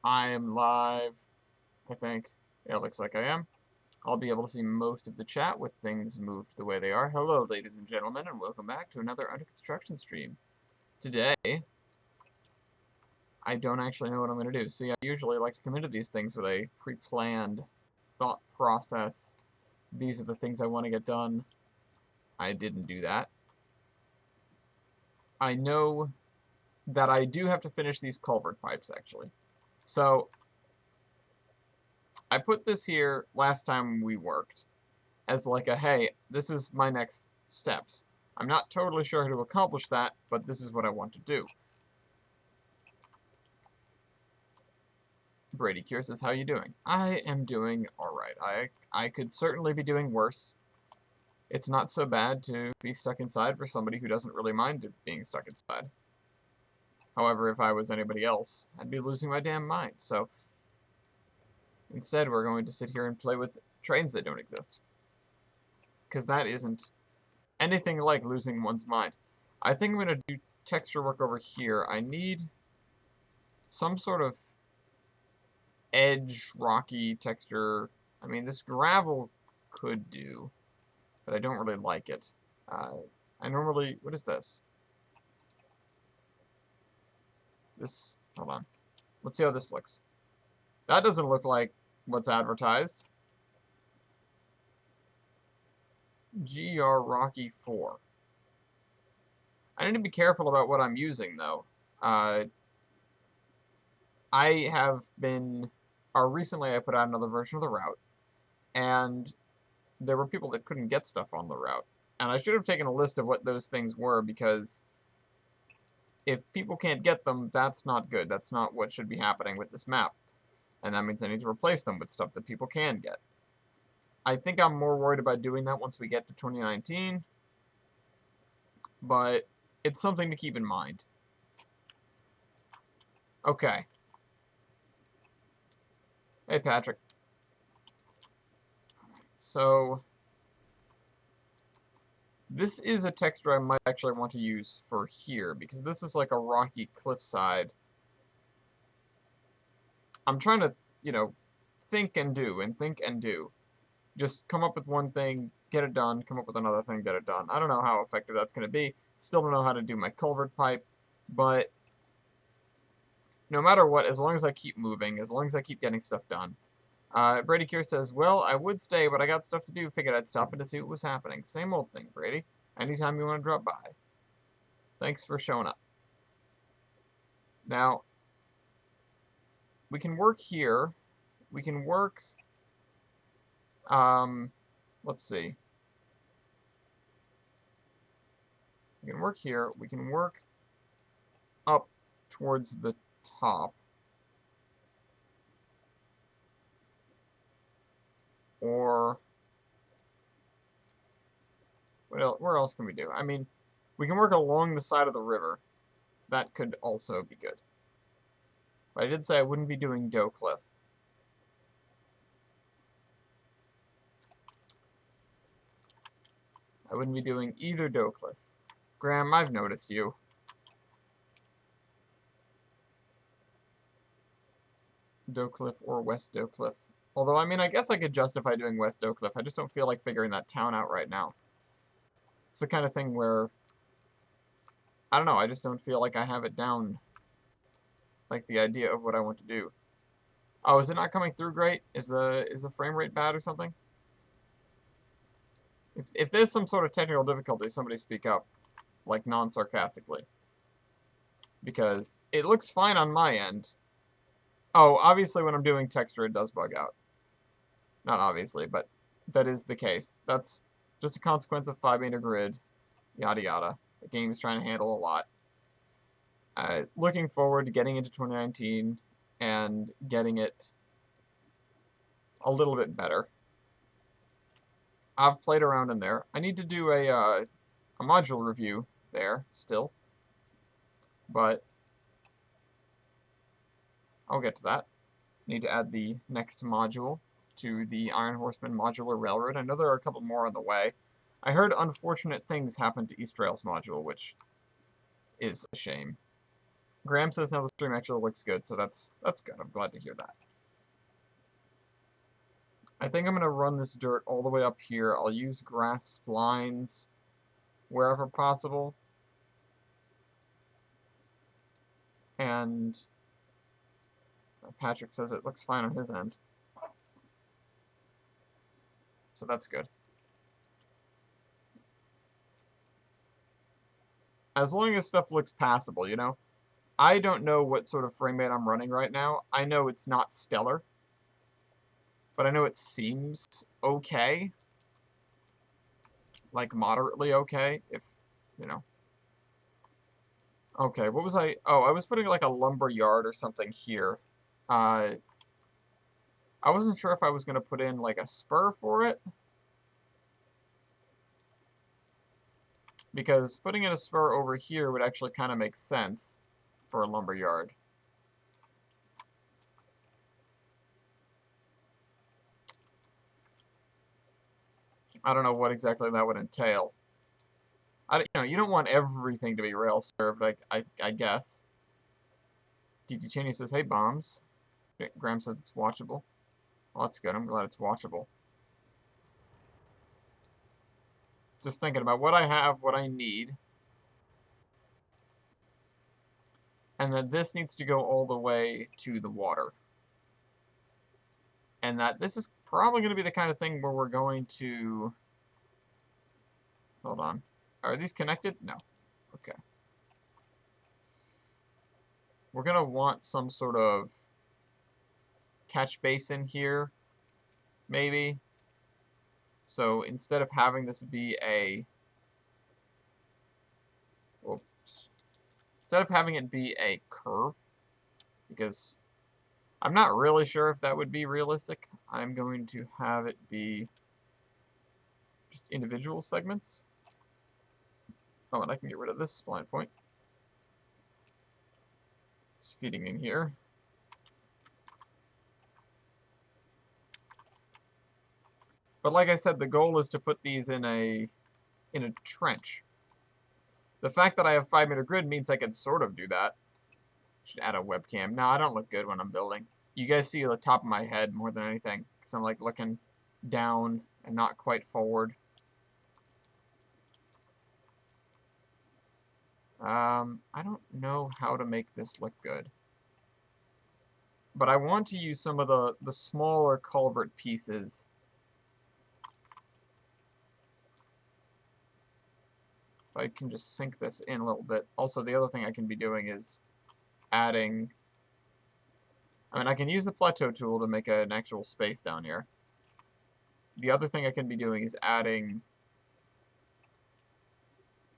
I am live, I think. Yeah, it looks like I am. I'll be able to see most of the chat with things moved the way they are. Hello, ladies and gentlemen, and welcome back to another Under Construction stream. Today, I don't actually know what I'm going to do. See, I usually like to come into these things with a pre-planned thought process. These are the things I want to get done. I didn't do that. I know that I do have to finish these culvert pipes, actually. So, I put this here last time we worked as like a, hey, this is my next steps. I'm not totally sure how to accomplish that, but this is what I want to do. Brady Cure says, how are you doing? I am doing alright. I could certainly be doing worse. It's not so bad to be stuck inside for somebody who doesn't really mind being stuck inside. However, if I was anybody else, I'd be losing my damn mind. So, instead we're going to sit here and play with trains that don't exist. Because that isn't anything like losing one's mind. I think I'm going to do texture work over here. I need some sort of edge, rocky texture. I mean, this gravel could do, but I don't really like it. I normally... What is this? This... Hold on. Let's see how this looks. That doesn't look like what's advertised. GR Rocky 4. I need to be careful about what I'm using, though. I have been... recently I put out another version of the route, and there were people that couldn't get stuff on the route. And I should have taken a list of what those things were, because if people can't get them, that's not good. That's not what should be happening with this map. And that means I need to replace them with stuff that people can get. I think I'm more worried about doing that once we get to 2019, but it's something to keep in mind. Okay. Hey, Patrick. So, this is a texture I might actually want to use for here, because this is like a rocky cliffside. I'm trying to, you know, think and do, and think and do. Just come up with one thing, get it done, come up with another thing, get it done. I don't know how effective that's going to be. Still don't know how to do my culvert pipe, but no matter what, as long as I keep moving, as long as I keep getting stuff done. Brady Cure says, well, I would stay, but I got stuff to do. Figured I'd stop in to see what was happening. Same old thing, Brady. Anytime you want to drop by. Thanks for showing up. Now, we can work here. We can work... let's see. We can work here. We can work up towards the top. Or... where else can we do? I mean, we can work along the side of the river. That could also be good. But I did say I wouldn't be doing Doe Cliff. I wouldn't be doing either Doe Cliff. Graham, I've noticed you. Doe Cliff or West Doe Cliff. Although, I mean, I guess I could justify doing West Doe Cliff. I just don't feel like figuring that town out right now. It's the kind of thing where... I don't know, I just don't feel like I have it down. Like the idea of what I want to do. Oh, is it not coming through great? Is the frame rate bad or something? If there's some sort of technical difficulty, somebody speak up. Like, non-sarcastically. Because it looks fine on my end. Oh, obviously when I'm doing texture it does bug out. Not obviously, but that is the case. That's just a consequence of 5-meter grid. Yada yada. The game is trying to handle a lot. Looking forward to getting into 2019 and getting it a little bit better. I've played around in there. I need to do a module review there still, but I'll get to that. Need to add the next module to the Iron Horseman Modular Railroad. I know there are a couple more on the way. I heard unfortunate things happen to East Rail's module, which is a shame. Graham says now the stream actually looks good, so that's good. I'm glad to hear that. I think I'm going to run this dirt all the way up here. I'll use grass splines wherever possible. And Patrick says it looks fine on his end. So that's good. As long as stuff looks passable, you know? I don't know what sort of frame rate I'm running right now. I know it's not stellar, but I know it seems okay. Like, moderately okay, if, you know. Okay, what was I... Oh, I was putting, like, a lumber yard or something here. I wasn't sure if I was going to put in, like, a spur for it. Because putting in a spur over here would actually kind of make sense for a lumber yard. I don't know what exactly that would entail. You don't want everything to be rail served, I guess. DT Cheney says, hey, bombs. Graham says it's watchable. Well, that's good. I'm glad it's watchable. Just thinking about what I have, what I need. And then this needs to go all the way to the water. And that this is probably going to be the kind of thing where we're going to... Hold on. Are these connected? No. Okay. We're going to want some sort of catch basin here, maybe. So instead of having this be a... Oops. Instead of having it be a curve, because I'm not really sure if that would be realistic, I'm going to have it be just individual segments. Oh, and I can get rid of this spline point. Just feeding in here. But like I said, the goal is to put these in a trench. The fact that I have 5-meter grid means I can sort of do that. Should add a webcam. No, I don't look good when I'm building. You guys see the top of my head more than anything, because I'm like looking down and not quite forward. I don't know how to make this look good. But I want to use some of the smaller culvert pieces. If I can just sink this in a little bit. Also, the other thing I can be doing is adding... I mean, I can use the plateau tool to make an actual space down here. The other thing I can be doing is adding...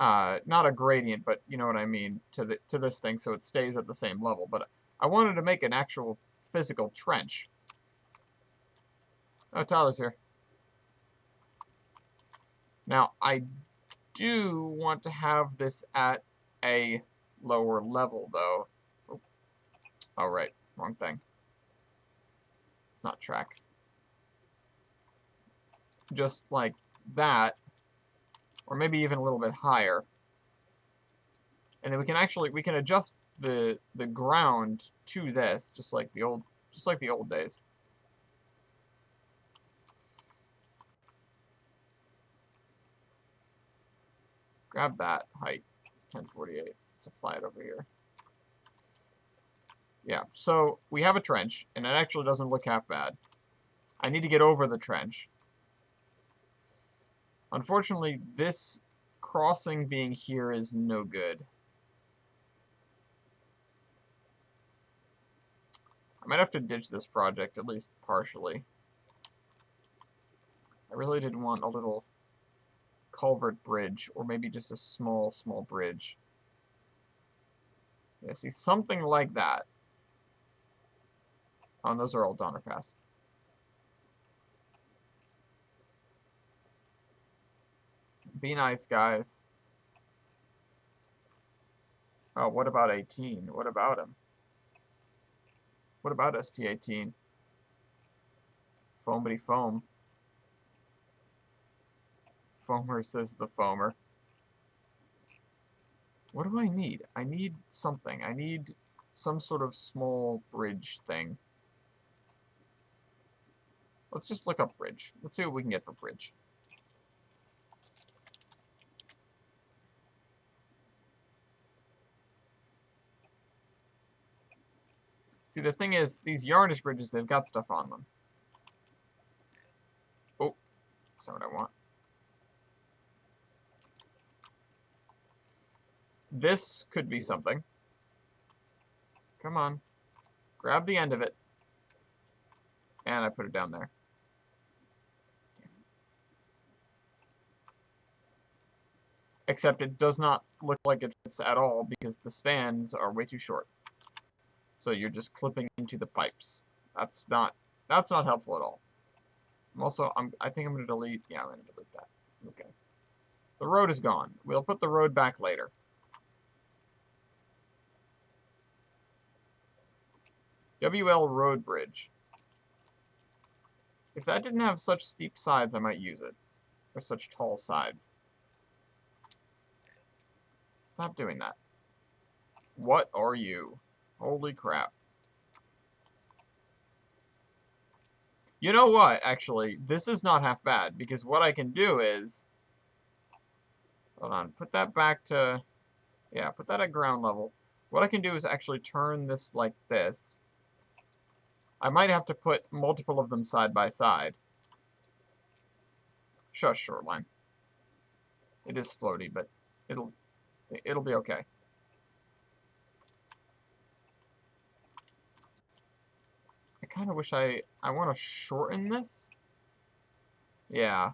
not a gradient, but you know what I mean, to this thing so it stays at the same level. But I wanted to make an actual physical trench. Oh, Tyler's here. Now, I do want to have this at a lower level, though. Oh, right. Wrong thing. It's not track. Just like that, or maybe even a little bit higher. And then we can adjust the ground to this, just like the old days. Grab that height, 1048. Let's apply it over here. Yeah, so we have a trench, and it actually doesn't look half bad. I need to get over the trench. Unfortunately, this crossing being here is no good. I might have to ditch this project, at least partially. I really did want a little culvert bridge, or maybe just a small bridge. Yeah, see, something like that. Oh, and those are all Donner Pass. Be nice, guys. Oh, what about 18? What about him? What about SP18? Foamity foam. Foamer says the foamer. What do I need? I need something. I need some sort of small bridge thing. Let's just look up bridge. Let's see what we can get for bridge. See, the thing is, these yarnish bridges, they've got stuff on them. Oh, that's not what I want. This could be something. Come on. Grab the end of it. And I put it down there. Except it does not look like it fits at all because the spans are way too short. So you're just clipping into the pipes. That's not helpful at all. I think I'm going to delete, yeah, I'm going to delete that. Okay. The road is gone. We'll put the road back later. WL Road Bridge. If that didn't have such steep sides, I might use it. Or such tall sides. Stop doing that. What are you? Holy crap. You know what, actually? This is not half bad, because what I can do is... Hold on, put that back to... Yeah, put that at ground level. What I can do is actually turn this like this. I might have to put multiple of them side by side. Shush, shoreline. It is floaty, but it'll be okay. I kind of wish I want to shorten this. Yeah.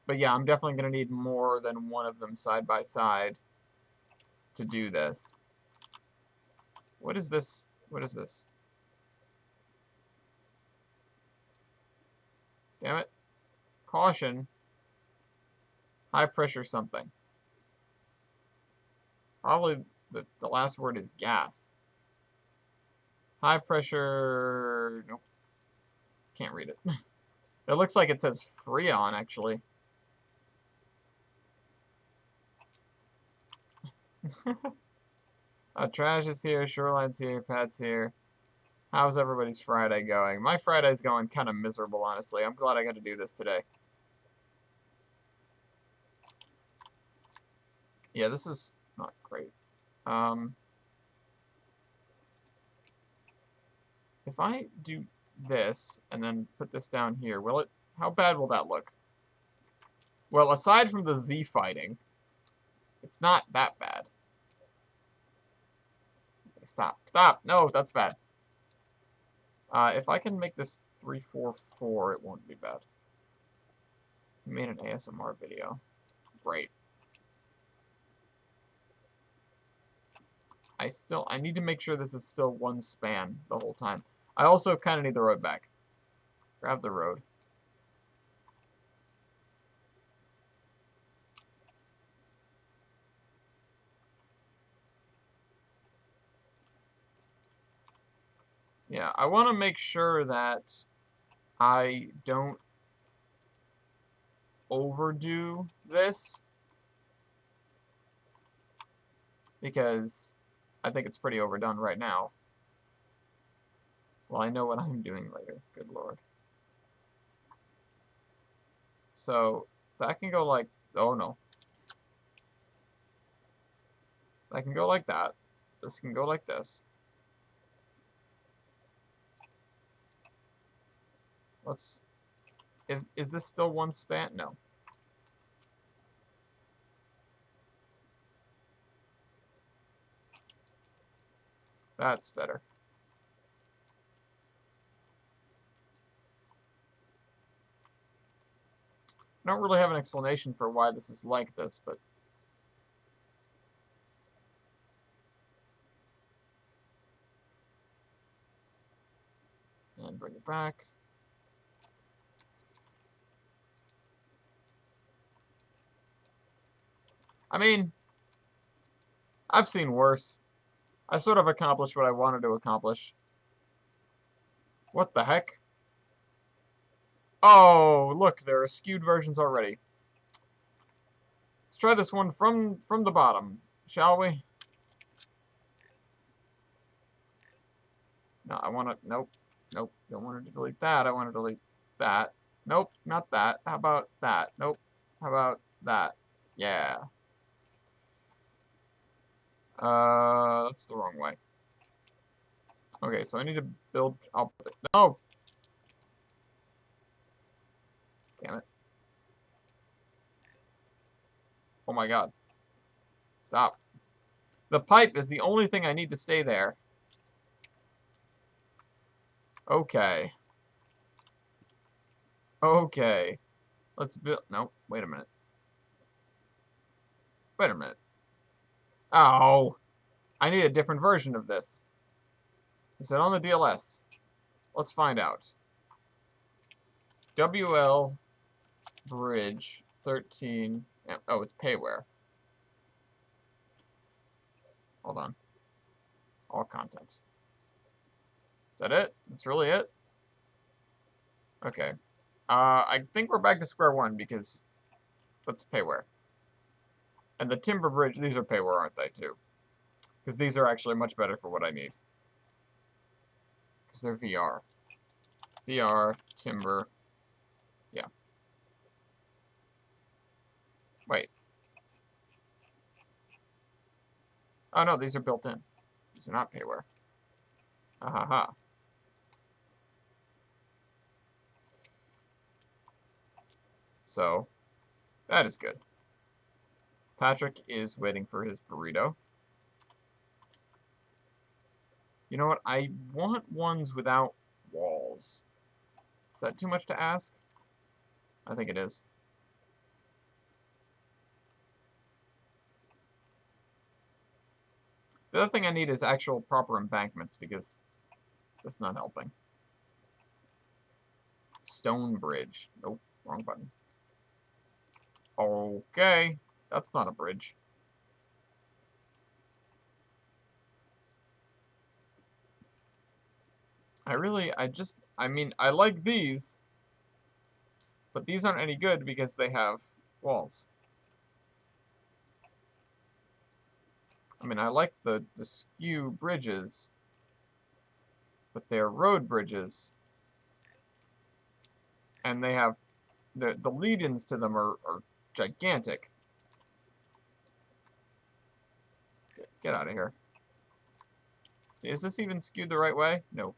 But yeah, I'm definitely going to need more than one of them side by side to do this. What is this? What is this? Damn it. Caution. High pressure something. Probably the last word is gas. High pressure... Nope. Can't read it. It looks like it says Freon, actually. Trash is here, Shoreline's here, Pat's here. How's everybody's Friday going? My Friday's going kind of miserable, honestly. I'm glad I got to do this today. Yeah, this is not great. If I do this and then put this down here, will it... How bad will that look? Well, aside from the Z fighting, it's not that bad. Stop. Stop! No, that's bad. If I can make this 344, it won't be bad. I made an ASMR video. Great. I need to make sure this is still one span the whole time. I also kind of need the road back. Grab the road. Yeah, I want to make sure that I don't overdo this, because I think it's pretty overdone right now. Well, I know what I'm doing later. Good lord. So, that can go like... Oh, no. That can go like that. This can go like this. Let's... Is this still one span? No. That's better. I don't really have an explanation for why this is like this, but... And bring it back. I mean, I've seen worse. I sort of accomplished what I wanted to accomplish. What the heck? Oh, look, there are skewed versions already. try this one from the bottom, shall we? No, I want to... Nope. Nope. Don't want to delete that. I want to delete that. Nope, not that. How about that? Nope. How about that? Yeah. That's the wrong way. Okay, so I need to build... No! Damn it. Oh my god. Stop. The pipe is the only thing I need to stay there. Okay. Okay. Let's build... No, wait a minute. Wait a minute. Oh! I need a different version of this. Is it on the DLS? Let's find out. WL Bridge 13... Oh, it's payware. Hold on. All content. Is that it? That's really it? Okay. I think we're back to square one because that's payware. And the timber bridge, these are payware, aren't they, too? Because these are actually much better for what I need. Because they're VR. VR, timber. Yeah. Wait. Oh, no, these are built in. These are not payware. Ahaha. So, that is good. Patrick is waiting for his burrito. You know what? I want ones without walls. Is that too much to ask? I think it is. The other thing I need is actual proper embankments because that's not helping. Stone bridge. Nope, wrong button. Okay, that's not a bridge. I mean, I like these, but these aren't any good because they have walls. I mean, I like the skew bridges, but they're road bridges, and they have, the lead-ins to them are gigantic. Get out of here. See, is this even skewed the right way? No.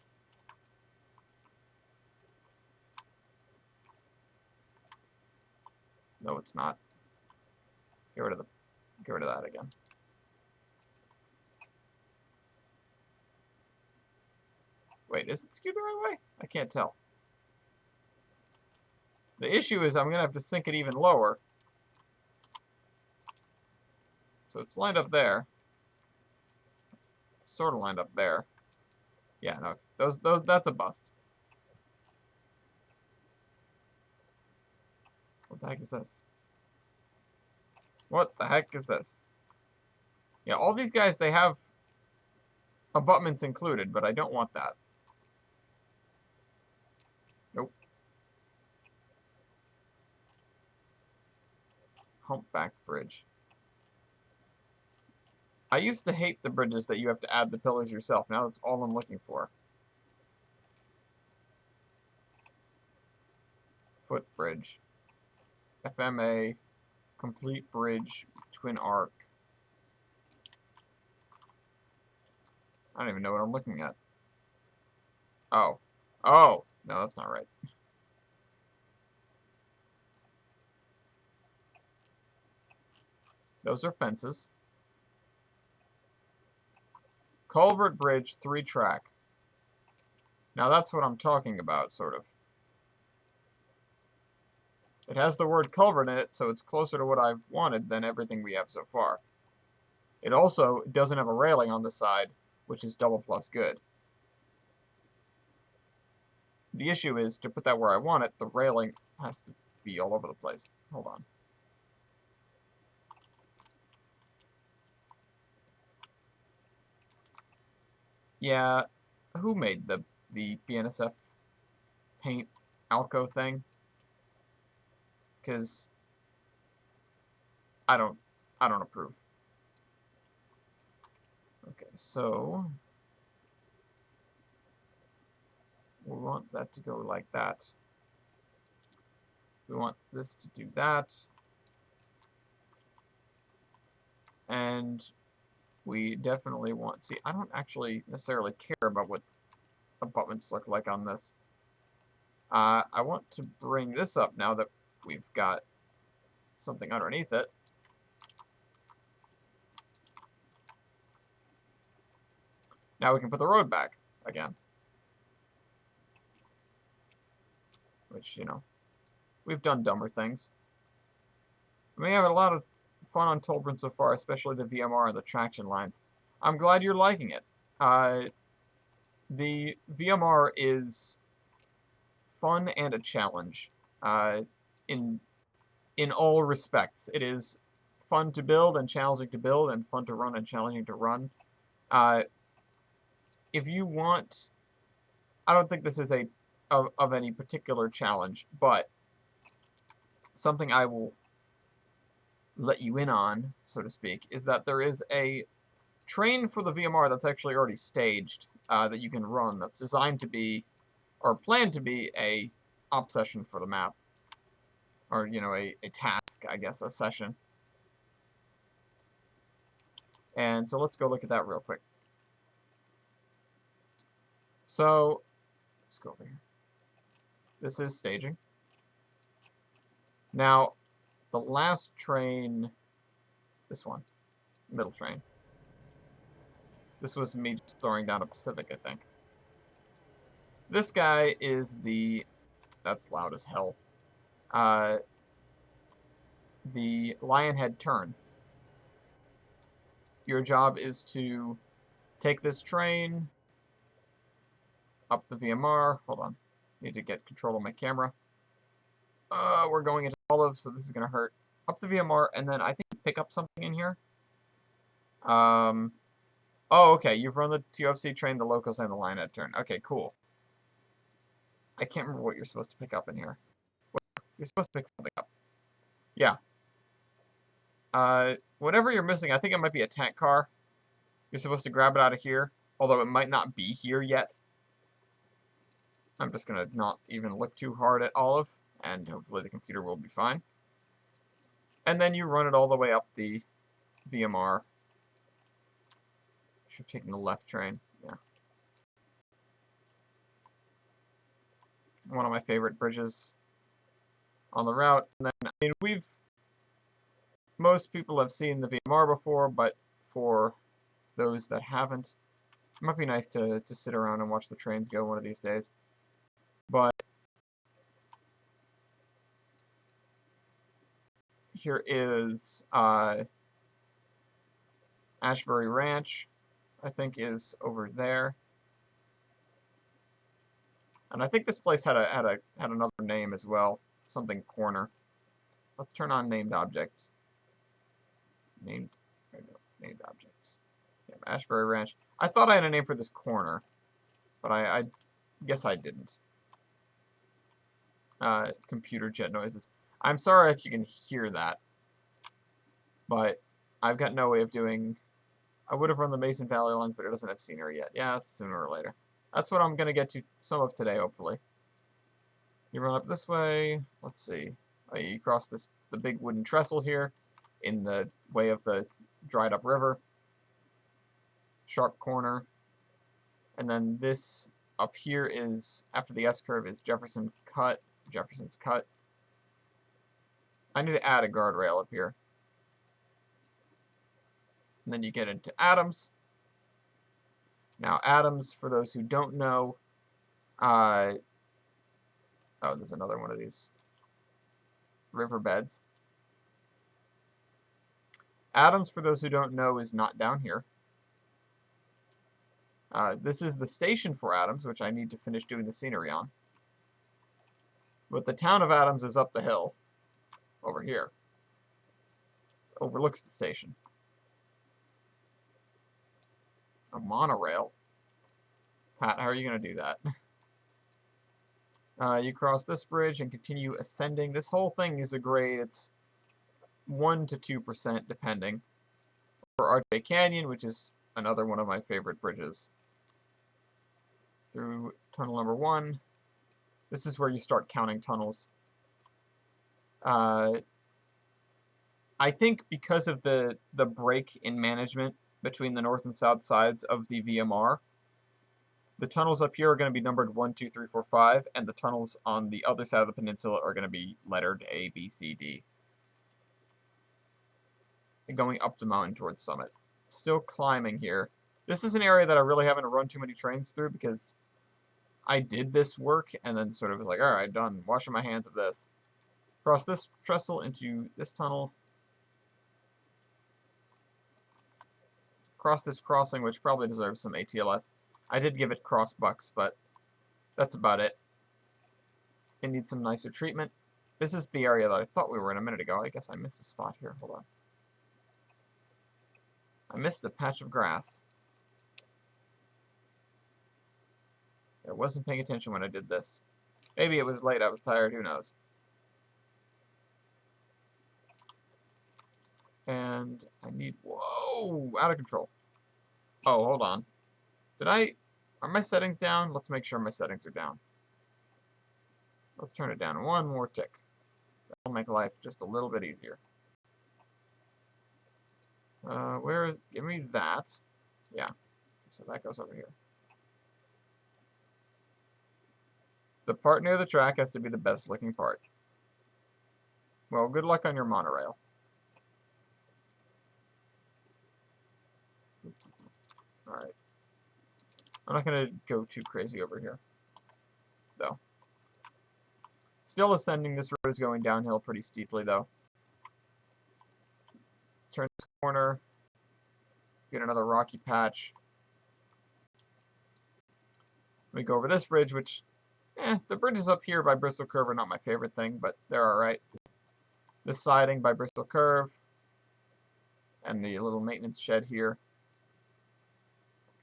No, it's not. Get rid of that again. Wait, is it skewed the right way? I can't tell. The issue is I'm gonna have to sink it even lower. So it's lined up there. It's sort of lined up there. Yeah, no, that's a bust. What the heck is this? What the heck is this? Yeah, all these guys, they have abutments included, but I don't want that. Nope. Humpback bridge. I used to hate the bridges that you have to add the pillars yourself. Now that's all I'm looking for. Footbridge. FMA. Complete bridge. Twin arc. I don't even know what I'm looking at. Oh. Oh! No, that's not right. Those are fences. Culvert bridge, 3-track. Now that's what I'm talking about, sort of. It has the word culvert in it, so it's closer to what I've wanted than everything we have so far. It also doesn't have a railing on the side, which is double plus good. The issue is, to put that where I want it, the railing has to be all over the place. Hold on. Yeah, who made the BNSF paint Alco thing? Because I don't I don't approve. Okay, so we want that to go like that. We want this to do that. And we definitely want... See, I don't actually necessarily care about what abutments look like on this. I want to bring this up now that we've got something underneath it. Now we can put the road back again. Which, you know, we've done dumber things. I mean, we have a lot of fun on Tolbrin so far, especially the VMR and the traction lines. I'm glad you're liking it. The VMR is fun and a challenge in all respects. It is fun to build and challenging to build, and fun to run and challenging to run. If you want... I don't think this is of any particular challenge, but something I will let you in on, so to speak, is that there is a train for the VMR that's actually already staged that you can run, that's designed to be, or planned to be, a op session for the map. Or, you know, a task, I guess, a session. And so let's go look at that real quick. So, let's go over here. This is staging. Now, the last train, this one, middle train. This was me just throwing down a Pacific, I think. This guy is the... That's loud as hell. The Lionhead turn. Your job is to take this train up the VMR. Hold on. Need to get control of my camera. We're going into olive, so this is going to hurt. Up the VMR, and then I think pick up something in here. Oh, okay. You've run the TOFC train, the locals, and the Lionhead turn. Okay, cool. I can't remember what you're supposed to pick up in here. You're supposed to pick something up. Yeah. Whatever you're missing, I think it might be a tank car. You're supposed to grab it out of here, although it might not be here yet. I'm just going to not even look too hard at olive, and hopefully the computer will be fine. And then you run it all the way up the VMR. Should have taken the left train. Yeah. One of my favorite bridges on the route. And then, I mean, most people have seen the VMR before, but for those that haven't, it might be nice to sit around and watch the trains go one of these days. But here is Ashbury Ranch, I think, is over there. And I think this place had another name as well, something corner. Let's turn on named objects. Named objects. Yeah, Ashbury Ranch. I thought I had a name for this corner, but I guess I didn't. Computer jet noises. I'm sorry if you can hear that, but I've got no way of doing... I would have run the Mason Valley lines, but it doesn't have scenery yet. Yeah, sooner or later. That's what I'm going to get to some of today, hopefully. You run up this way. Let's see. You cross the big wooden trestle here in the way of the dried up river. Sharp corner. And then this up here is, after the S-curve, is Jefferson's Cut. I need to add a guardrail up here. And then you get into Adams. Now, Adams, for those who don't know, oh, there's another one of these riverbeds. Adams, for those who don't know, is not down here. This is the station for Adams, which I need to finish doing the scenery on. But the town of Adams is up the hill, over here. Overlooks the station. A monorail? Pat, how are you going to do that? You cross this bridge and continue ascending. This whole thing is a grade. It's 1 to 2% depending. For Arche Canyon, which is another one of my favorite bridges. Through tunnel number 1. This is where you start counting tunnels. I think because of the break in management between the north and south sides of the VMR, the tunnels up here are going to be numbered 1, 2, 3, 4, 5, and the tunnels on the other side of the peninsula are going to be lettered A, B, C, D. And going up the mountain towards Summit. Still climbing here. This is an area that I really haven't run too many trains through because I did this work and then sort of was like, alright, done. Washing my hands of this. Cross this trestle into this tunnel. Cross this crossing, which probably deserves some ATLS. I did give it cross bucks, but that's about it. It needs some nicer treatment. This is the area that I thought we were in a minute ago. I guess I missed a spot here. Hold on. I missed a patch of grass. I wasn't paying attention when I did this. Maybe it was late, I was tired, who knows. And I need... Whoa! Out of control. Oh, hold on. Are my settings down? Let's make sure my settings are down. Let's turn it down one more tick. That'll make life just a little bit easier. Give me that. Yeah. So that goes over here. The part near the track has to be the best looking part. Well, good luck on your monorail. Alright. I'm not going to go too crazy over here, though. Still ascending. This road is going downhill pretty steeply, though. Turn this corner. Get another rocky patch. We go over this bridge, which... the bridges up here by Bristol Curve are not my favorite thing, but they're alright. This siding by Bristol Curve. And the little maintenance shed here.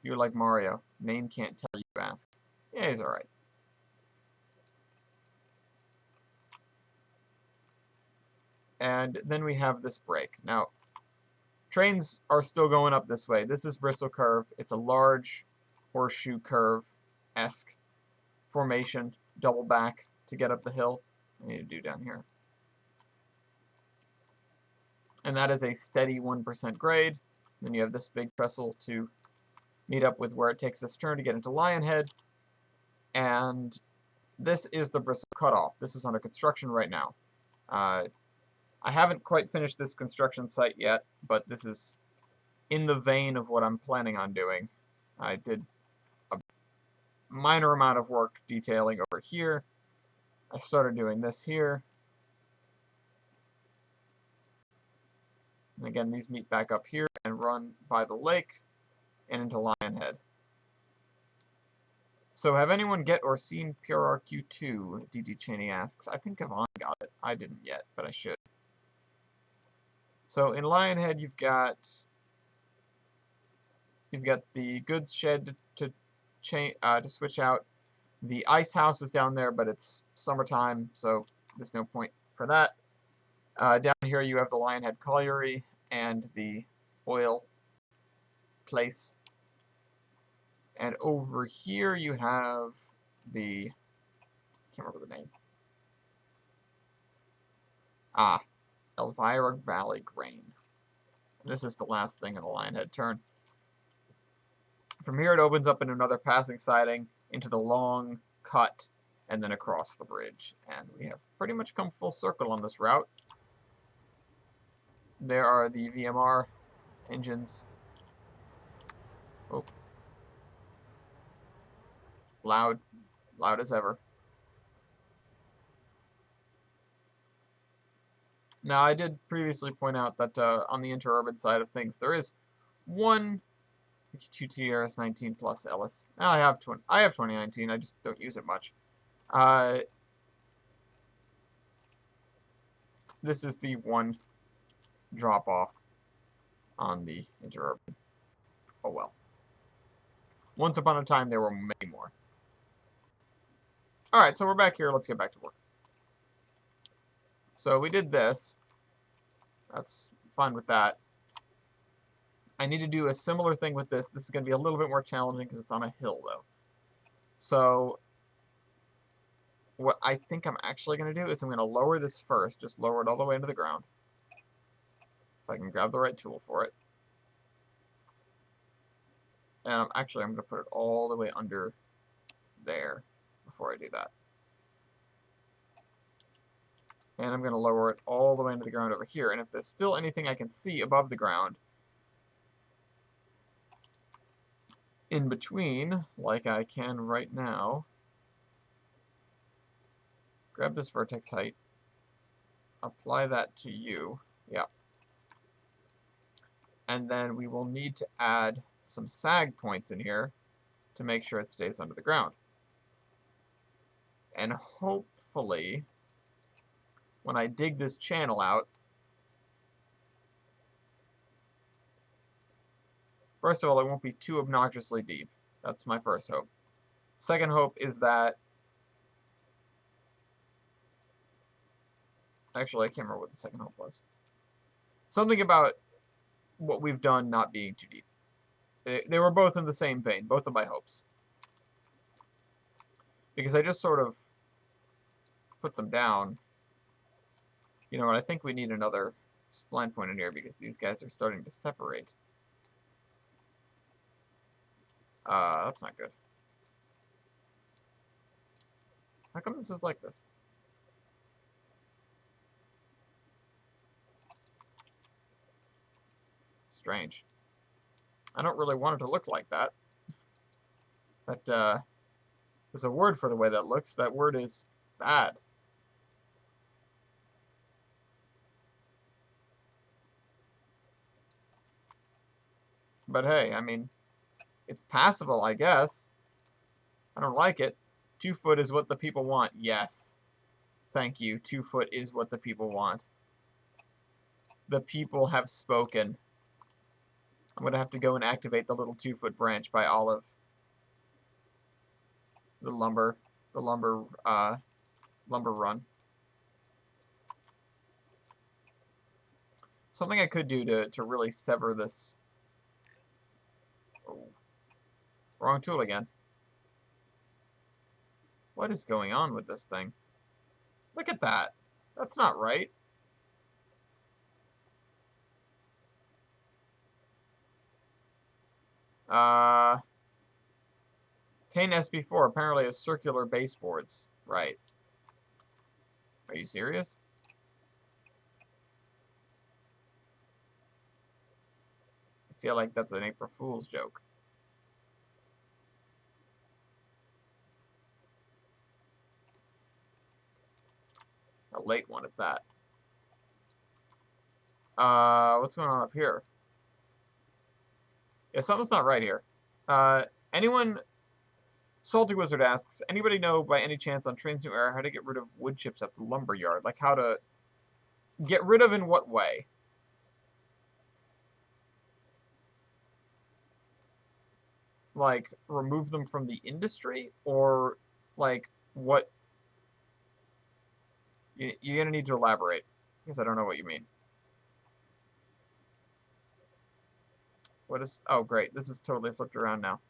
You're like Mario. Name can't tell you asks. Yeah, he's alright. And then we have this break. Now, trains are still going up this way. This is Bristol Curve. It's a large horseshoe curve-esque formation, double back to get up the hill. I need to do down here. And that is a steady 1% grade. Then you have this big trestle to meet up with where it takes this turn to get into Lionhead. And this is the Bristol Cutoff. This is under construction right now. I haven't quite finished this construction site yet, but this is in the vein of what I'm planning on doing. I did a minor amount of work detailing over here. I started doing this here. And again, these meet back up here and run by the lake and into Lionhead. So have anyone get or seen PRRQ2? DD Cheney asks. I think Yvonne got it. I didn't yet, but I should. So in Lionhead, you've got the goods shed to switch out. The ice house is down there, but it's summertime, so there's no point for that. Down here you have the Lionhead Colliery and the oil place. And over here you have the... I can't remember the name. Elvira Valley Grain. This is the last thing in the Lionhead turn. From here it opens up in another passing siding into the long cut and then across the bridge. And we have pretty much come full circle on this route. There are the VMR engines. Oh. Loud as ever. Now, I did previously point out that on the interurban side of things, there is one QTRS 19 plus Ellis. I have 2019. I just don't use it much. This is the one drop off on the interurban. Oh well. Once upon a time, there were many more. All right, so we're back here. Let's get back to work. So we did this. That's fine with that. I need to do a similar thing with this. This is going to be a little bit more challenging because it's on a hill, though. So what I think I'm actually going to do is I'm going to lower this first. Just lower it all the way into the ground. If I can grab the right tool for it. And I'm going to put it all the way under there before I do that. And I'm going to lower it all the way into the ground over here. And if there's still anything I can see above the ground, in between, like I can right now, grab this vertex height, apply that to you, yeah. And then we will need to add some sag points in here to make sure it stays under the ground. And hopefully, when I dig this channel out, first of all, it won't be too obnoxiously deep. That's my first hope. Second hope is that... Actually, I can't remember what the second hope was. Something about what we've done not being too deep. They were both in the same vein, both of my hopes. Because I just sort of put them down. You know what, I think we need another spline point in here because these guys are starting to separate. That's not good. How come this is like this? Strange. I don't really want it to look like that. But, there's a word for the way that looks. That word is bad. But hey, I mean, it's passable, I guess. I don't like it. 2 foot is what the people want. Yes. Thank you. 2 foot is what the people want. The people have spoken. I'm going to have to go and activate the little 2 foot branch by Olive. The lumber run. Something I could do to really sever this. Oh, wrong tool again. What is going on with this thing? Look at that. That's not right. Tane SB4 apparently has circular baseboards. Right. Are you serious? I feel like that's an April Fool's joke. A late one at that. What's going on up here? Yeah, something's not right here. Anyone... Salty Wizard asks, anybody know by any chance on Train's New Era how to get rid of wood chips at the lumber yard? Like how to... Get rid of in what way? Like, remove them from the industry? Or, like, what... You're gonna need to elaborate. Because I don't know what you mean. What is... Oh, great. This is totally flipped around now.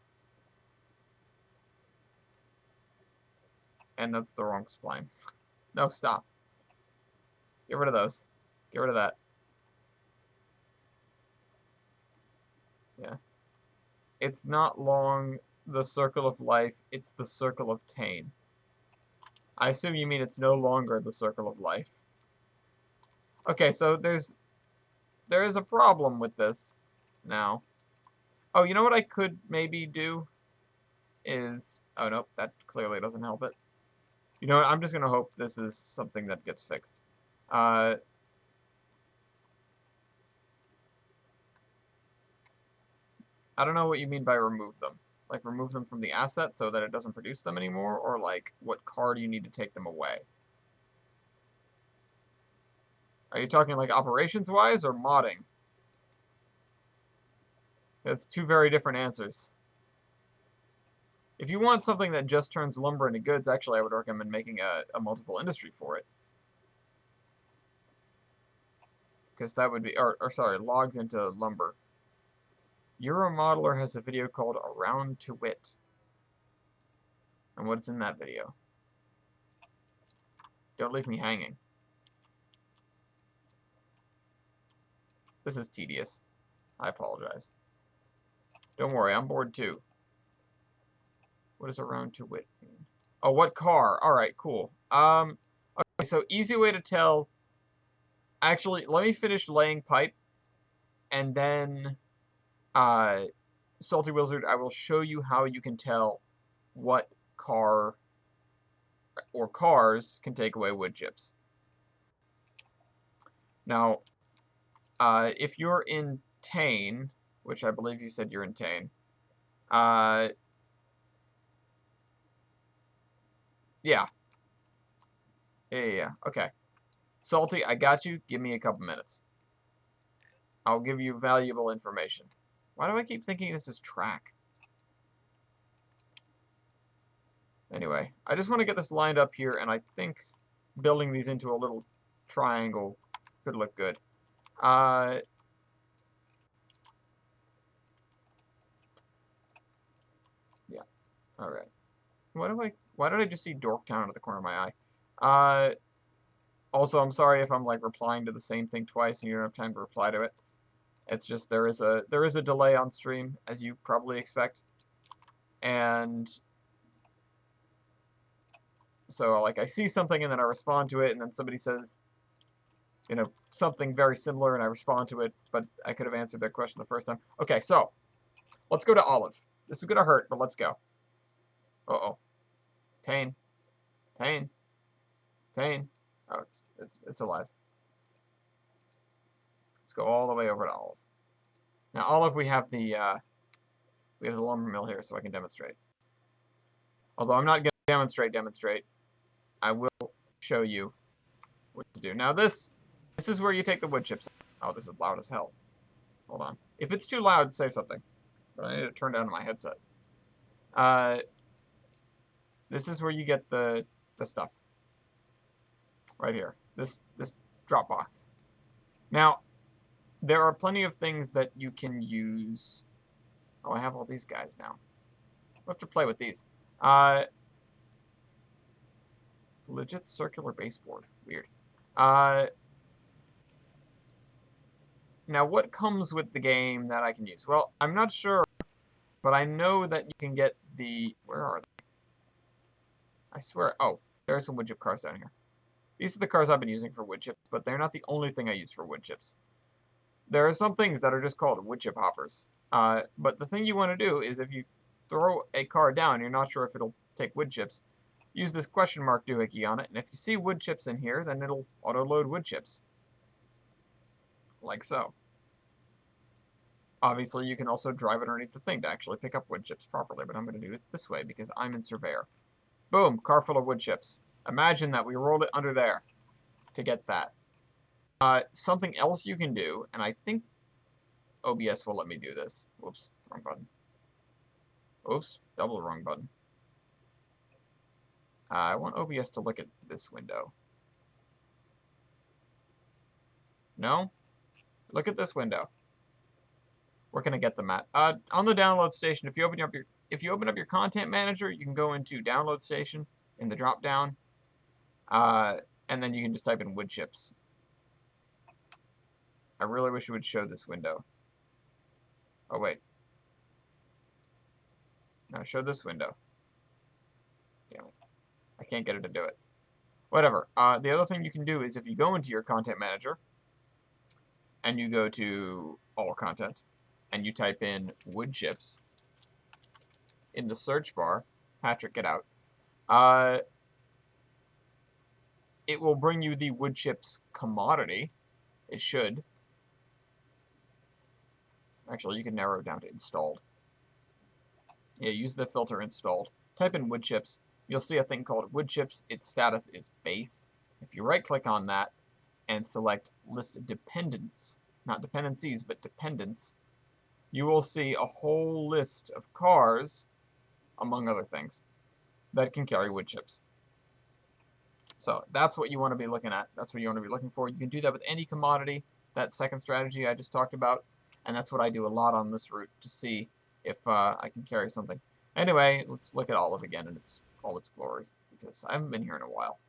And that's the wrong spline. No, stop. Get rid of those. Get rid of that. Yeah. It's not long the circle of life, it's the circle of Tane. I assume you mean it's no longer the circle of life. Okay, so there is a problem with this now. Oh, you know what I could maybe do is... Oh, nope, that clearly doesn't help it. You know what, I'm just going to hope this is something that gets fixed. I don't know what you mean by remove them. Like, remove them from the asset so that it doesn't produce them anymore? Or, like, what card you need to take them away? Are you talking, like, operations-wise or modding? That's 2 very different answers. If you want something that just turns lumber into goods, actually, I would recommend making a multiple industry for it. because that would be, or sorry, logs into lumber. Euromodeler has a video called Around to Wit. And what's in that video? Don't leave me hanging. This is tedious. I apologize. Don't worry, I'm bored too. What does Around to Wit mean? Oh, what car? Alright, cool. Okay, so easy way to tell. Actually, let me finish laying pipe, and then, Salty Wizard, I will show you how you can tell what car or cars can take away wood chips. Now, if you're in Tane, which I believe you said you're in Tane, yeah. Yeah, okay. Salty, I got you. Give me a couple minutes. I'll give you valuable information. Why do I keep thinking this is track? Anyway, I just want to get this lined up here, and I think building these into a little triangle could look good. Yeah, alright. Why did I just see Dorktown out of the corner of my eye? Also, I'm sorry if I'm, like, replying to the same thing twice and you don't have time to reply to it. It's just there is a delay on stream, as you probably expect. And so, like, I see something and then I respond to it, and then somebody says, you know, something very similar, and I respond to it, but I could have answered their question the first time. Okay, so, let's go to Olive. This is gonna hurt, but let's go. Uh-oh. Tane. Tane. Tane. Oh, it's alive. Let's go all the way over to Olive. Now, Olive, we have the lumber mill here, so I can demonstrate. Although I'm not going to demonstrate. I will show you what to do. Now, this is where you take the wood chips. Oh, this is loud as hell. Hold on. If it's too loud, say something. But I need to turn down my headset. This is where you get the stuff. Right here. This drop box. Now, there are plenty of things that you can use. Oh, I have all these guys now. I'll have to play with these. Legit circular baseboard. Weird. Now, what comes with the game that I can use? Well, I'm not sure, but I know that you can get the... Where are they? I swear... Oh, there are some wood chip cars down here. These are the cars I've been using for wood chips, but they're not the only thing I use for wood chips. There are some things that are just called wood chip hoppers. But the thing you want to do is if you throw a car down, you're not sure if it'll take wood chips, use this question mark doohickey on it, and if you see wood chips in here, then it'll auto-load wood chips. Like so. Obviously, you can also drive it underneath the thing to actually pick up wood chips properly, but I'm going to do it this way because I'm in Surveyor. Boom, car full of wood chips. Imagine that we rolled it under there to get that. Something else you can do, and I think OBS will let me do this. Whoops, wrong button. Oops, double wrong button. I want OBS to look at this window. No? Look at this window. Where can I get them at? On the download station, if you open up your content manager, you can go into download station in the drop down, and then you can just type in wood chips. I really wish it would show this window. Oh wait. No, show this window. Damn it. I can't get it to do it. Whatever. The other thing you can do is if you go into your content manager and you go to all content and you type in wood chips in the search bar, Patrick, get out. It will bring you the wood chips commodity. It should. Actually, you can narrow it down to installed. Yeah, use the filter installed. Type in wood chips. You'll see a thing called wood chips. Its status is base. If you right-click on that and select list dependents, not dependencies, but dependents, you will see a whole list of cars, among other things, that can carry wood chips. So that's what you want to be looking at. That's what you want to be looking for. You can do that with any commodity. that second strategy I just talked about, and that's what I do a lot on this route to see if I can carry something. Anyway, let's look at Olive again in all its glory, because I haven't been here in a while.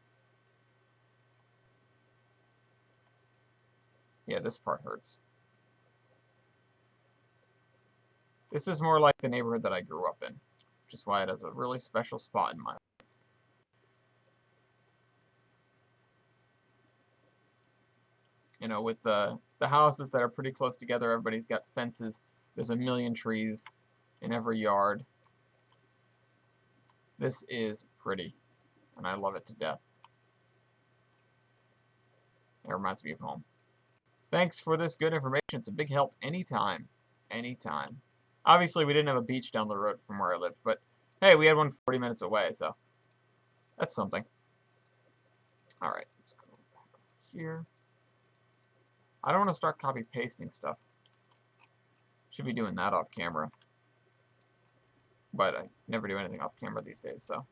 Yeah, this part hurts. This is more like the neighborhood that I grew up in, which is why it has a really special spot in my heart. You know, with the houses that are pretty close together, everybody's got fences. There's a million trees in every yard. This is pretty, and I love it to death. It reminds me of home. Thanks for this good information. It's a big help anytime. Anytime. Obviously, we didn't have a beach down the road from where I lived, but hey, we had one 40 minutes away, so that's something. Alright, let's go back here. I don't want to start copy-pasting stuff. Should be doing that off camera. But I never do anything off camera these days, so.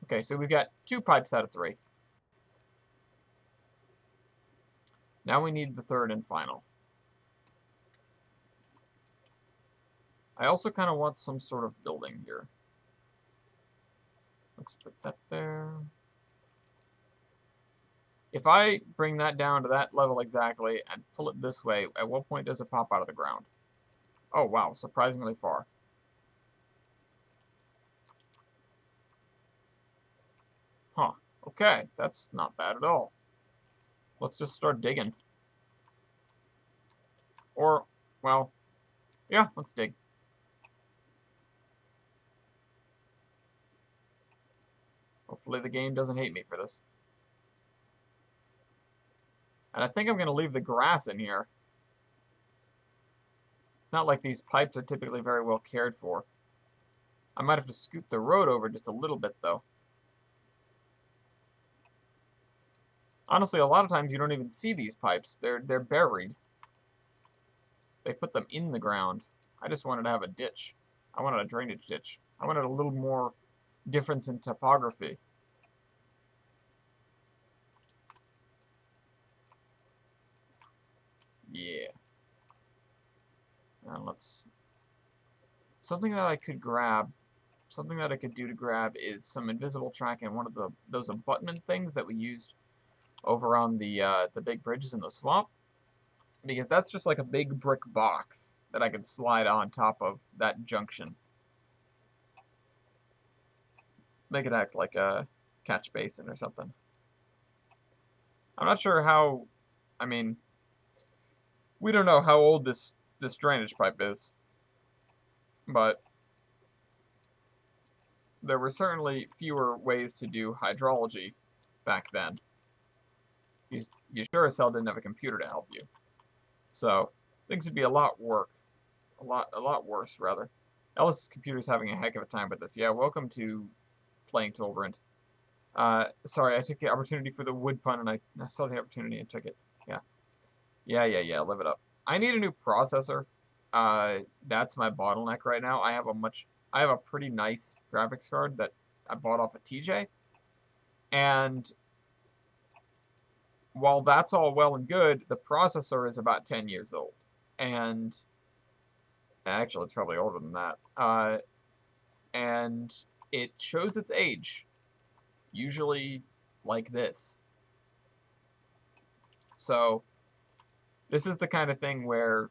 Okay, so we've got 2 pipes out of 3. Now we need the third and final. I also kind of want some sort of building here. Let's put that there. If I bring that down to that level exactly and pull it this way, at what point does it pop out of the ground? Oh, wow, surprisingly far. Huh, okay, that's not bad at all. Let's just start digging. Or, well, yeah, let's dig. Hopefully the game doesn't hate me for this. And I think I'm going to leave the grass in here. It's not like these pipes are typically very well cared for. I might have to scoot the road over just a little bit, though. Honestly, a lot of times you don't even see these pipes. They're buried. They put them in the ground. I just wanted to have a ditch. I wanted a drainage ditch. I wanted a little more difference in topography. Yeah. Now let's... Something that I could grab, something that I could do to grab is some invisible track and one of those abutment things that we used over on the big bridges in the swamp. Because that's just like a big brick box that I could slide on top of that junction. Make it act like a catch basin or something. I'm not sure how, I mean, we don't know how old this drainage pipe is, but there were certainly fewer ways to do hydrology back then. You sure as hell didn't have a computer to help you. So things would be a lot worse rather. Ellis's computer's having a heck of a time with this. Yeah, welcome to playing Tolbrand. Sorry, I took the opportunity for the wood pun, and I saw the opportunity and took it. Yeah. Yeah, live it up. I need a new processor. That's my bottleneck right now. I have a pretty nice graphics card that I bought off of TJ. And while that's all well and good, the processor is about 10 years old. And actually, it's probably older than that. And it shows its age, usually like this. So this is the kind of thing where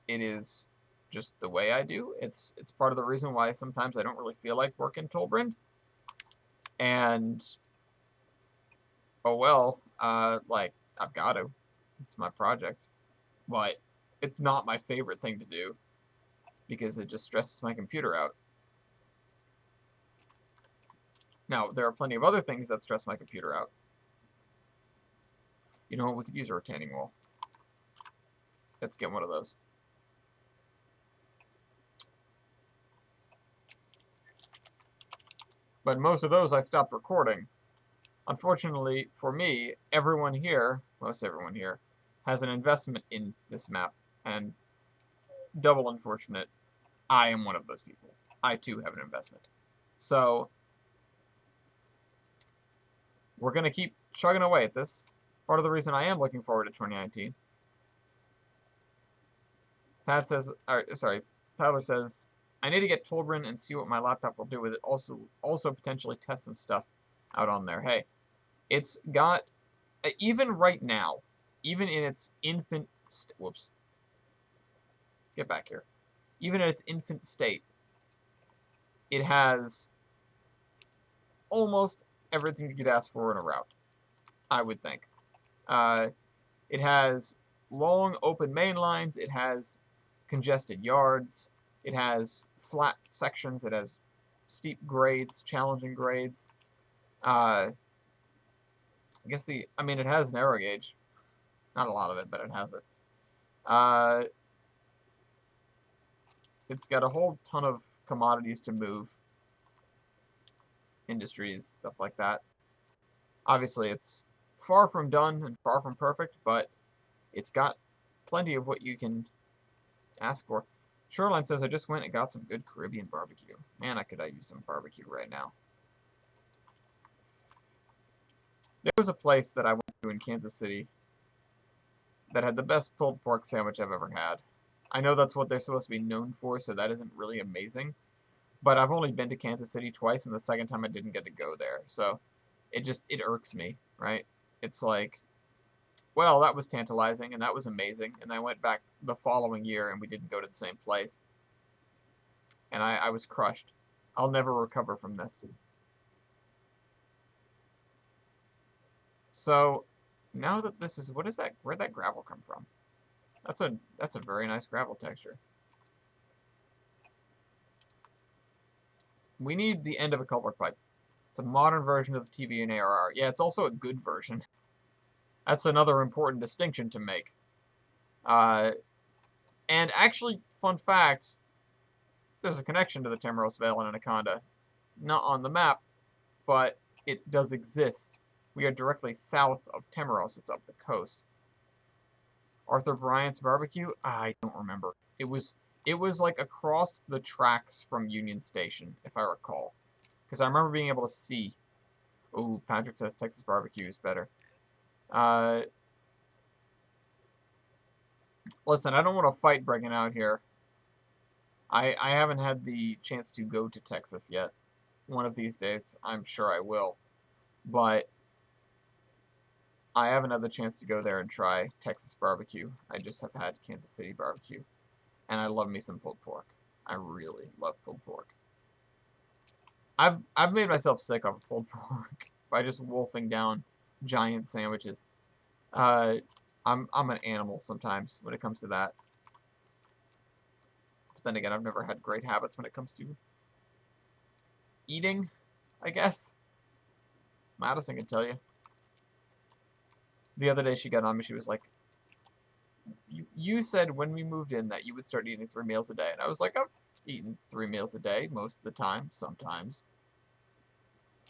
it is just the way I do. It's part of the reason why sometimes I don't really feel like working Tolbrand. And oh well, like I've got to. It's my project. But it's not my favorite thing to do because it just stresses my computer out. Now, there are plenty of other things that stress my computer out. You know what? We could use a retaining wall. Let's get one of those. But most of those I stopped recording. Unfortunately for me, everyone here, most everyone here, has an investment in this map. And double unfortunate, I am one of those people. I too have an investment. So we're going to keep chugging away at this. Part of the reason I am looking forward to 2019. Pat says, sorry, Tyler says, I need to get Tolbrin and see what my laptop will do with it. Also potentially test some stuff out on there. Hey, it's got, even right now, even in its infant, whoops, get back here. Even in its infant state, it has almost everything you could ask for in a route, I would think. It has long open main lines. It has congested yards. It has flat sections. It has steep grades, challenging grades. I guess it has narrow gauge. Not a lot of it, but it has it. It's got a whole ton of commodities to move. Industries, stuff like that. Obviously, it's far from done and far from perfect, but it's got plenty of what you can ask for. Shoreline says, I just went and got some good Caribbean barbecue. Man, I could use some barbecue right now. There was a place that I went to in Kansas City that had the best pulled pork sandwich I've ever had. I know that's what they're supposed to be known for, so that isn't really amazing. But I've only been to Kansas City twice, and the second time I didn't get to go there. So it irks me, right? It's like, well, that was tantalizing, and that was amazing. And I went back the following year, and we didn't go to the same place. And I was crushed. I'll never recover from this. So, now that this is, what is that? Where'd that gravel come from? That's a very nice gravel texture. We need the end of a culvert pipe. It's a modern version of the TV and ARR. Yeah, it's also a good version. That's another important distinction to make. And actually, fun fact, there's a connection to the Tamaros Vale and Anaconda. Not on the map, but it does exist. We are directly south of Tamaros. It's up the coast. Arthur Bryant's barbecue? I don't remember. It was like across the tracks from Union Station, if I recall. Because I remember being able to see. Ooh, Patrick says Texas barbecue is better. Listen, I don't want to fight breaking out here. I haven't had the chance to go to Texas yet. One of these days, I'm sure I will. But I haven't had the chance to go there and try Texas barbecue. I just have had Kansas City barbecue. And I love me some pulled pork. I really love pulled pork. I've made myself sick of pulled pork by just wolfing down giant sandwiches. I'm an animal sometimes when it comes to that. But then again, I've never had great habits when it comes to eating, I guess. Madison can tell you. The other day she got on me, she was like, you said when we moved in that you would start eating 3 meals a day. And I was like, I've eaten 3 meals a day most of the time. Sometimes.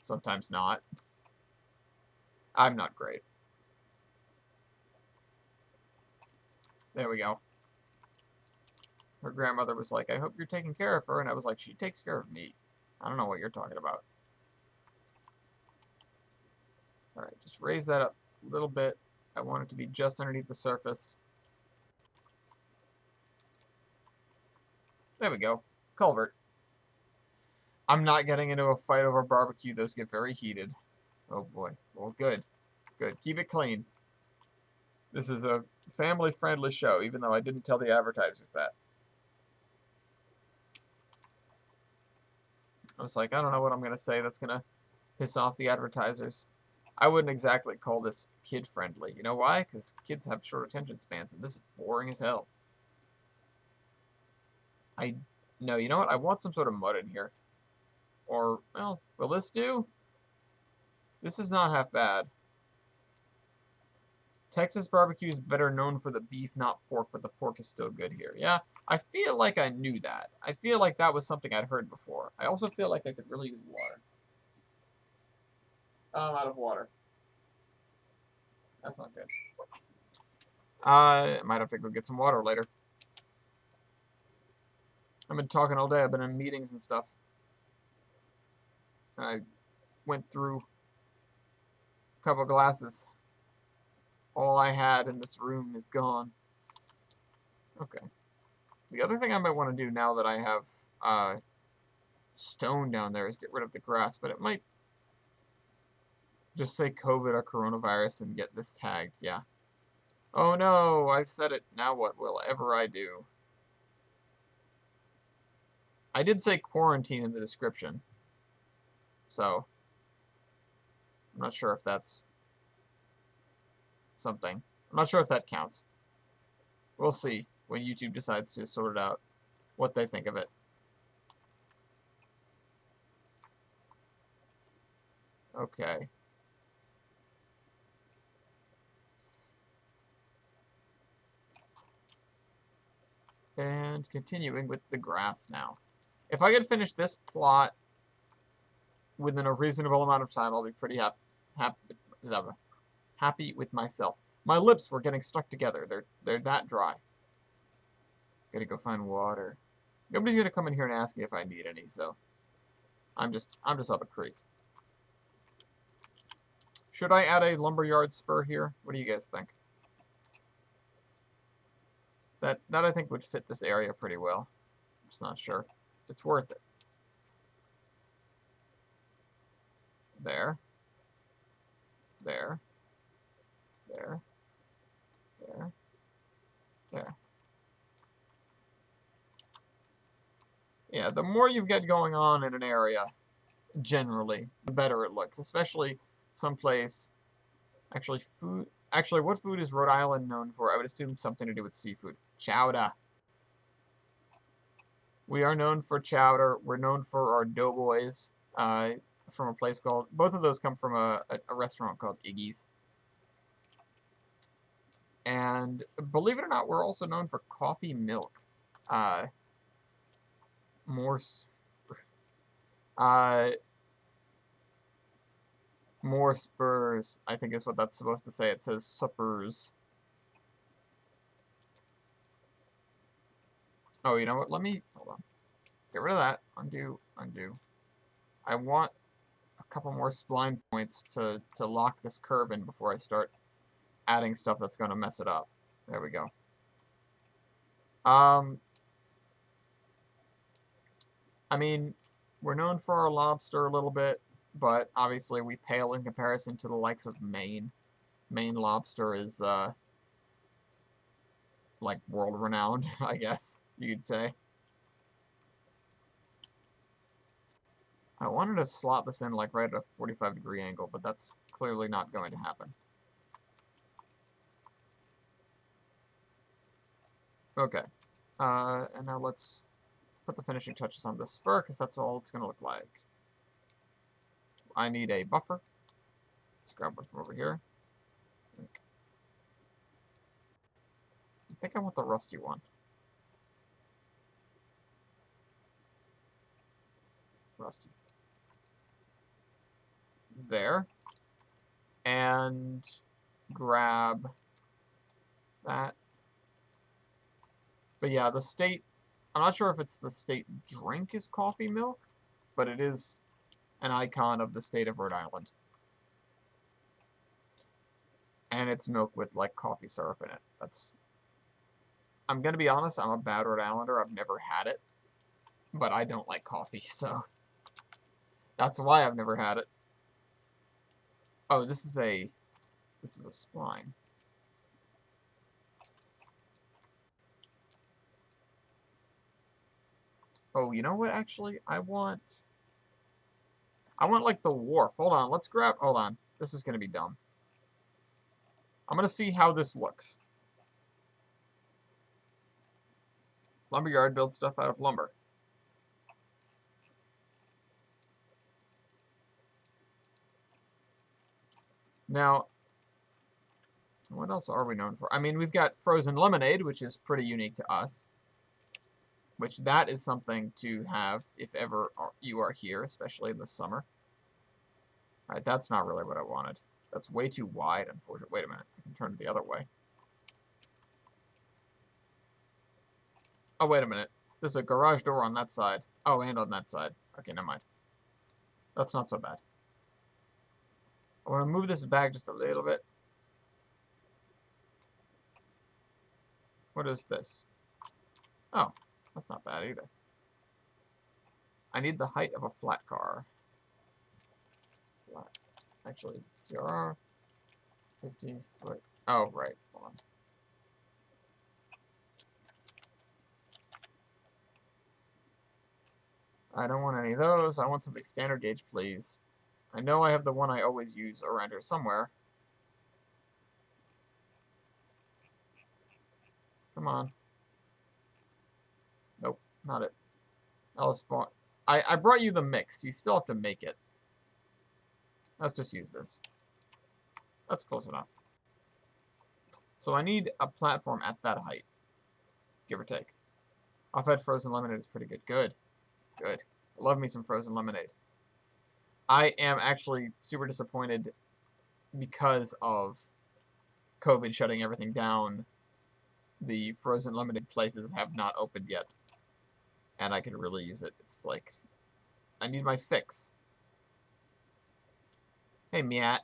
Sometimes not. I'm not great. There we go. Her grandmother was like, I hope you're taking care of her. And I was like, she takes care of me. I don't know what you're talking about. Alright, just raise that up a little bit. I want it to be just underneath the surface. There we go. Culvert. I'm not getting into a fight over barbecue. Those get very heated. Oh boy. Well, good. Good. Keep it clean. This is a family-friendly show, even though I didn't tell the advertisers that. I was like, I don't know what I'm going to say that's going to piss off the advertisers. I wouldn't exactly call this kid-friendly. You know why? Because kids have short attention spans, and this is boring as hell. No, you know what? I want some sort of mud in here. Or, well, will this do? This is not half bad. Texas barbecue is better known for the beef, not pork, but the pork is still good here. Yeah, I feel like I knew that. I feel like that was something I'd heard before. I also feel like I could really use water. I'm out of water. That's not good. I might have to go get some water later. I've been talking all day. I've been in meetings and stuff. I went through a couple glasses. All I had in this room is gone. Okay. The other thing I might want to do now that I have stone down there is get rid of the grass, but it might just say COVID or coronavirus and get this tagged, yeah. Oh no, I've said it. Now what will ever I do? I did say quarantine in the description, so I'm not sure if that's something. I'm not sure if that counts. We'll see when YouTube decides to sort it out, what they think of it. Okay. And continuing with the grass now. If I could finish this plot within a reasonable amount of time, I'll be pretty happy with myself. My lips were getting stuck together. They're that dry. Gotta go find water. Nobody's gonna come in here and ask me if I need any, so I'm just up a creek. Should I add a lumberyard spur here? What do you guys think? That I think would fit this area pretty well. I'm just not sure if it's worth it. There. There. There. There. There. Yeah, the more you get going on in an area, generally, the better it looks. Especially someplace... Actually, what food is Rhode Island known for? I would assume something to do with seafood. Chowder. We are known for chowder. We're known for our doughboys from a place called... Both of those come from a restaurant called Iggy's. And believe it or not, we're also known for coffee milk. More spurs, I think is what that's supposed to say. It says suppers. Oh, you know what? Let me... Hold on. Get rid of that. Undo. Undo. I want a couple more spline points to lock this curve in before I start adding stuff that's going to mess it up. There we go. I mean, we're known for our lobster a little bit, but obviously we pale in comparison to the likes of Maine. Maine lobster is, like, world-renowned, I guess you could say. I wanted to slot this in, like, right at a 45-degree angle, but that's clearly not going to happen. Okay. And now let's put the finishing touches on this spur, because that's all it's going to look like. I need a buffer. Let's grab one from over here. I think I want the rusty one. Rusty. There. And grab that. But yeah, the state... I'm not sure if it's the state drink is coffee milk, but it is an icon of the state of Rhode Island. And it's milk with, like, coffee syrup in it. That's... I'm gonna be honest, I'm a bad Rhode Islander. I've never had it. But I don't like coffee, so... That's why I've never had it. Oh, this is a spline. Oh, you know what, actually? I want, like, the wharf. Hold on, let's grab... Hold on. This is gonna be dumb. I'm gonna see how this looks. Lumberyard builds stuff out of lumber. Now, what else are we known for? I mean, we've got frozen lemonade, which is pretty unique to us. Which that is something to have if ever you are here, especially in the summer. Alright, that's not really what I wanted. That's way too wide, unfortunately. Wait a minute, I can turn it the other way. Oh, wait a minute. There's a garage door on that side. Oh, and on that side. Okay, never mind. That's not so bad. I want to move this back just a little bit. What is this? Oh, that's not bad either. I need the height of a flat car. Flat. Actually, here are 50 foot. Oh, right. Hold on. I don't want any of those. I want something standard gauge, please. I know I have the one I always use around here somewhere. Come on. Nope, not it. I'll spawn. I brought you the mix. You still have to make it. Let's just use this. That's close enough. So I need a platform at that height, give or take. Off-head frozen lemonade is pretty good. Good. Good. Love me some frozen lemonade. I am actually super disappointed because of COVID shutting everything down. The frozen lemonade places have not opened yet. And I could really use it. It's like, I need my fix. Hey, Matt.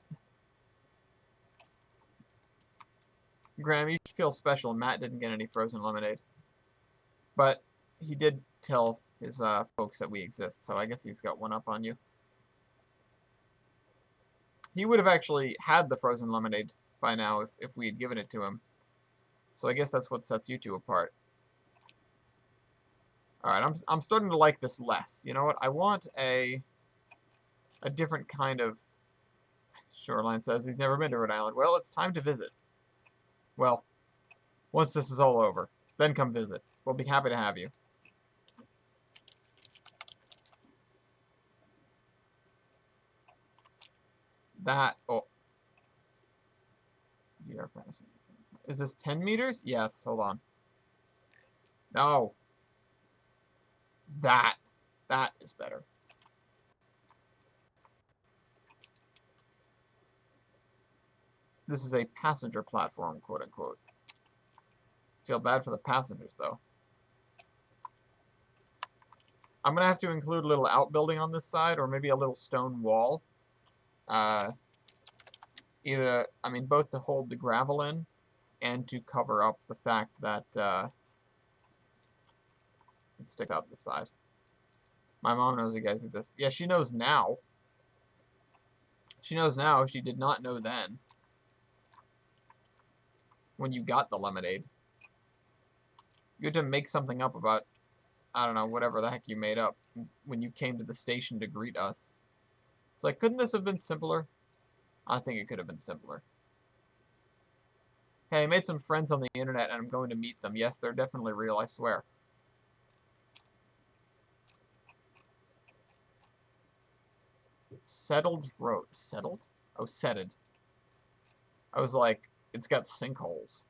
Graham, you should feel special. Matt didn't get any frozen lemonade. But he did tell his folks that we exist, so I guess he's got one up on you. He would have actually had the frozen lemonade by now if we had given it to him. So I guess that's what sets you two apart. Alright, I'm starting to like this less. You know what? I want a different kind of... Shoreline says he's never been to Rhode Island. Well, it's time to visit. Well, once this is all over, then come visit. We'll be happy to have you. That... Oh. VR passing. Is this 10 meters? Yes, hold on. No. That is better. This is a passenger platform, quote unquote. Feel bad for the passengers, though. I'm going to have to include a little outbuilding on this side, or maybe a little stone wall. Either, I mean, both to hold the gravel in, and to cover up the fact that it sticks out the side. My mom knows you guys did this. Yeah, she knows now. She knows now. She did not know then. When you got the lemonade. You had to make something up about, I don't know, whatever the heck you made up when you came to the station to greet us. It's like, couldn't this have been simpler? I think it could have been simpler. Hey, I made some friends on the internet and I'm going to meet them. Yes, they're definitely real, I swear. Settled road. Settled? Oh, setted. I was like, it's got sinkholes.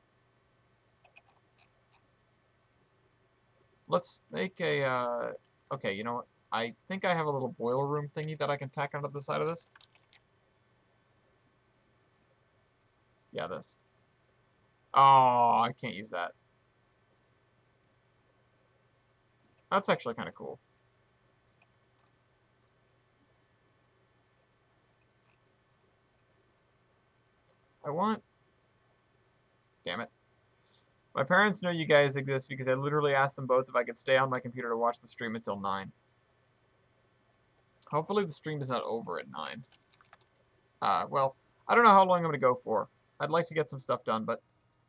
Let's make a, okay, you know what? I think I have a little boiler room thingy that I can tack onto the side of this. Yeah, this. Oh, I can't use that. That's actually kind of cool. I want... Damn it. My parents know you guys exist because I literally asked them both if I could stay on my computer to watch the stream until 9. Hopefully the stream is not over at 9. Well, I don't know how long I'm going to go for. I'd like to get some stuff done, but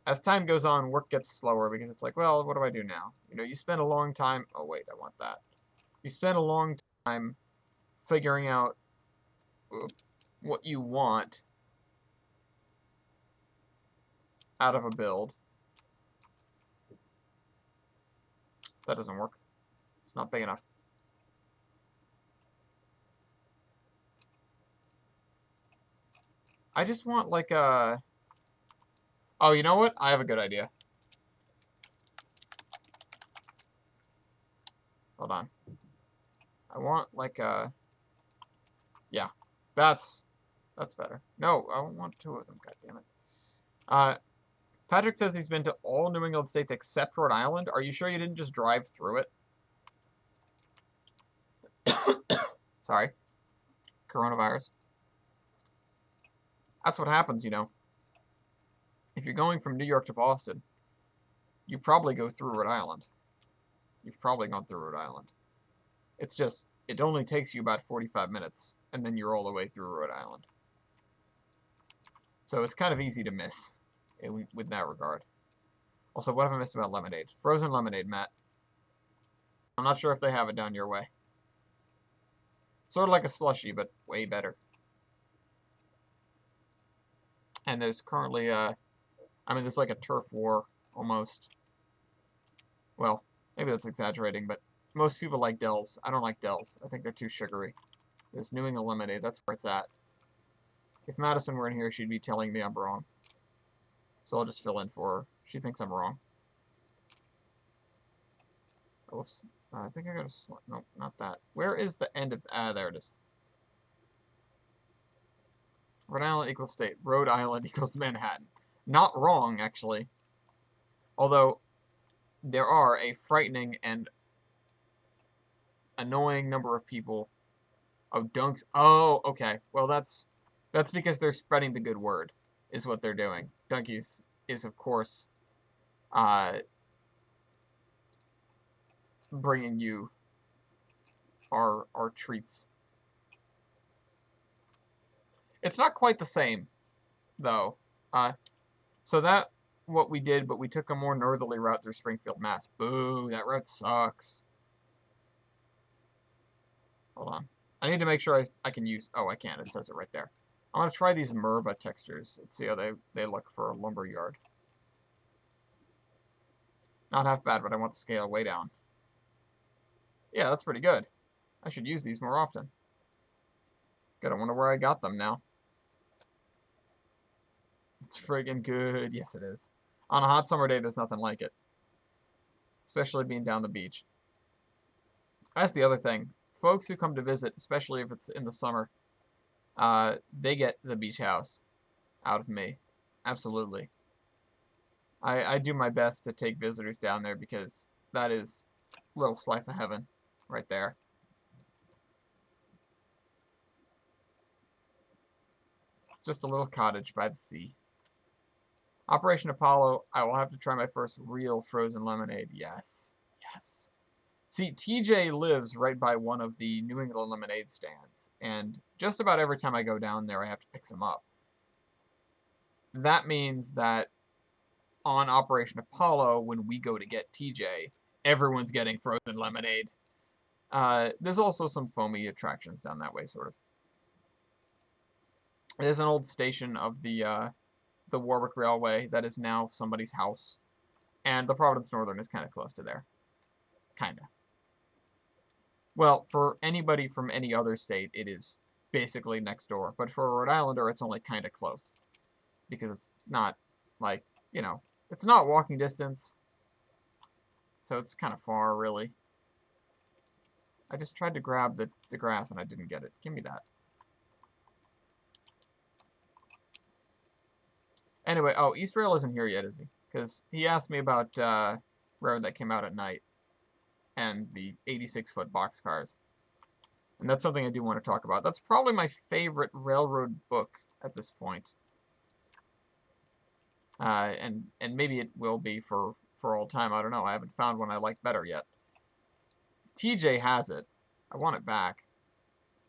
as time goes on, work gets slower because it's like, well, what do I do now? You know, you spend a long time... Oh, wait, I want that. You spend a long time figuring out what you want out of a build. That doesn't work. It's not big enough. I just want like a... Oh, you know what? I have a good idea. Hold on. I want like a... Yeah. That's better. No, I want 2 of them. God damn it. Patrick says he's been to all New England states except Rhode Island. Are you sure you didn't just drive through it? Sorry. Coronavirus. That's what happens, you know. If you're going from New York to Boston, you probably go through Rhode Island. You've probably gone through Rhode Island. It's just, it only takes you about 45 minutes, and then you're all the way through Rhode Island. So it's kind of easy to miss with that regard. Also, what have I missed about lemonade? Frozen lemonade, Matt. I'm not sure if they have it down your way. Sort of like a slushie, but way better. And there's currently, there's like a turf war, almost. Well, maybe that's exaggerating, but most people like Dells. I don't like Dells. I think they're too sugary. There's New England lemonade. That's where it's at. If Madison were in here, she'd be telling me I'm wrong. So I'll just fill in for her. She thinks I'm wrong. Oops. I think I got a... Nope, not that. Where is the end of... there it is. Rhode Island equals state. Rhode Island equals Manhattan. Not wrong, actually. Although, there are a frightening and annoying number of people... Oh, dunks. Oh, okay. Well, that's because they're spreading the good word, is what they're doing. Dunkies is, of course, bringing you our treats. It's not quite the same, though. So that what we did, but we took a more northerly route through Springfield, Mass. Boo, that route sucks. Hold on. I need to make sure I can use... Oh, I can. It says it right there. I'm going to try these Merva textures. Let's see how they look for a lumber yard. Not half bad, but I want the scale way down. Yeah, that's pretty good. I should use these more often. Good, I wonder where I got them now. It's friggin' good. Yes, it is. On a hot summer day, there's nothing like it. Especially being down the beach. That's the other thing. Folks who come to visit, especially if it's in the summer, they get the beach house out of me. Absolutely. I do my best to take visitors down there because that is a little slice of heaven right there. It's just a little cottage by the sea. Operation Apollo, I will have to try my first real frozen lemonade. Yes. Yes. See, TJ lives right by one of the New England lemonade stands, and just about every time I go down there, I have to pick some up. That means that on Operation Apollo, when we go to get TJ, everyone's getting frozen lemonade. There's also some foamy attractions down that way, sort of. There's an old station of the Warwick Railway that is now somebody's house, and the Providence Northern is kind of close to there. Kinda. Well, for anybody from any other state, it is basically next door. But for a Rhode Islander, it's only kind of close. Because it's not, like, you know, it's not walking distance. So it's kind of far, really. I just tried to grab the grass and I didn't get it. Give me that. Anyway, oh, East Rail isn't here yet, is he? Because he asked me about Rhode that came out at night. And the 86-foot boxcars. And that's something I do want to talk about. That's probably my favorite railroad book at this point. And maybe it will be for all time. I don't know. I haven't found one I like better yet. TJ has it. I want it back.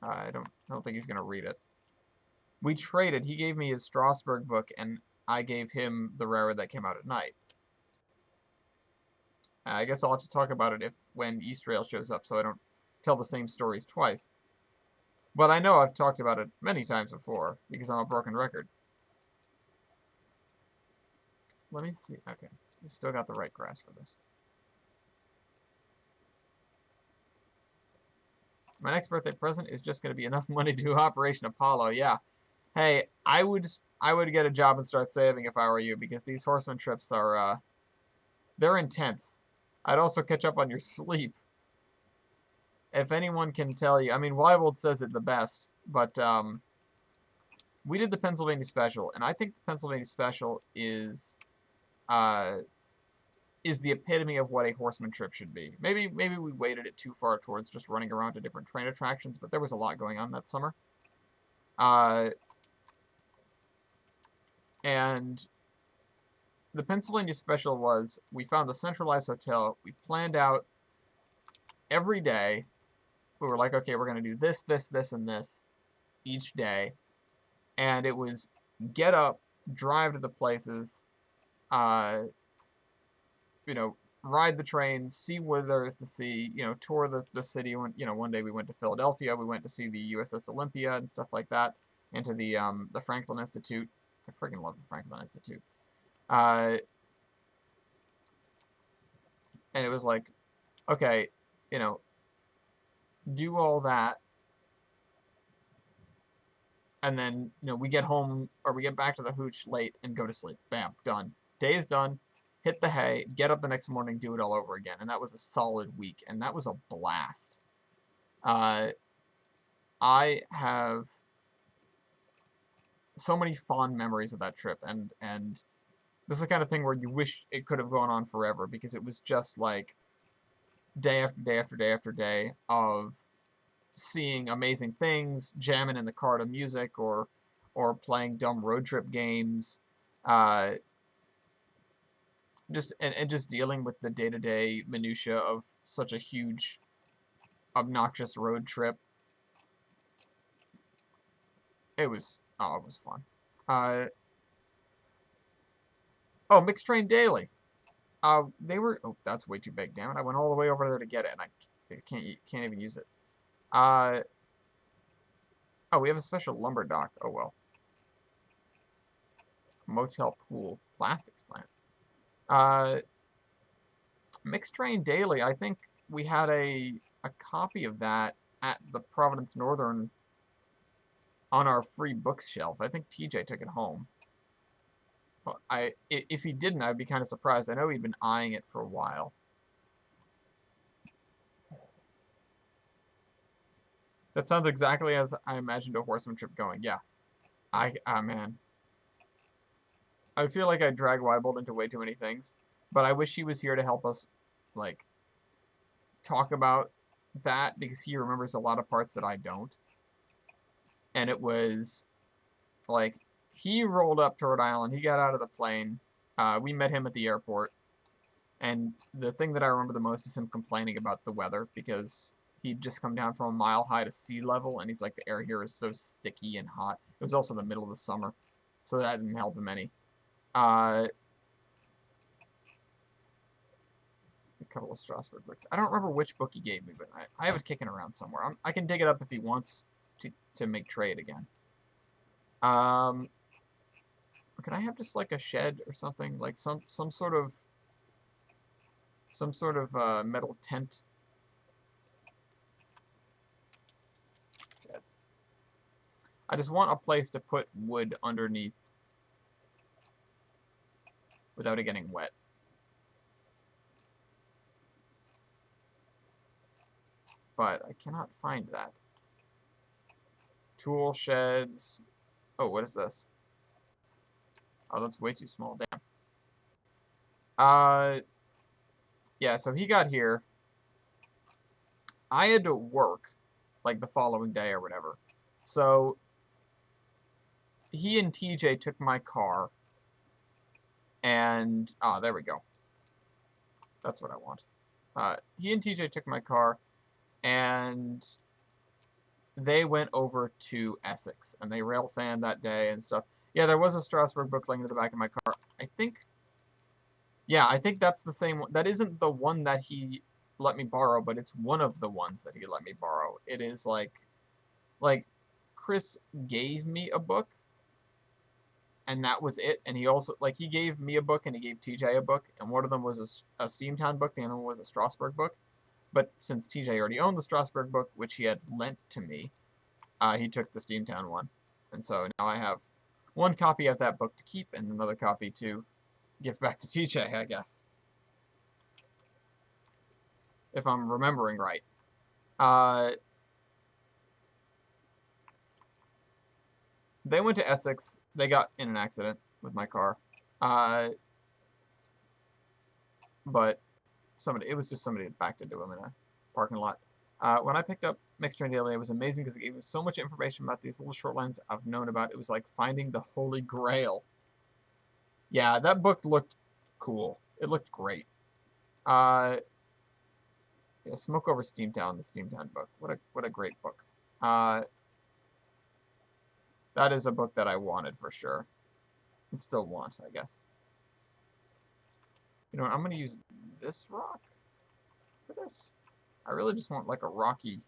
I don't think he's going to read it. We traded. He gave me his Strasbourg book, and I gave him the railroad that came out at night. I guess I'll have to talk about it when East Rail shows up, so I don't tell the same stories twice. But I know I've talked about it many times before, because I'm a broken record. Let me see. Okay, we still got the right grass for this. My next birthday present is just going to be enough money to do Operation Apollo. Yeah. Hey, I would get a job and start saving if I were you, because these horseman trips are, they're intense. I'd also catch up on your sleep. If anyone can tell you, I mean, Weibold says it the best, but we did the Pennsylvania Special, and I think the Pennsylvania Special is the epitome of what a horseman trip should be. Maybe we weighted it too far towards just running around to different train attractions, but there was a lot going on that summer. And the Pennsylvania special was, we found a centralized hotel. We planned out every day. We were like, okay, we're going to do this, this, this, and this each day. And it was get up, drive to the places, uh, you know, ride the trains, see what there is to see, you know, tour the city. One day we went to Philadelphia, we went to see the USS Olympia and stuff like that, and to the Franklin Institute. I freaking love the Franklin Institute. Uh, and it was like, okay, you know, do all that, and then, we get home or we get back to the hooch late and go to sleep. Bam, done. Day is done. Hit the hay, get up the next morning, do it all over again. And that was a solid week, and that was a blast. I have so many fond memories of that trip, and this is the kind of thing where you wish it could have gone on forever, because it was just like day after day after day after day of seeing amazing things, jamming in the car to music, or playing dumb road trip games, uh, and just dealing with the day-to-day minutia of such a huge, obnoxious road trip. It was fun. Uh, oh, Mixed Train Daily. They were. Oh, that's way too big. Damn it! I went all the way over there to get it, and I can't even use it. Oh, we have a special lumber dock. Oh well. Motel pool, plastics plant. Mixed Train Daily. I think we had a copy of that at the Providence Northern on our free books shelf. I think TJ took it home. Well, if he didn't, I'd be kind of surprised. I know he'd been eyeing it for a while. That sounds exactly as I imagined a horseman trip going. Yeah. Man. I feel like I drag Weibold into way too many things, but I wish he was here to help us, like, talk about that, because he remembers a lot of parts that I don't. And it was, like, he rolled up to Rhode Island, he got out of the plane, we met him at the airport, and the thing that I remember the most is him complaining about the weather, because he'd just come down from a mile high to sea level, and he's like, the air here is so sticky and hot. It was also the middle of the summer, so that didn't help him any. A couple of Strasbourg books. I don't remember which book he gave me, but I have it kicking around somewhere. I can dig it up if he wants to make trade again. Can I have just like a shed or something, like some sort of metal tent? Shed. I just want a place to put wood underneath without it getting wet. But I cannot find that. Tool sheds. Oh, what is this? Oh, that's way too small. Damn. Yeah, so he got here. I had to work, like, the following day or whatever. So, he and TJ took my car, and, there we go. That's what I want. He and TJ took my car, and they went over to Essex, and they rail fanned that day and stuff. Yeah, there was a Strasbourg book laying in the back of my car. I think that's the same one. That isn't the one that he let me borrow, but it's one of the ones that he let me borrow. It is like Chris gave me a book, and that was it. And he also, like, he gave me a book and he gave TJ a book, and one of them was a Steamtown book, the other one was a Strasbourg book. But since TJ already owned the Strasbourg book, which he had lent to me, he took the Steamtown one. And so now I have one copy of that book to keep and another copy to give back to TJ, I guess. If I'm remembering right. They went to Essex. They got in an accident with my car. But it was just somebody that backed into him in a parking lot. When I picked up Mixed Train Daily, it was amazing because it gave me so much information about these little short lines I've known about. It was like finding the Holy Grail. Yeah, that book looked cool. It looked great. Yeah, Smoke Over Steamtown, the Steamtown book. What a great book. That is a book that I wanted for sure. And still want, I guess. You know what, I'm gonna use this rock for this. I really just want like a rocky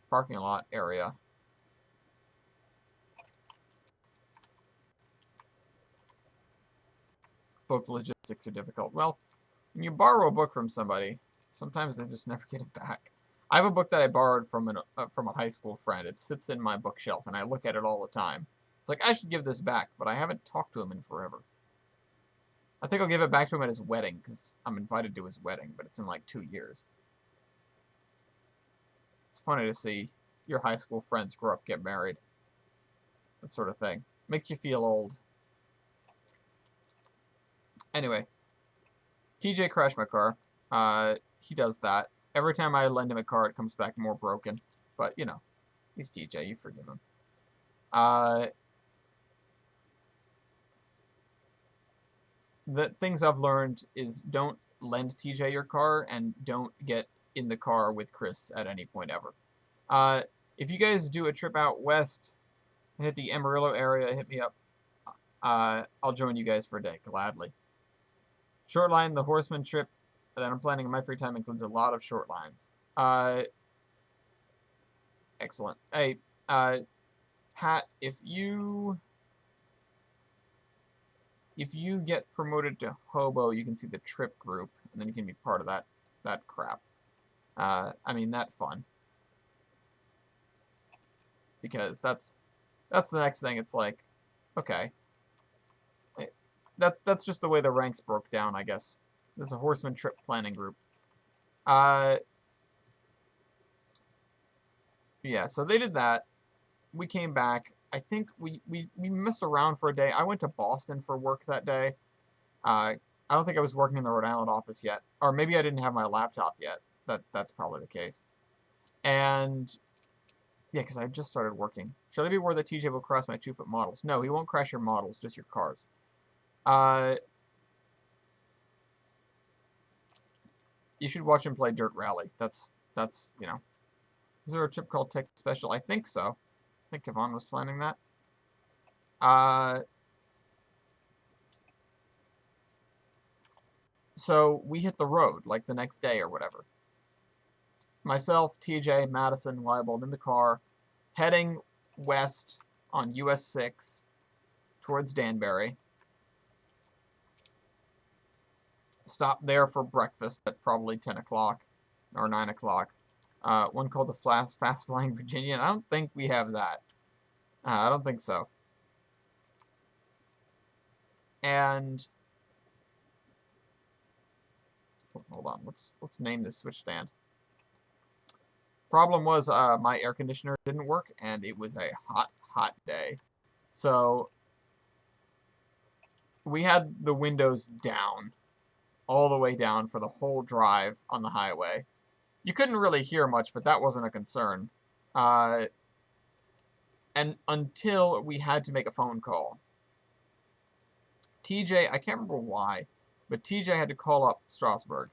parking lot area. Book logistics are difficult. Well, when you borrow a book from somebody, sometimes they just never get it back. I have a book that I borrowed from a high school friend. It sits in my bookshelf, and I look at it all the time. It's like, I should give this back, but I haven't talked to him in forever. I think I'll give it back to him at his wedding, because I'm invited to his wedding, but it's in like 2 years. It's funny to see your high school friends grow up, get married. That sort of thing. Makes you feel old. Anyway, TJ crashed my car. He does that. Every time I lend him a car, it comes back more broken. But, you know, he's TJ. You forgive him. The things I've learned is don't lend TJ your car and don't get in the car with Chris at any point ever. If you guys do a trip out west and hit the Amarillo area, hit me up. I'll join you guys for a day, gladly. Short line, the Horseman trip that I'm planning in my free time includes a lot of short lines. Excellent. Hey, Pat, if you get promoted to hobo, you can see the trip group, and then you can be part of that crap. I mean, that fun. Because that's the next thing. It's like, okay. That's just the way the ranks broke down, I guess. There's a Horseman trip planning group. Yeah, so they did that. We came back. I think we messed around for a day. I went to Boston for work that day. I don't think I was working in the Rhode Island office yet. Or maybe I didn't have my laptop yet. That's probably the case. And yeah, because I just started working. Should I be worried that TJ will crash my 2-foot models? No, he won't crash your models, just your cars. You should watch him play Dirt Rally. That's you know. Is there a trip called Texas Special? I think so. I think Kevon was planning that. So we hit the road, like the next day or whatever. Myself, TJ, Madison, Leibold in the car, heading west on US 6 towards Danbury. Stopped there for breakfast at probably 10 o'clock or 9 o'clock. One called the Fast Flying Virginian. I don't think we have that. I don't think so. And hold on, let's name this switch stand. Problem was my air conditioner didn't work, and it was a hot day. So we had the windows down, all the way down for the whole drive on the highway. You couldn't really hear much, but that wasn't a concern. And until we had to make a phone call. TJ, I can't remember why, but TJ had to call up Strasbourg.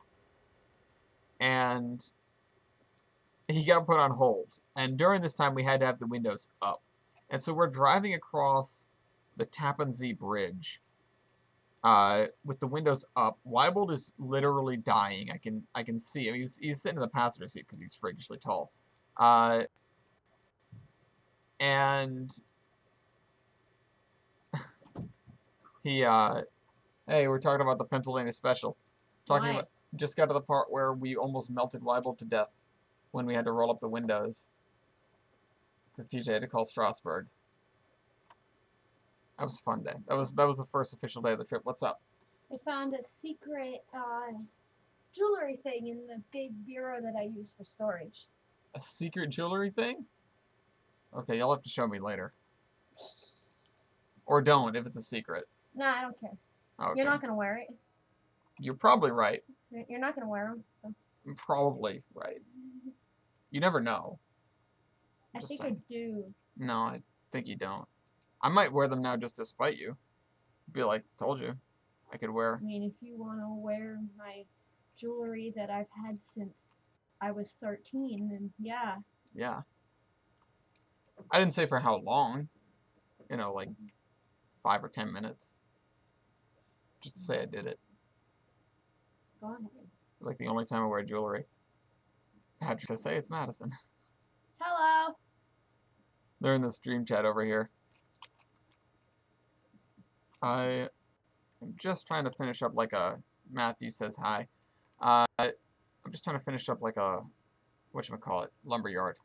And he got put on hold. And during this time, we had to have the windows up. And so we're driving across the Tappan Zee Bridge with the windows up. Weibold is literally dying. I can see him. He's sitting in the passenger seat because he's freakishly tall. And he hey, we're talking about the Pennsylvania Special. Talking about just got to the part where we almost melted Weibold to death when we had to roll up the windows because TJ had to call Strasbourg. That was a fun day. That was the first official day of the trip. What's up? I found a secret jewelry thing in the big bureau that I use for storage. A secret jewelry thing? Okay, you'll have to show me later. Or don't, if it's a secret. Nah, I don't care. Okay. You're not going to wear it. You're probably right. You're not going to wear them. So. I'm probably right. You never know. I think I do. No, I think you don't. I might wear them now just to spite you. Be like, told you. I could wear. I mean, if you want to wear my jewelry that I've had since I was 13, then yeah. Yeah. I didn't say for how long. You know, like 5 or 10 minutes. Just to say I did it. Go ahead. Like the only time I wear jewelry. Patrick says, hey, it's Madison. Hello. They're in the stream chat over here. I am just trying to finish up like a... Matthew says hi. I'm just trying to finish up like a... whatchamacallit? Lumberyard.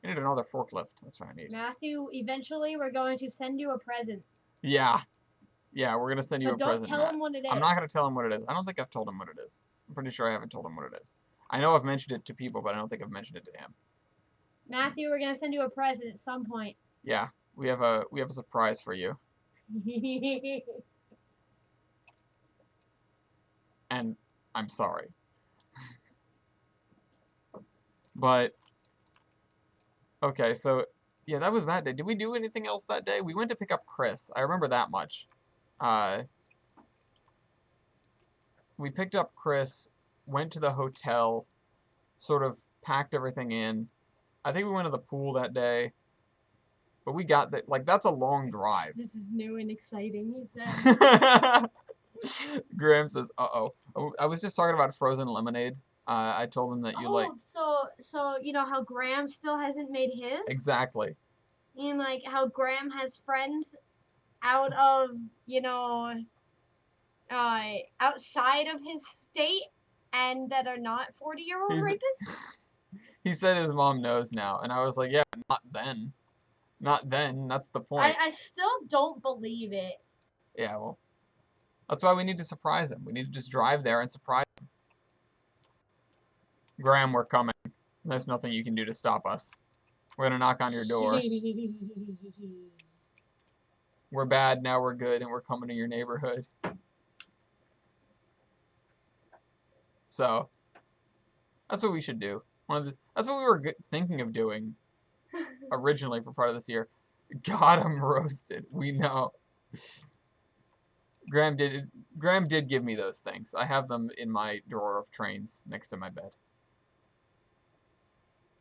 I need another forklift. That's what I need. Matthew, eventually we're going to send you a present. Yeah. Yeah, we're going to send you a present, But don't tell him what it is. I'm not going to tell him what it is. I don't think I've told him what it is. I'm pretty sure I haven't told him what it is. I know I've mentioned it to people, but I don't think I've mentioned it to him. Matthew, we're going to send you a present at some point. Yeah, we have a surprise for you. And I'm sorry. But okay, so yeah, that was that day. Did we do anything else that day? We went to pick up Chris. I remember that much. We picked up Chris, went to the hotel, sort of packed everything in. I think we went to the pool that day. But we got that, like, that's a long drive. This is new and exciting, he said. Graham says, uh-oh. I was just talking about frozen lemonade. I told him that you like... So you know how Graham still hasn't made his? Exactly. And, like, how Graham has friends out of, you know, outside of his state and that are not 40-year-old rapists? He said his mom knows now. And I was like, yeah, not then. Not then. That's the point. I still don't believe it. Yeah, well, that's why we need to surprise him. We need to just drive there and surprise him. Graham, we're coming. There's nothing you can do to stop us. We're going to knock on your door. We're bad, now we're good, and we're coming to your neighborhood. So, that's what we should do. That's what we were thinking of doing originally for part of this year. God, I'm roasted. We know. Graham did give me those things. I have them in my drawer of trains next to my bed.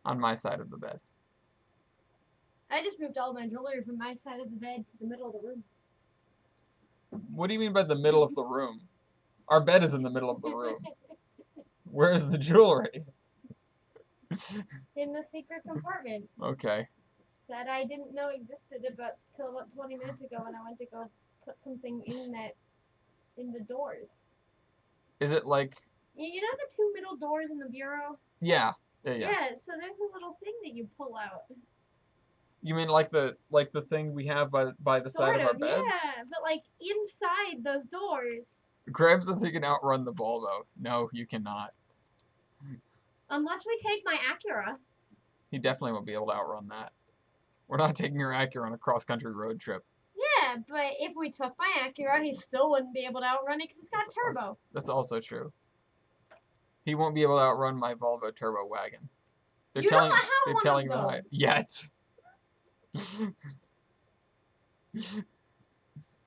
On my side of the bed. I just moved all my jewelry from my side of the bed to the middle of the room. What do you mean by the middle of the room? Our bed is in the middle of the room. Where's the jewelry? In the secret compartment. Okay. That I didn't know existed till about 20 minutes ago when I went to go put something in the doors. Is it like... You know the two middle doors in the bureau? Yeah. Yeah, so there's a little thing that you pull out. You mean like the thing we have by the side of our beds? Yeah, but like inside those doors. Graham says he can outrun the Volvo. No, you cannot. Unless we take my Acura. He definitely won't be able to outrun that. We're not taking your Acura on a cross-country road trip. Yeah, but if we took my Acura, he still wouldn't be able to outrun it because it's got turbo. That's also true. He won't be able to outrun my Volvo turbo wagon. They're telling me that yet.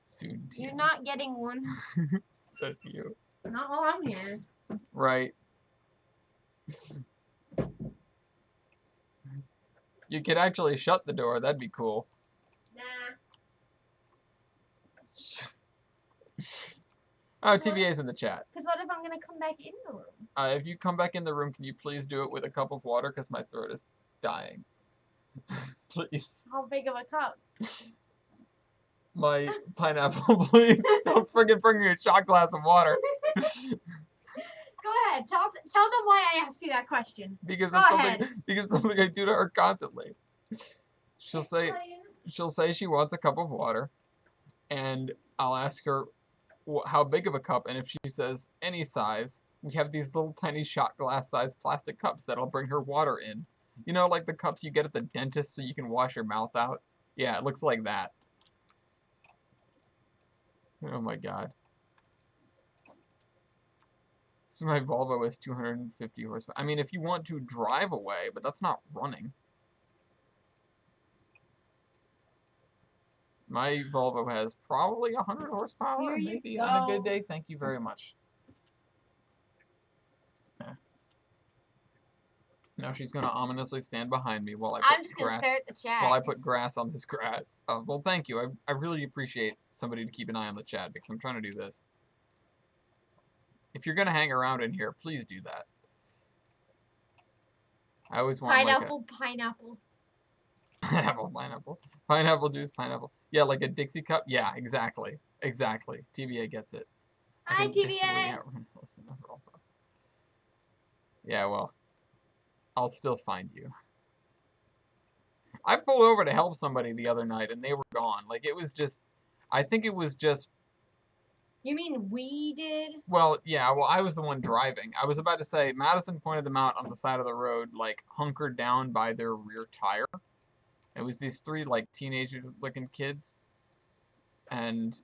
Soon. You're not getting one. Says you. Not while I'm here. Right. You could actually shut the door. That'd be cool. Nah. Oh, TVA's in the chat. Because what if I'm going to come back in the room? If you come back in the room, can you please do it with a cup of water? Because my throat is dying. Please. How big of a cup? My pineapple, please. Don't forget bring me a shot glass of water. Go ahead. Tell them why I asked you that question. Because it's something I do to her constantly. She'll say she wants a cup of water, and I'll ask her how big of a cup, and if she says any size, we have these little tiny shot glass sized plastic cups that'll bring her water in. You know, like the cups you get at the dentist so you can wash your mouth out? Yeah, it looks like that. Oh my god. So my Volvo is 250 horsepower. I mean, if you want to drive away, but that's not running. My Volvo has probably 100 horsepower, Here you maybe go. on a good day. Thank you very much. Yeah. Now she's gonna ominously stand behind me while I put I'm just gonna grass. stare at the chat. While I put grass on this grass. Well, thank you. I really appreciate somebody to keep an eye on the chat because I'm trying to do this. If you're gonna hang around in here, please do that. I always want pineapple. pineapple. Pineapple juice, pineapple. Yeah, like a Dixie cup. Yeah, exactly. Exactly. TVA gets it. Hi, TVA. Yeah, well, I'll still find you. I pulled over to help somebody the other night, and they were gone. Like, it was just... I think it was just... You mean we did? Well, yeah, well, I was the one driving. I was about to say, Madison pointed them out on the side of the road, like, hunkered down by their rear tire. It was these three, like, teenagers-looking kids. And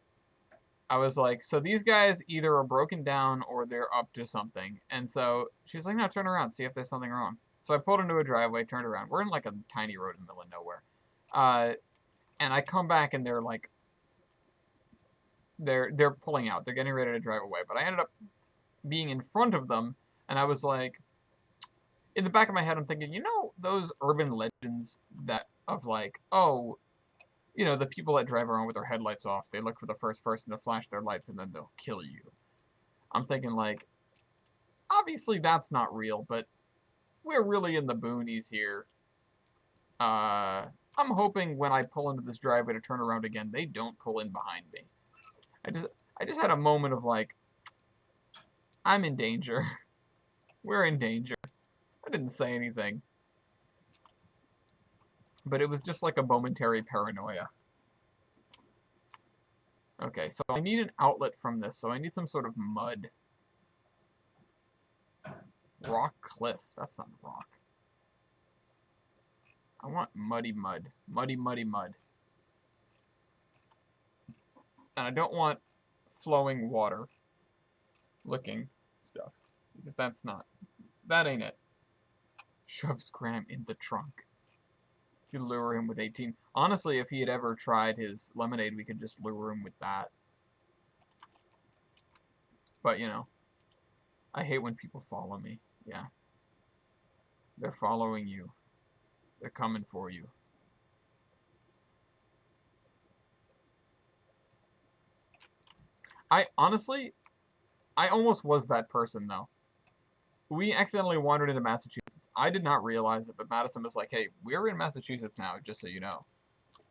I was like, so these guys either are broken down or they're up to something. And so she was like, no, turn around, see if there's something wrong. So I pulled into a driveway, turned around. We're in, like, a tiny road in the middle of nowhere. And I come back, and they're, like, they're pulling out. They're getting ready to drive away. But I ended up being in front of them, and I was like, in the back of my head, I'm thinking, you know, those urban legends that of like, oh, you know, the people that drive around with their headlights off, they look for the first person to flash their lights, and then they'll kill you. I'm thinking, like, obviously that's not real, but we're really in the boonies here. I'm hoping when I pull into this driveway to turn around again, they don't pull in behind me. I just had a moment of like, I'm in danger. We're in danger. I didn't say anything. But it was just like a momentary paranoia. Okay, so I need an outlet from this, so I need some sort of mud. Rock cliff. That's not rock. I want muddy mud. Muddy, muddy mud. And I don't want flowing water looking stuff. Because that's not... That ain't it. Shoves Graham in the trunk. You could lure him with 18. Honestly, if he had ever tried his lemonade, we could just lure him with that. But, you know, I hate when people follow me. Yeah. They're following you. They're coming for you. Honestly, I almost was that person, though. We accidentally wandered into Massachusetts. I did not realize it, but Madison was like, hey, we're in Massachusetts now, just so you know.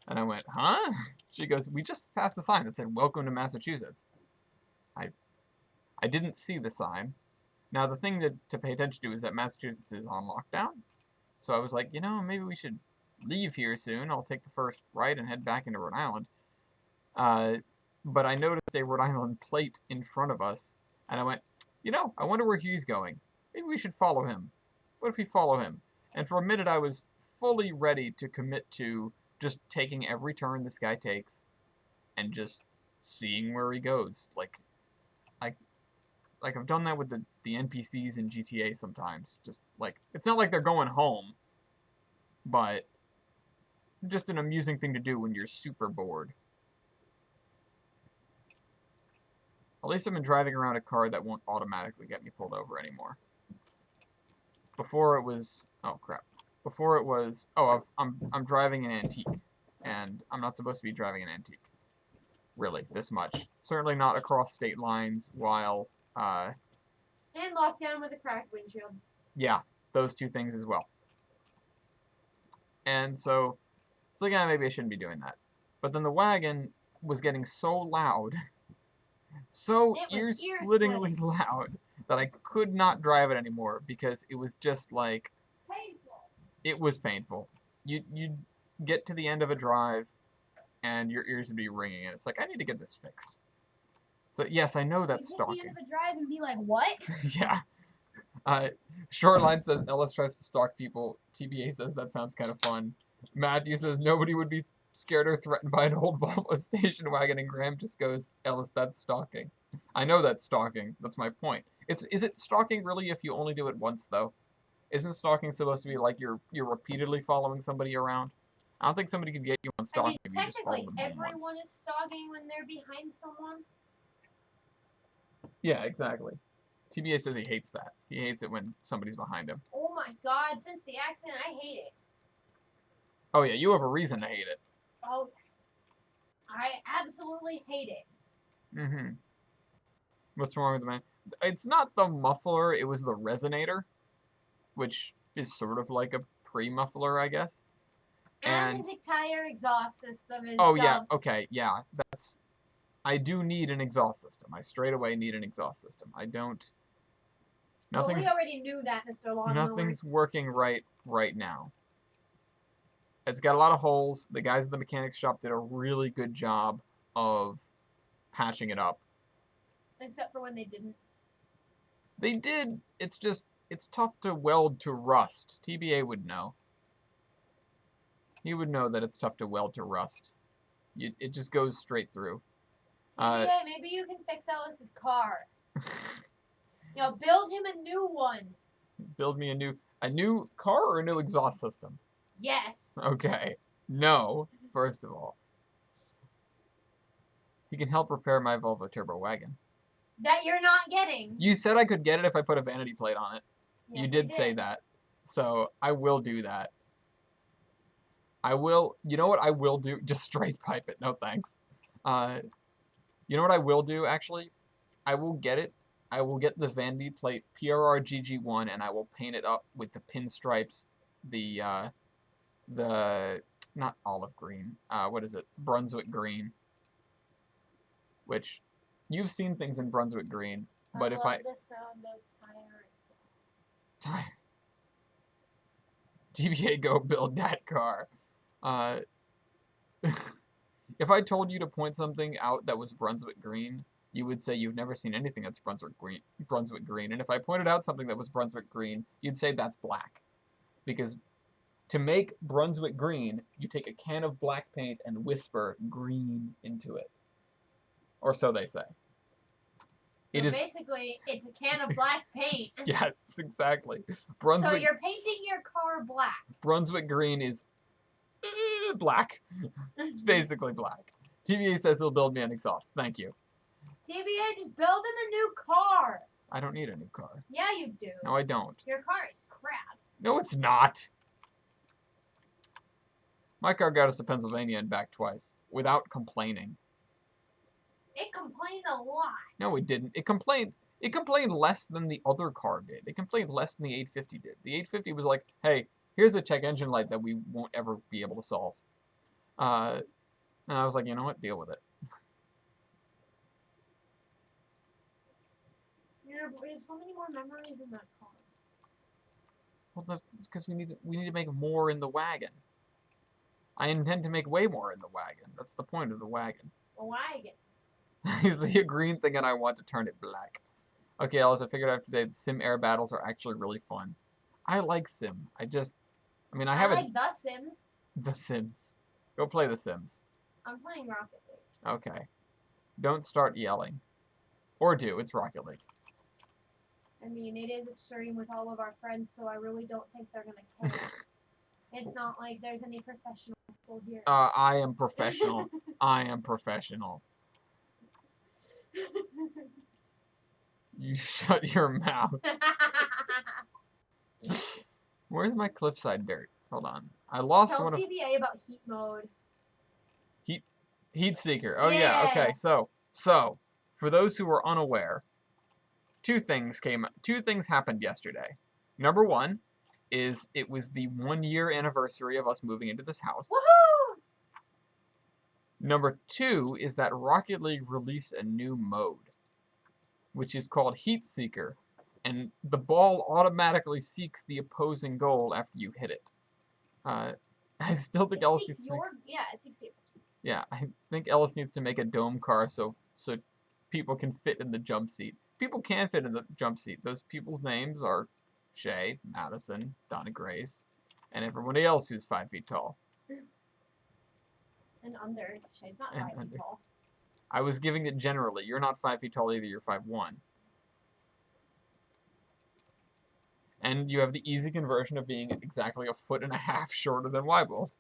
And I went, huh? She goes, we just passed a sign that said, welcome to Massachusetts. I didn't see the sign. Now, the thing to pay attention to is that Massachusetts is on lockdown. So I was like, you know, maybe we should leave here soon. I'll take the first right and head back into Rhode Island. But I noticed a Rhode Island plate in front of us, and I went, you know, I wonder where he's going. Maybe we should follow him. What if we follow him? And for a minute, I was fully ready to commit to just taking every turn this guy takes and just seeing where he goes. Like I've done that with the NPCs in GTA sometimes. Just, like, it's not like they're going home, but just an amusing thing to do when you're super bored. At least I've been driving around a car that won't automatically get me pulled over anymore. Before it was... Oh, crap. Before it was... Oh, I'm driving an antique, and I'm not supposed to be driving an antique. Really, this much. Certainly not across state lines while... And locked down with a cracked windshield. Yeah, those two things as well. And so, it's like, maybe I shouldn't be doing that. But then the wagon was getting so loud, so ear-splittingly loud, that I could not drive it anymore because it was just like... Painful. It was painful. You get to the end of a drive, and your ears would be ringing, and it's like, I need to get this fixed. So, yes, I know that's stalking. Hit the end of a drive and be like, what? Yeah. Shoreline says, Ellis tries to stalk people. TBA says, that sounds kind of fun. Matthew says, nobody would be scared or threatened by an old Volvo station wagon, and Graham just goes, Ellis, that's stalking. I know that's stalking. That's my point. Is it stalking really if you only do it once, though? Isn't stalking supposed to be like you're repeatedly following somebody around? I don't think somebody could get you on I stalking mean, if you just follow technically, them home once. everyone is stalking when they're behind someone. Yeah, exactly. TBA says he hates that. He hates it when somebody's behind him. Oh my god, since the accident, I hate it. Oh yeah, you have a reason to hate it. Oh, I absolutely hate it. Mm-hmm. What's wrong with the man? It's not the muffler, it was the resonator, which is sort of like a pre-muffler, I guess. And his entire exhaust system is oh dumb. yeah, okay, yeah, that's. I do need an exhaust system. I straight away need an exhaust system. I don't. Well, Nothing's we already knew that, Mr. Lawnmower. nothing's working right now. It's got a lot of holes. The guys at the mechanics shop did a really good job of patching it up. Except for when they didn't. They did. It's just it's tough to weld to rust. TBA would know. He would know that it's tough to weld to rust. It just goes straight through. TBA, maybe you can fix Ellis's car. Build him a new one. Build me a new car or a new exhaust system? Yes. Okay. No, first of all. He can help repair my Volvo turbo wagon. That you're not getting. You said I could get it if I put a vanity plate on it. Yes, you did say that. So I will do that. I will, you know what I will do? Just straight pipe it. No thanks. You know what I will do, actually? I will get it. I will get the vanity plate PRRGG1 and I will paint it up with the pinstripes, the not olive green, what is it? Brunswick green. Which, you've seen things in Brunswick green, but I love the sound of tire exhaust. TBA, go build that car. If I told you to point something out that was Brunswick green, you would say you've never seen anything that's Brunswick green. And if I pointed out something that was Brunswick green, you'd say that's black. Because to make Brunswick green, you take a can of black paint and whisper green into it. Or so they say. So basically, it's a can of black paint. Yes, exactly. So you're painting your car black. Brunswick green is black. It's basically black. TVA says he'll build me an exhaust. Thank you. TVA, just build him a new car. I don't need a new car. Yeah, you do. No, I don't. Your car is crap. No, it's not. My car got us to Pennsylvania and back twice without complaining. It complained a lot. No, it didn't. It complained less than the other car did. It complained less than the 850 did. The 850 was like, hey, here's a check engine light that we won't ever be able to solve. And I was like, you know what? Deal with it. Yeah, but we have so many more memories in that car. Well, that's because we need to make more in the wagon. I intend to make way more in the wagon. That's the point of the wagon. Wagons. You see a green thing and I want to turn it black. Okay, Alice, I figured out today that sim air battles are actually really fun. I like sim. I like The Sims. The Sims. Go play The Sims. I'm playing Rocket League. Okay. Don't start yelling. Or do. It's Rocket League. I mean, it is a stream with all of our friends, so I really don't think they're going to care. It's not like there's any professional people here. I am professional. I am professional. You shut your mouth. Where's my cliffside dirt? Hold on. I lost Tell one of... TVA about heat mode. Heat seeker. Oh yeah, okay. So, for those who are unaware, two things happened yesterday. Number one is it was the 1-year anniversary of us moving into this house. Woohoo! Number two is that Rocket League released a new mode, which is called Heat Seeker, and the ball automatically seeks the opposing goal after you hit it. I still think Ellis needs to make... Yeah, it seeks the opposing. Yeah, I think Ellis needs to make a dome car so people can fit in the jump seat. People can fit in the jump seat. Those people's names are Shay, Madison, Donna Grace, and everybody else who's 5 feet tall. And under. Shay's not 5 feet tall. I was giving it generally. You're not 5 feet tall either. You're 5'1". And you have the easy conversion of being exactly 1.5 feet shorter than Weibold.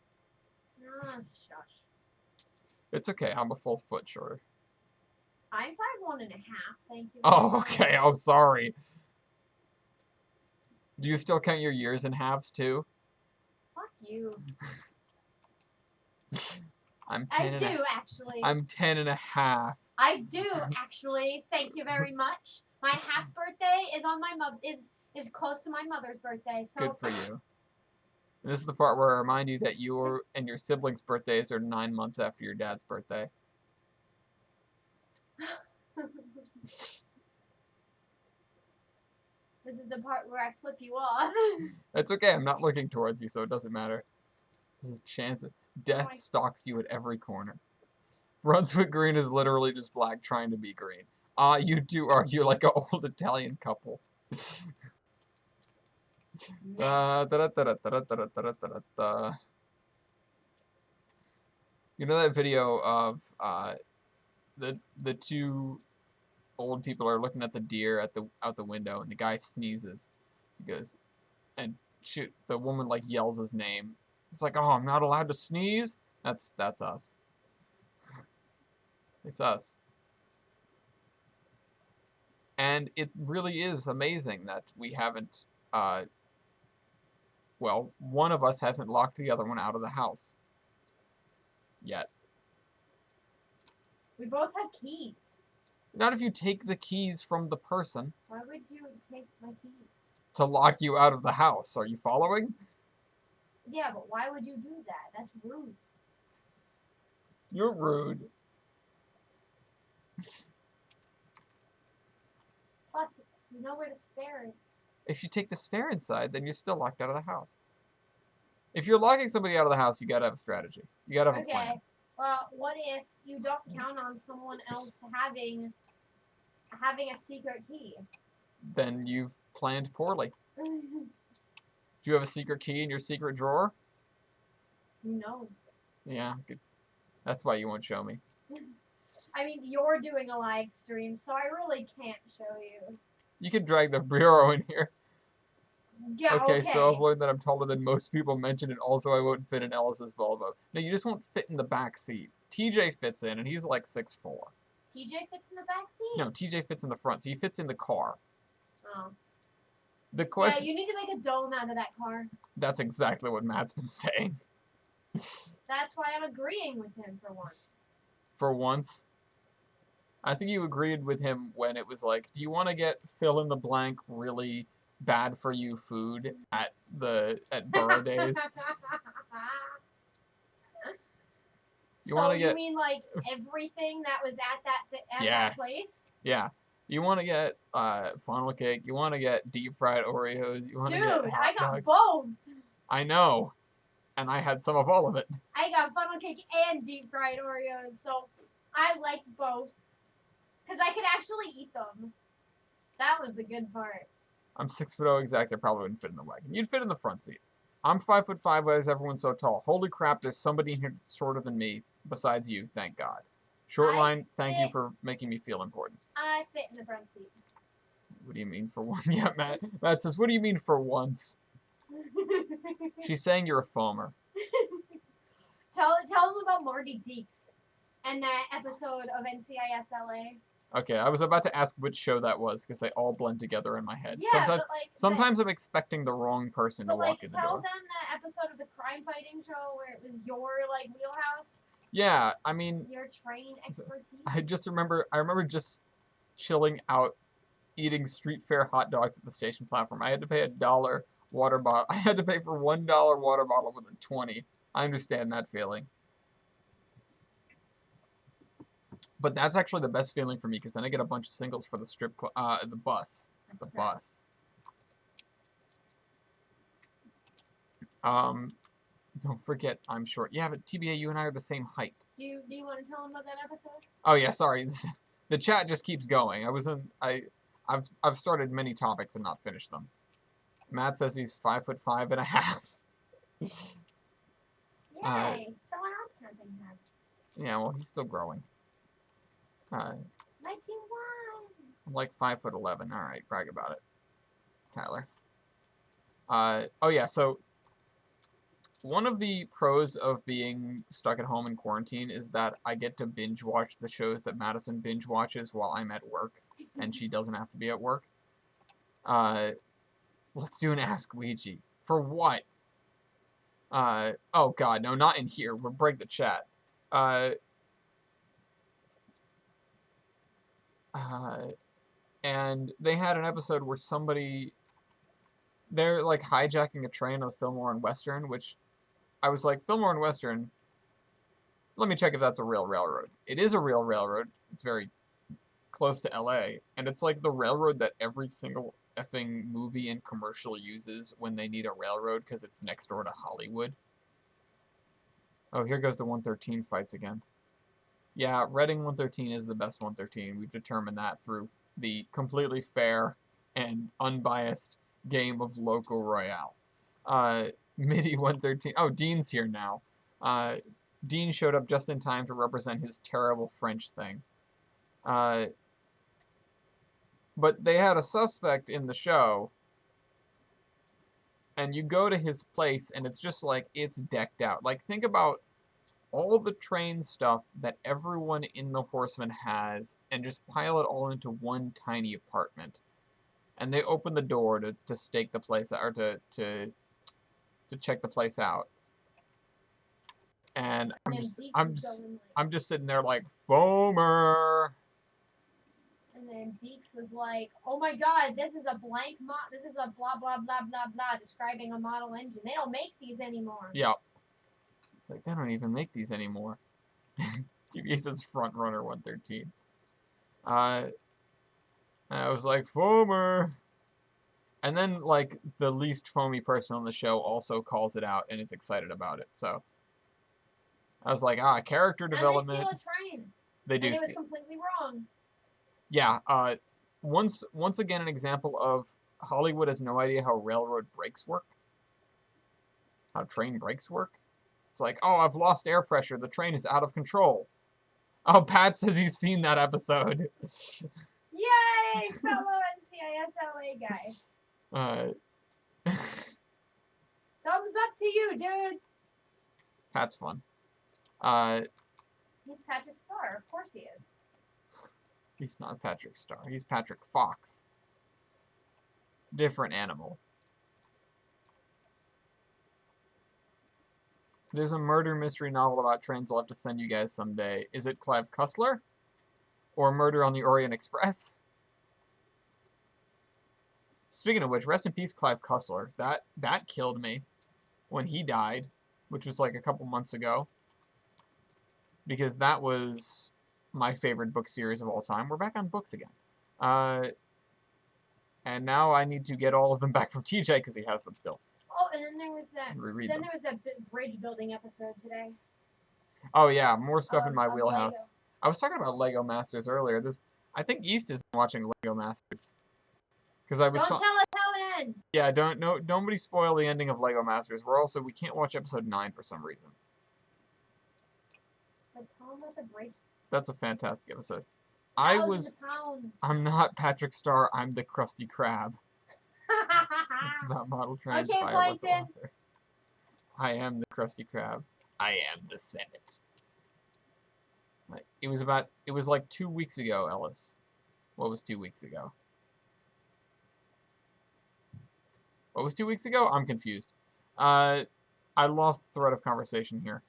Shush. It's okay. I'm a full foot shorter. I'm 5'1.5". Thank you. Oh, okay. Oh, sorry. Do you still count your years in halves too? Fuck you. I'm I 10 and do, a, actually. I'm 10 and a half. I do, actually. Thank you very much. My half birthday is on my is close to my mother's birthday, so. Good for you. And this is the part where I remind you that your and your siblings' birthdays are 9 months after your dad's birthday. This is the part where I flip you off. It's okay. I'm not looking towards you, so it doesn't matter. This is a chance. Death stalks you at every corner. Brunswick green is literally just black trying to be green. You do argue like an old Italian couple. You know that video of the two old people are looking at the deer out the window, and the guy sneezes. He goes, and shoot, the woman like yells his name. It's like, oh, I'm not allowed to sneeze. That's us. It's us. And it really is amazing that we haven't, well, one of us hasn't locked the other one out of the house. Yet. We both have keys. Not if you take the keys from the person. Why would you take my keys? To lock you out of the house. Are you following? Yeah, but why would you do that? That's rude. You're rude. Plus, you know where the spare is. If you take the spare inside, then you're still locked out of the house. If you're locking somebody out of the house, you gotta have a strategy. You gotta have a plan. Okay. Well, what if you don't count on someone else having a secret key? Then you've planned poorly. Do you have a secret key in your secret drawer? Who knows? Yeah, good. That's why you won't show me. I mean, you're doing a live stream, so I really can't show you. You can drag the bureau in here. Yeah, Okay, so I've learned that I'm taller than most people mentioned, and also I won't fit in Ellis's Volvo. No, you just won't fit in the back seat. TJ fits in, and he's like 6'4". TJ fits in the back seat? No, TJ fits in the front, so he fits in the car. Oh. The question... Yeah, you need to make a dome out of that car. That's exactly what Matt's been saying. That's why I'm agreeing with him for once. For once? I think you agreed with him when it was like, do you want to get fill-in-the-blank really bad-for-you food at Burrow Days? You mean like everything that was at that place? Yeah. You want to get funnel cake. You want to get deep-fried Oreos. You want to get hot I got dogs. both. I know. And I had some of all of it. I got funnel cake and deep-fried Oreos, so I like both. Because I could actually eat them. That was the good part. I'm 6'0" exact. I probably wouldn't fit in the wagon. You'd fit in the front seat. I'm 5'5". Why is everyone so tall? Holy crap, there's somebody in here that's shorter than me besides you, thank God. Short line, thank you for making me feel important. I fit in the front seat. What do you mean for once? Yeah, Matt says, what do you mean for once? She's saying you're a foamer. Tell them about Marty Deeks and that episode of NCIS LA. Okay, I was about to ask which show that was because they all blend together in my head. Yeah, sometimes I'm expecting the wrong person to walk in the door. Tell them that episode of the crime fighting show where it was your wheelhouse. Yeah, I mean, your train expertise. I remember just chilling out, eating street fair hot dogs at the station platform. I had to pay $1 water bottle. I had to pay for $1 water bottle with a 20. I understand that feeling. But that's actually the best feeling for me because then I get a bunch of singles for the the bus. The bus. Don't forget I'm short. Yeah, but TBA, you and I are the same height. Do you want to tell them about that episode? Oh yeah, sorry. The chat just keeps going. I've started many topics and not finished them. Matt says he's 5'5.5". Yay! Someone else counting him. Yeah, well, he's still growing. 19.1. I'm like 5'11". All right, brag about it, Tyler. Oh yeah, so one of the pros of being stuck at home in quarantine is that I get to binge watch the shows that Madison binge watches while I'm at work, and she doesn't have to be at work. Let's do an Ask Ouija. For what? Oh god, no, not in here. We'll break the chat. Uh, and they had an episode where they're like hijacking a train on the Fillmore and Western, which I was like, Fillmore and Western, let me check if that's a real railroad. It is a real railroad. It's very close to LA, and it's like the railroad that every single effing movie and commercial uses when they need a railroad because it's next door to Hollywood. Oh, here goes the 113 fights again. Yeah, Reading 113 is the best 113. We've determined that through the completely fair and unbiased game of Local Royale. MIDI 113. Oh, Dean's here now. Dean showed up just in time to represent his terrible French thing. But they had a suspect in the show, and you go to his place, and it's just like, it's decked out. Like, think about all the train stuff that everyone in the Horsemen has, and just pile it all into one tiny apartment. And they open the door to stake the place out, or to check the place out. And I'm just sitting there like, Foamer. And then Deeks was like, "Oh my God, this is a blank this is a blah blah blah blah blah describing a model engine. They don't make these anymore." Yep. It's like, they don't even make these anymore. TV says front runner 113. I was like, Foamer. And then, like, the least foamy person on the show also calls it out and is excited about it. So I was like, character development. And they steal a train. They do. And it was completely wrong. Yeah. Once again, an example of Hollywood has no idea how railroad brakes work. How train brakes work. It's like, oh, I've lost air pressure. The train is out of control. Oh, Pat says he's seen that episode. Yay, fellow NCIS LA guy. Thumbs up to you, dude. Pat's fun. He's Patrick Starr. Of course he is. He's not Patrick Starr. He's Patrick Fox. Different animal. There's a murder mystery novel about trains I'll have to send you guys someday. Is it Clive Cussler? Or Murder on the Orient Express? Speaking of which, rest in peace, Clive Cussler. That killed me when he died, which was like a couple months ago. Because that was my favorite book series of all time. We're back on books again. And now I need to get all of them back from TJ because he has them still. Oh, and then there was that. There was that bridge building episode today. Oh yeah, more stuff in my wheelhouse. Lego. I was talking about Lego Masters earlier. I think East is watching Lego Masters. Because I was. Don't tell us how it ends. Yeah, nobody spoil the ending of Lego Masters. We can't watch episode 9 for some reason. But tell them about the bridge. That's a fantastic episode. I'm not Patrick Starr. I'm the Krusty Krab. It's about model trains by a local author. I am the Krusty Krab. I am the Senate. It was like 2 weeks ago, Ellis. What was 2 weeks ago? What was 2 weeks ago? I'm confused. I lost the thread of conversation here.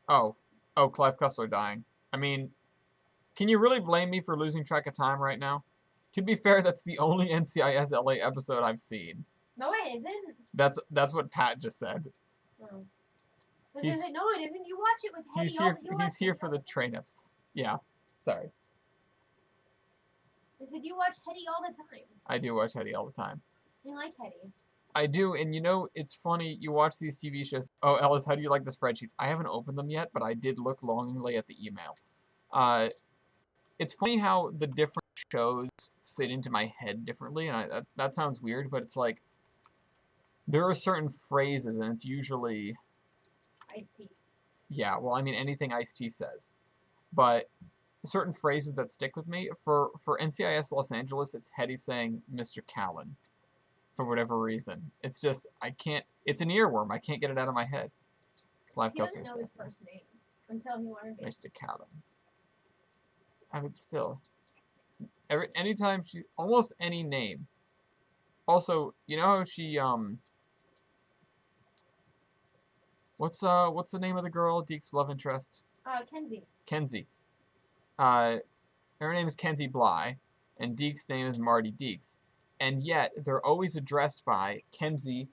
Oh, Clive Cussler dying. I mean, can you really blame me for losing track of time right now? To be fair, that's the only NCIS LA episode I've seen. No, it isn't. That's what Pat just said. No, it isn't. You watch it with Hetty. He's here for the train ups. Yeah, sorry. I said you watch Hetty all the time. I do watch Hetty all the time. You like Hetty. I do, and you know, it's funny, you watch these TV shows. Oh, Ellis, how do you like the spreadsheets? I haven't opened them yet, but I did look longingly at the email. It's funny how the different shows fit into my head differently, and that sounds weird, but it's like, there are certain phrases, and it's usually... Ice-T. Yeah, well, I mean, anything Ice-T says. But certain phrases that stick with me, for NCIS Los Angeles, it's Hetty saying, Mr. Callan. for whatever reason. It's just, I can't, it's an earworm. I can't get it out of my head. Life He doesn't know his first name until he learned it. Mr. Callum. I would still. Anytime almost any name. Also, you know how she, what's the name of the girl, Deke's love interest? Kenzie. Kenzie. Her name is Kenzie Bly, and Deke's name is Marty Deeks. And yet, they're always addressed by Kenzie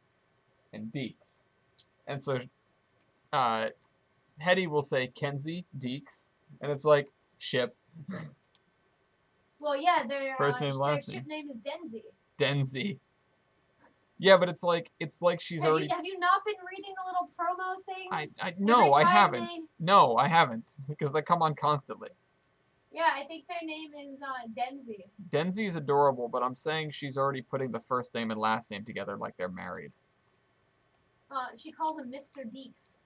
and Deeks. And so, Hetty will say Kenzie Deeks, and it's like, ship. Well, yeah, their First name, last ship name is Denzi. Denzi. Yeah, but it's like she's already. Have you not been reading the little promo things? No, I haven't. No, I haven't, because they come on constantly. Yeah, I think their name is Denzi. Denzi is adorable, but I'm saying she's already putting the first name and last name together like they're married. She calls him Mr. Deeks.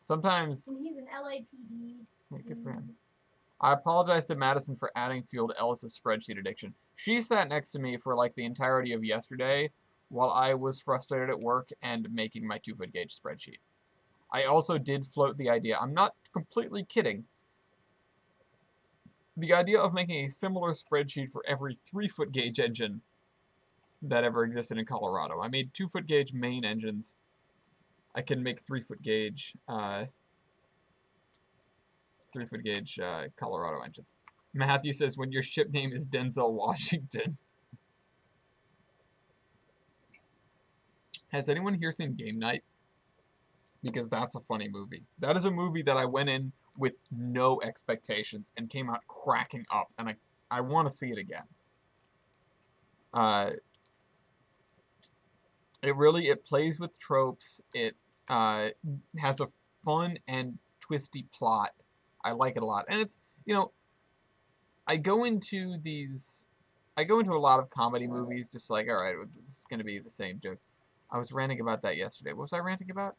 Sometimes. And he's an LAPD. Yeah, good for him. I apologize to Madison for adding fuel to Ellis's spreadsheet addiction. She sat next to me for like the entirety of yesterday while I was frustrated at work and making my 2-foot gauge spreadsheet. I also did float the idea. I'm not completely kidding. The idea of making a similar spreadsheet for every 3-foot gauge engine that ever existed in Colorado. I made 2-foot gauge main engines. I can make 3-foot gauge, 3-foot gauge Colorado engines. Matthew says, when your ship name is Denzel Washington. Has anyone here seen Game Night? Because that's a funny movie. That is a movie that I went in with no expectations and came out cracking up, and I want to see it again. It plays with tropes. It has a fun and twisty plot. I like it a lot, and it's, you know, I go into a lot of comedy movies just like, all right, this is going to be the same jokes. I was ranting about that yesterday. What was I ranting about?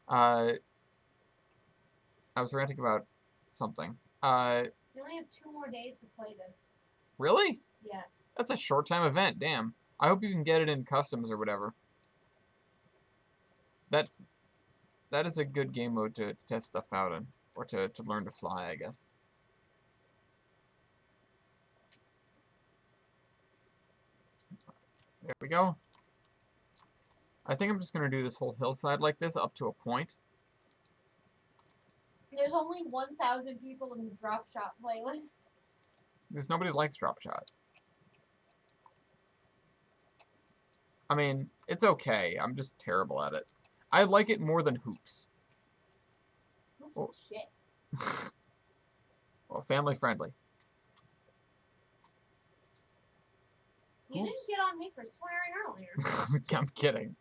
I was ranting about something. You only have 2 more days to play this. Really? Yeah. That's a short time event, damn. I hope you can get it in customs or whatever. That is a good game mode to test stuff out in. Or to learn to fly, I guess. There we go. I think I'm just going to do this whole hillside like this up to a point. There's only 1,000 people in the Drop Shot playlist. Because nobody likes Drop Shot. I mean, it's okay. I'm just terrible at it. I like it more than Hoops. Hoops is shit. Well, family friendly. You didn't get on me for swearing earlier. I'm kidding.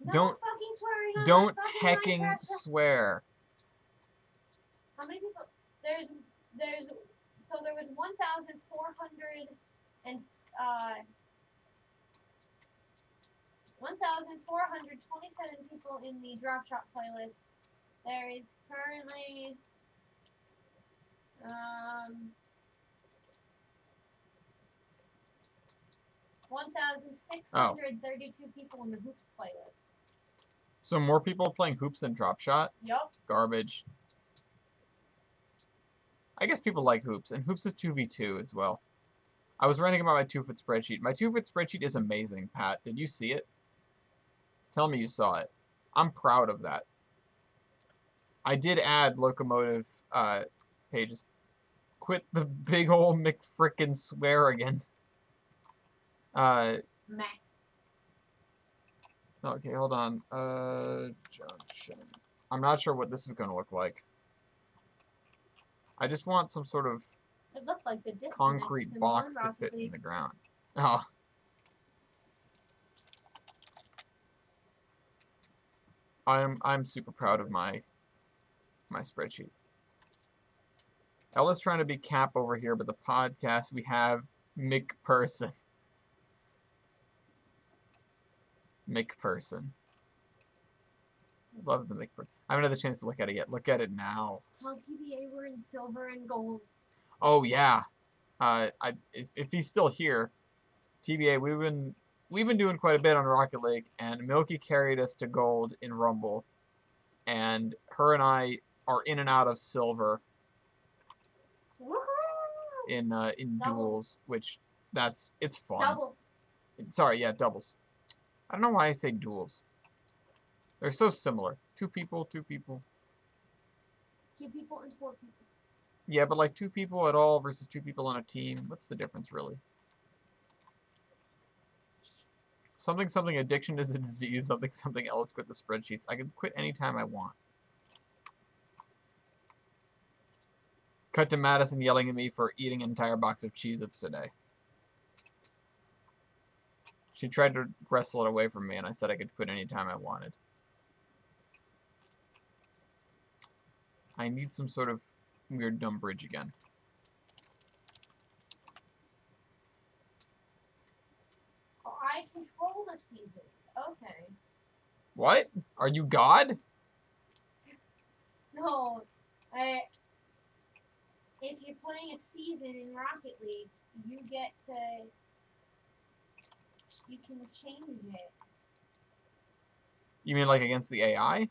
No Don't fucking swearing on don't my hecking Minecraft. swear. How many people? There was 1,400 and 1,427 people in the Drop Shot playlist. There is currently 1,632 people in the Hoops playlist. So more people playing Hoops than Drop Shot? Yup. Garbage. I guess people like Hoops, and Hoops is 2v2 as well. I was ranting about my 2-foot spreadsheet. My 2-foot spreadsheet is amazing, Pat. Did you see it? Tell me you saw it. I'm proud of that. I did add locomotive pages. Quit the big ol' McFrickin' swear again. Meh. Okay, hold on. Junction. I'm not sure what this is going to look like. I just want some sort of It looked like the concrete box to fit in the ground. Oh. I'm super proud of my spreadsheet. Ella's trying to be Cap over here, but the podcast we have McPerson. McPerson. Love the McPerson. I haven't had the chance to look at it yet. Look at it now. Tell TBA we're in silver and gold. Oh yeah. If he's still here, TBA, we've been doing quite a bit on Rocket League, and Milky carried us to gold in Rumble, and her and I are in and out of silver Woohoo! in duels, which it's fun. Doubles. Sorry, yeah, doubles. I don't know why I say duels. They're so similar. Two people, two people. 2 people and 4 people. Yeah, but like 2 people at all versus 2 people on a team. What's the difference, really? Something addiction is a disease. Something else. Quit the spreadsheets. I can quit anytime I want. Cut to Madison yelling at me for eating an entire box of Cheez-Its today. She tried to wrestle it away from me, and I said I could quit anytime I wanted. I need some sort of weird dumb bridge again. Oh, I control the seasons. Okay. What? Are you God? No. If you're playing a season in Rocket League, you can change it. You mean like against the AI?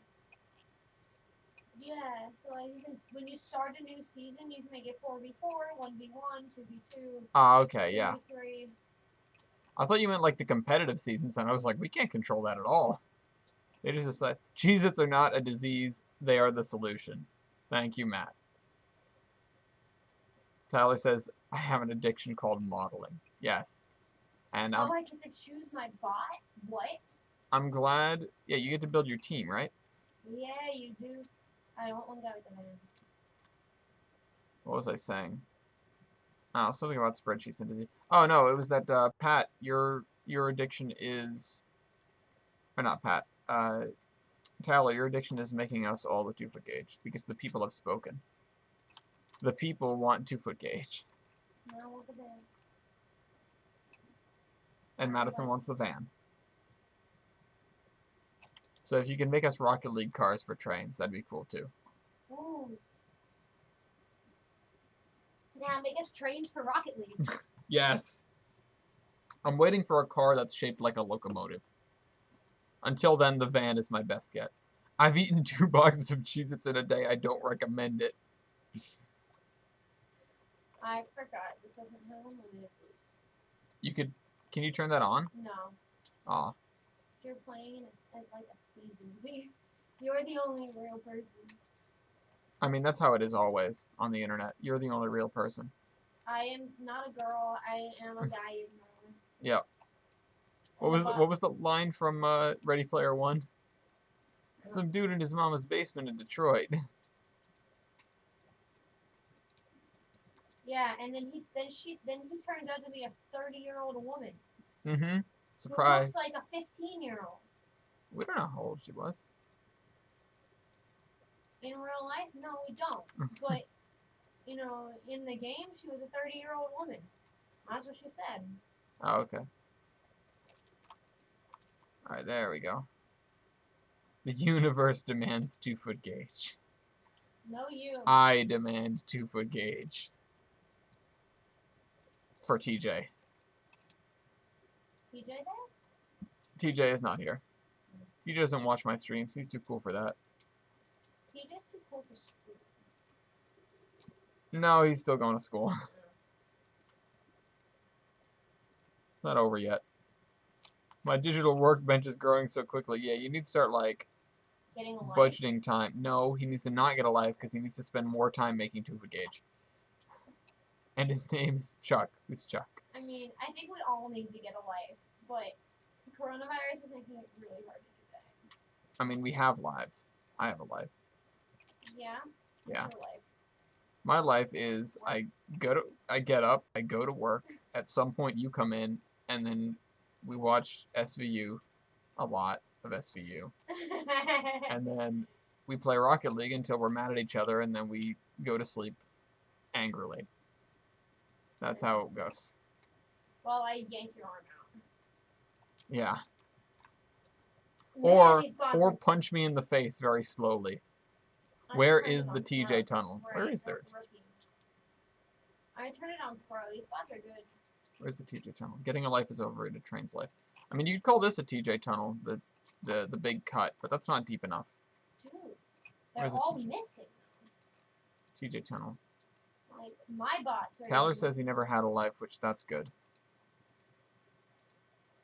Yeah, so like when you start a new season, you can make it 4v4, 1v1, 2v2. Ah, okay, yeah. 3v3. I thought you meant like the competitive seasons, and I was like, we can't control that at all. They just decide, Cheez-Its are not a disease, they are the solution. Thank you, Matt. Tyler says, I have an addiction called modeling. Yes. And Oh, I get to choose my bot? What? I'm glad, yeah, you get to build your team, right? Yeah, you do. I want one guy with a van. What was I saying? Oh, something about spreadsheets and disease. Oh, no, it was that, Pat, your addiction is... Or not Pat. Tyler, your addiction is making us all the 2-foot gauge, because the people have spoken. The people want 2-foot gauge. No, I want the van. And Madison wants the van. So if you can make us Rocket League cars for trains, that'd be cool, too. Ooh. Now make us trains for Rocket League. Yes. I'm waiting for a car that's shaped like a locomotive. Until then, the van is my best get. I've eaten 2 boxes of Cheez-Its in a day. I don't recommend it. I forgot. This doesn't have unlimited boost. You could... Can you turn that on? No. Aw. You're playing as like a season. You're the only real person. I mean, that's how it is always on the internet. You're the only real person. I am not a girl. I am a guy. Yep. What was the line from Ready Player One? Some dude in his mama's basement in Detroit. Yeah, and then he turns out to be a 30-year-old woman. Mm-hmm. Surprise. Surprise. Who looks like a 15-year-old. We don't know how old she was. In real life, no, we don't. But you know, in the game, she was a 30-year-old woman. That's what she said. Oh, okay. Alright, there we go. The universe demands 2-foot gauge. No, you. I demand 2-foot gauge. For TJ. TJ there? TJ is not here. TJ doesn't watch my streams. He's too cool for that. TJ's too cool for school. No, he's still going to school. It's not over yet. My digital workbench is growing so quickly. Yeah, you need to start, like, Getting a life. budgeting time. No, he needs to not get a life because he needs to spend more time making 2-foot gauge. And his name's Chuck. Who's Chuck? I mean, I think we all need to get a life, but coronavirus is making it really hard to do that. I mean, we have lives. I have a life. Yeah? Yeah. What's your life? My life is I get up, I go to work. At some point, you come in, and then we watch SVU, a lot of SVU, and then we play Rocket League until we're mad at each other, and then we go to sleep angrily. That's how it goes. Well, I yank your arm out. Yeah. Man, Or punch me in the face very slowly. Where is the TJ tunnel? Where is there? I turn it on pro. These spots are good. Where's the TJ tunnel? Getting a life is overrated. Train's life. I mean, you could call this a TJ tunnel, the big cut, but that's not deep enough. Dude, they're Where's the all TJ? missing. TJ tunnel. Like, my bots are... Tyler says he never had a life, which that's good.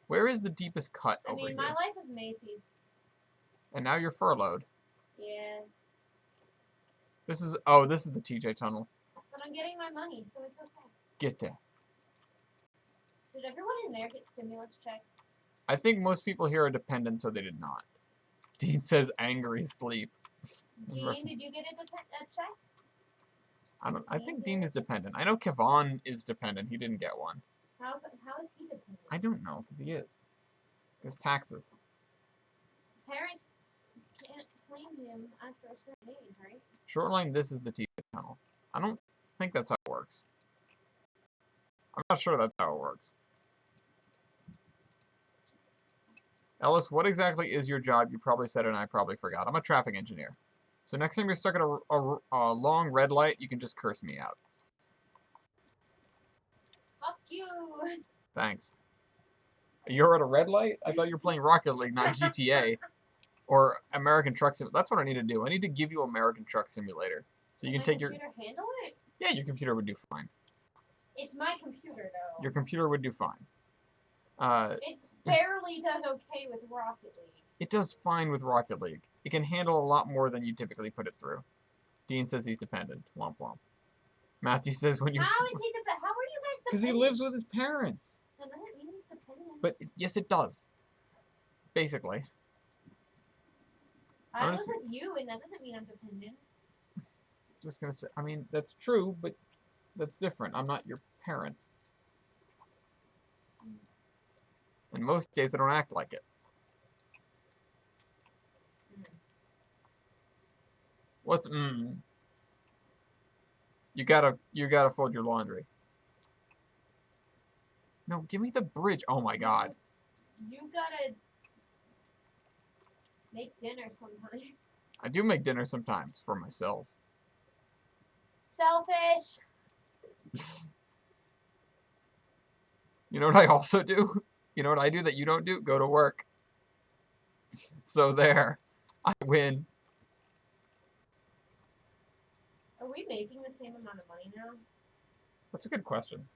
Where is the deepest cut over here? my life was Macy's. And now you're furloughed. Yeah. This is the TJ tunnel. But I'm getting my money, so it's okay. Get there. Did everyone in there get stimulus checks? I think most people here are dependent, so they did not. Dean says angry sleep. Dean, did you get a check? I think Dean is dependent. I know Kevon is dependent. He didn't get one. How is he dependent? I don't know, because he is. There's taxes. Parents can't claim him after a certain age, right? Shortline, this is the TJ tunnel. I don't think that's how it works. I'm not sure that's how it works. Ellis, what exactly is your job? You probably said it and I probably forgot. I'm a traffic engineer. So next time you're stuck at a long red light, you can just curse me out. Fuck you! Thanks. You're at a red light? I thought you were playing Rocket League, not GTA. Or American Truck Simulator. That's what I need to do. I need to give you American Truck Simulator. So you can take your... Can my computer handle it? Yeah, your computer would do fine. It's my computer, though. Your computer would do fine. It barely does okay with Rocket League. It does fine with Rocket League. It can handle a lot more than you typically put it through. Dean says he's dependent. Womp womp. Matthew says when you... How is he dependent? How are you guys dependent? Because he lives with his parents. That doesn't mean he's dependent. But yes, it does. Basically. I live with you, and that doesn't mean I'm dependent. Just gonna say, I mean, that's true, but that's different. I'm not your parent. In most cases, I don't act like it. What's You gotta fold your laundry. No, give me the bridge. Oh my god. You gotta make dinner sometimes. I do make dinner sometimes for myself. Selfish. You know what I also do? You know what I do that you don't do? Go to work. So there. I win. Are we making the same amount of money now? That's a good question.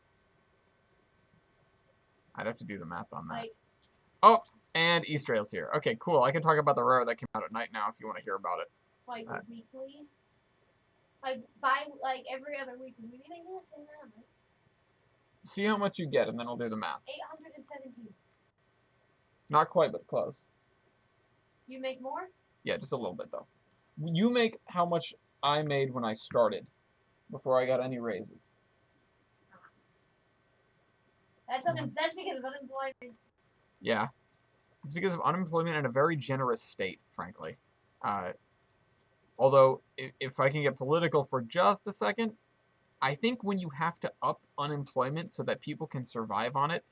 I'd have to do the math on that. Like, oh, and Easter Rail's here. Okay, cool. I can talk about the railroad that came out at night now if you want to hear about it. Like Right. weekly? Like every other week, we be making the same amount, right? See how much you get, and then I'll do the math. 817. Not quite, but close. You make more? Yeah, just a little bit, though. You make how much I made when I started, before I got any raises. That's because of unemployment. Yeah. It's because of unemployment in a very generous state, frankly. Although, if I can get political for just a second, I think when you have to up unemployment so that people can survive on it,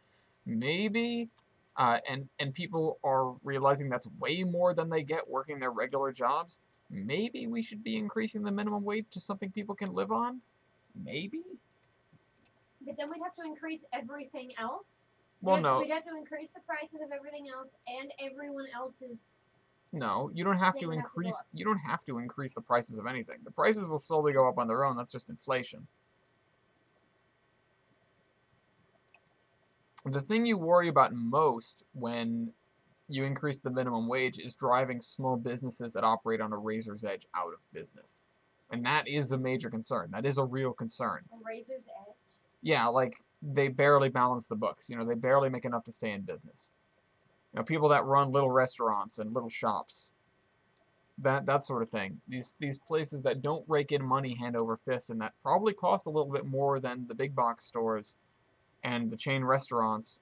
maybe, and people are realizing that's way more than they get working their regular jobs, maybe we should be increasing the minimum wage to something people can live on? Maybe? But then we'd have to increase everything else. Well, no. We'd have to increase the prices of everything else and everyone else's. No, you don't have They to would have to go increase. up. You don't have to increase the prices of anything. The prices will slowly go up on their own. That's just inflation. The thing you worry about most when you increase the minimum wage is driving small businesses that operate on a razor's edge out of business. And that is a major concern. That is a real concern. A razor's edge? Yeah, like they barely balance the books. You know, they barely make enough to stay in business. You know, people that run little restaurants and little shops. That sort of thing. These places that don't rake in money hand over fist and that probably cost a little bit more than the big box stores and the chain restaurants,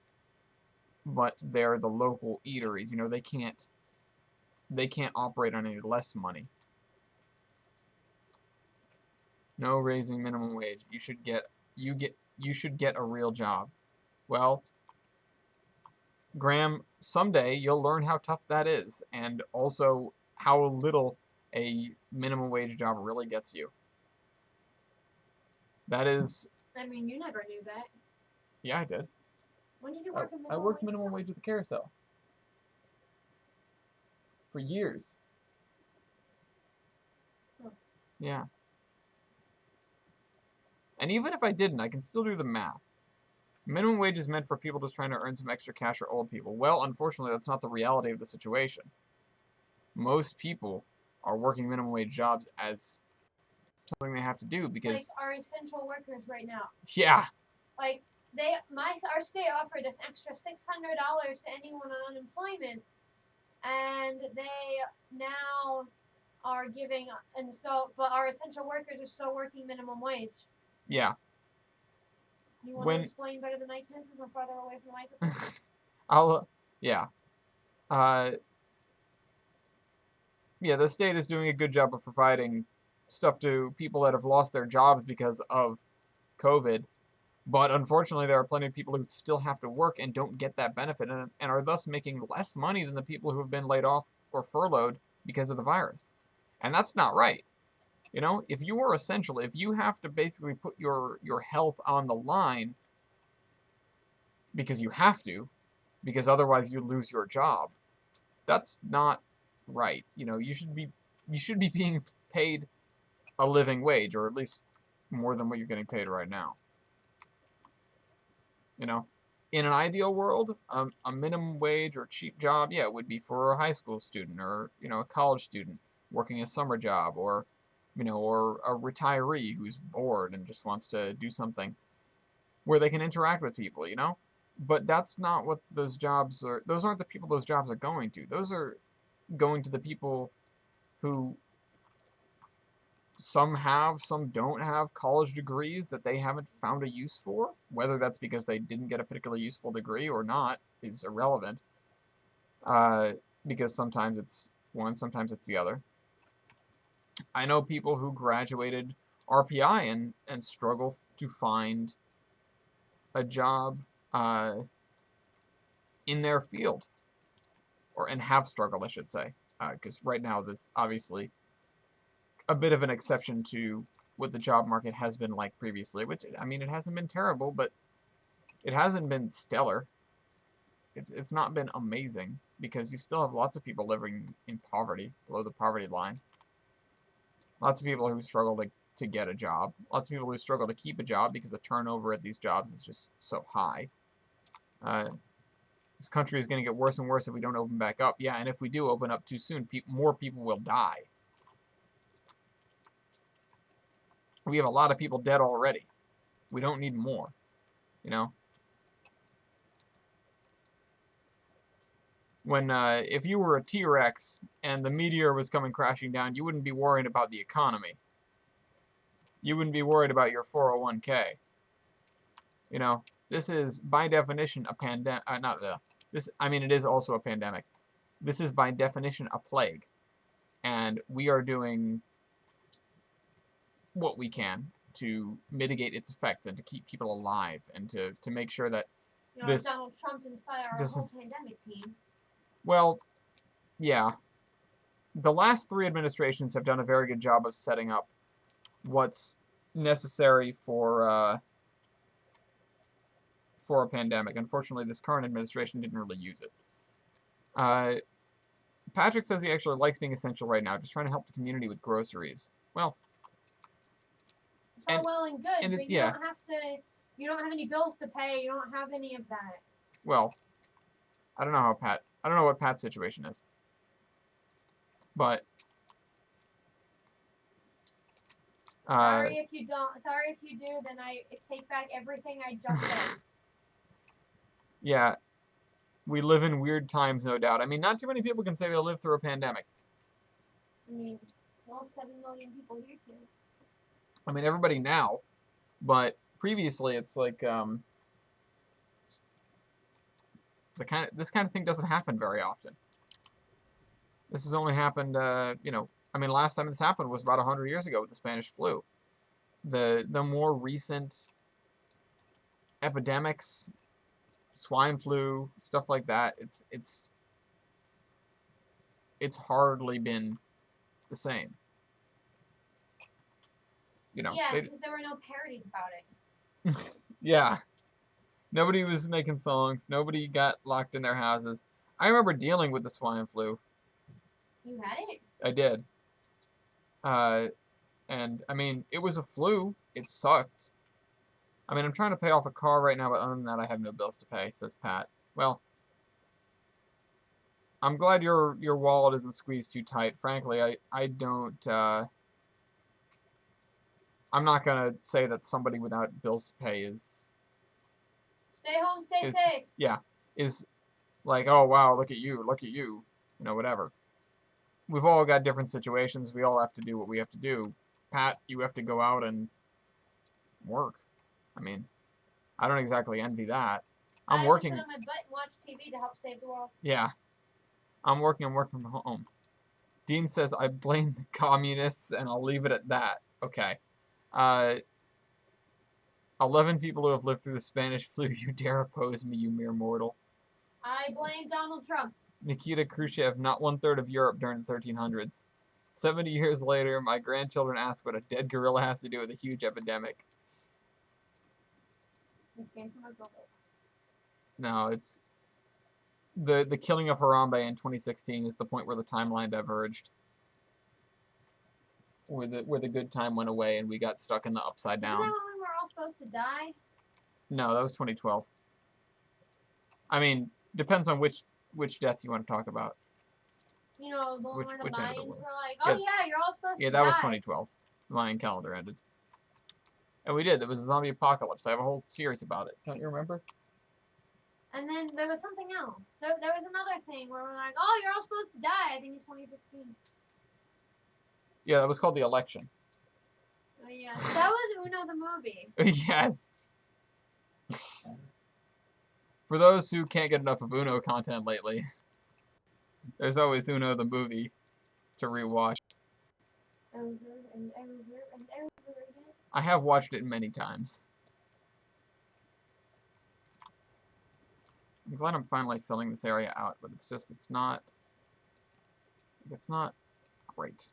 but they're the local eateries. You know, they can't operate on any less money. No raising minimum wage. You should get a real job. Well, Graham, someday you'll learn how tough that is, and also how little a minimum wage job really gets you. That is... I mean, you never knew that. Yeah, I did. When did you work in I minimum worked wage? minimum wage at the carousel for years. Oh. Yeah. And even if I didn't, I can still do the math. Minimum wage is meant for people just trying to earn some extra cash or old people. Well, unfortunately, that's not the reality of the situation. Most people are working minimum wage jobs as something they have to do Like because, our essential workers right now. yeah, Like our state offered an extra $600 to anyone on unemployment, and they now are giving, and so, but our essential workers are still working minimum wage. yeah. You want to When explain better than I can since I'm farther away from the microphone? yeah, uh, yeah. The state is doing a good job of providing stuff to people that have lost their jobs because of COVID. But unfortunately, there are plenty of people who still have to work and don't get that benefit and are thus making less money than the people who have been laid off or furloughed because of the virus. And that's not right. You know, if you are essential, if you have to basically put your health on the line because you have to, because otherwise you lose your job, that's not right. You know, you should be being paid a living wage, or at least more than what you're getting paid right now. You know, in an ideal world, a minimum wage or cheap job, yeah, it would be for a high school student or a college student working a summer job, or or a retiree who's bored and just wants to do something where they can interact with people. But that's not what those jobs are. Those aren't the people those jobs are going to. Those are going to the people who some have, some don't have college degrees that they haven't found a use for. Whether that's because they didn't get a particularly useful degree or not is irrelevant. Uh, because sometimes it's one, sometimes it's the other. I know people who graduated RPI and struggle to find a job uh, in their field, and have struggled, I should say. Because right now, this obviously a bit of an exception to what the job market has been like previously, which, I mean, it hasn't been terrible, but it hasn't been stellar. It's not been amazing because you still have lots of people living in poverty, below the poverty line. Lots of people who struggle to get a job. Lots of people who struggle to keep a job because the turnover at these jobs is just so high. Uh, this country is going to get worse and worse if we don't open back up. Yeah, and if we do open up too soon, more people will die. We have a lot of people dead already. We don't need more, you know? If you were a T-Rex and the meteor was coming crashing down, you wouldn't be worrying about the economy. You wouldn't be worried about your 401k. You know, this is by definition a pandemic. Not this. I mean, it is also a pandemic. This is by definition a plague, and we are doing what we can to mitigate its effects and to keep people alive and to make sure that this Donald Trump didn't fire our doesn't. whole pandemic team. Well, yeah, the last three administrations have done a very good job of setting up what's necessary for a pandemic. Unfortunately, this current administration didn't really use it. Uh, Patrick says he actually likes being essential right now, just trying to help the community with groceries. Well, It's all well and good, and but it's yeah. you don't have any bills to pay. You don't have any of that. Well, I don't know what Pat's situation is, but Sorry if you don't. Sorry if you do. Then I take back everything I just said. Yeah, we live in weird times, no doubt. I mean, not too many people can say they lived through a pandemic. I mean, well, 7 million people here can. I mean, everybody now, but previously, it's like this kind of thing doesn't happen very often. This has only happened, I mean, last time this happened was about 100 years ago with the Spanish flu. The more recent epidemics, swine flu, stuff like that, it's hardly been the same. Yeah, because there were no parodies about it. Yeah. Nobody was making songs. Nobody got locked in their houses. I remember dealing with the swine flu. You had it? I did. Uh, and, I mean, it was a flu. It sucked. I mean, I'm trying to pay off a car right now, but other than that, I have no bills to pay, says Pat. Well, I'm glad your wallet isn't squeezed too tight. Frankly, I don't, I'm not gonna say that somebody without bills to pay Stay home, stay is, safe. yeah, is like, oh, wow, look at you, you know, whatever. We've all got different situations. We all have to do what we have to do. Pat, you have to go out and work. I mean, I don't exactly envy that. I'm I have to working. sit on my butt and watch TV to help save the world. Yeah, I'm working from home. Dean says, I blame the communists, and I'll leave it at that. Okay. Uh, 11 people who have lived through the Spanish flu, you dare oppose me, you mere mortal. I blame Donald Trump. Nikita Khrushchev, not 1/3 of Europe during the 1300s. 70 years later, my grandchildren ask what a dead gorilla has to do with a huge epidemic. It came from a gorilla. No, it's... The killing of Harambe in 2016 is the point where the timeline diverged. Where the good time went away and we got stuck in the upside down. Isn't that when we were all supposed to die? No, that was 2012. I mean, depends on which death you want to talk about. You know, the one where the which end of the Mayans world? were like, oh yeah, you're all supposed to die. Yeah, that was 2012. The Mayan calendar ended. And we did. There was a zombie apocalypse. I have a whole series about it. Don't you remember? And then there was something else. There was another thing where we're like, oh, you're all supposed to die, I think in 2016. Yeah, that was called The Election. Oh yeah, that was Uno the movie. Yes! For those who can't get enough of Uno content lately, there's always Uno the movie to rewatch. Over and over and over again. I have watched it many times. I'm glad I'm finally filling this area out, but it's not great.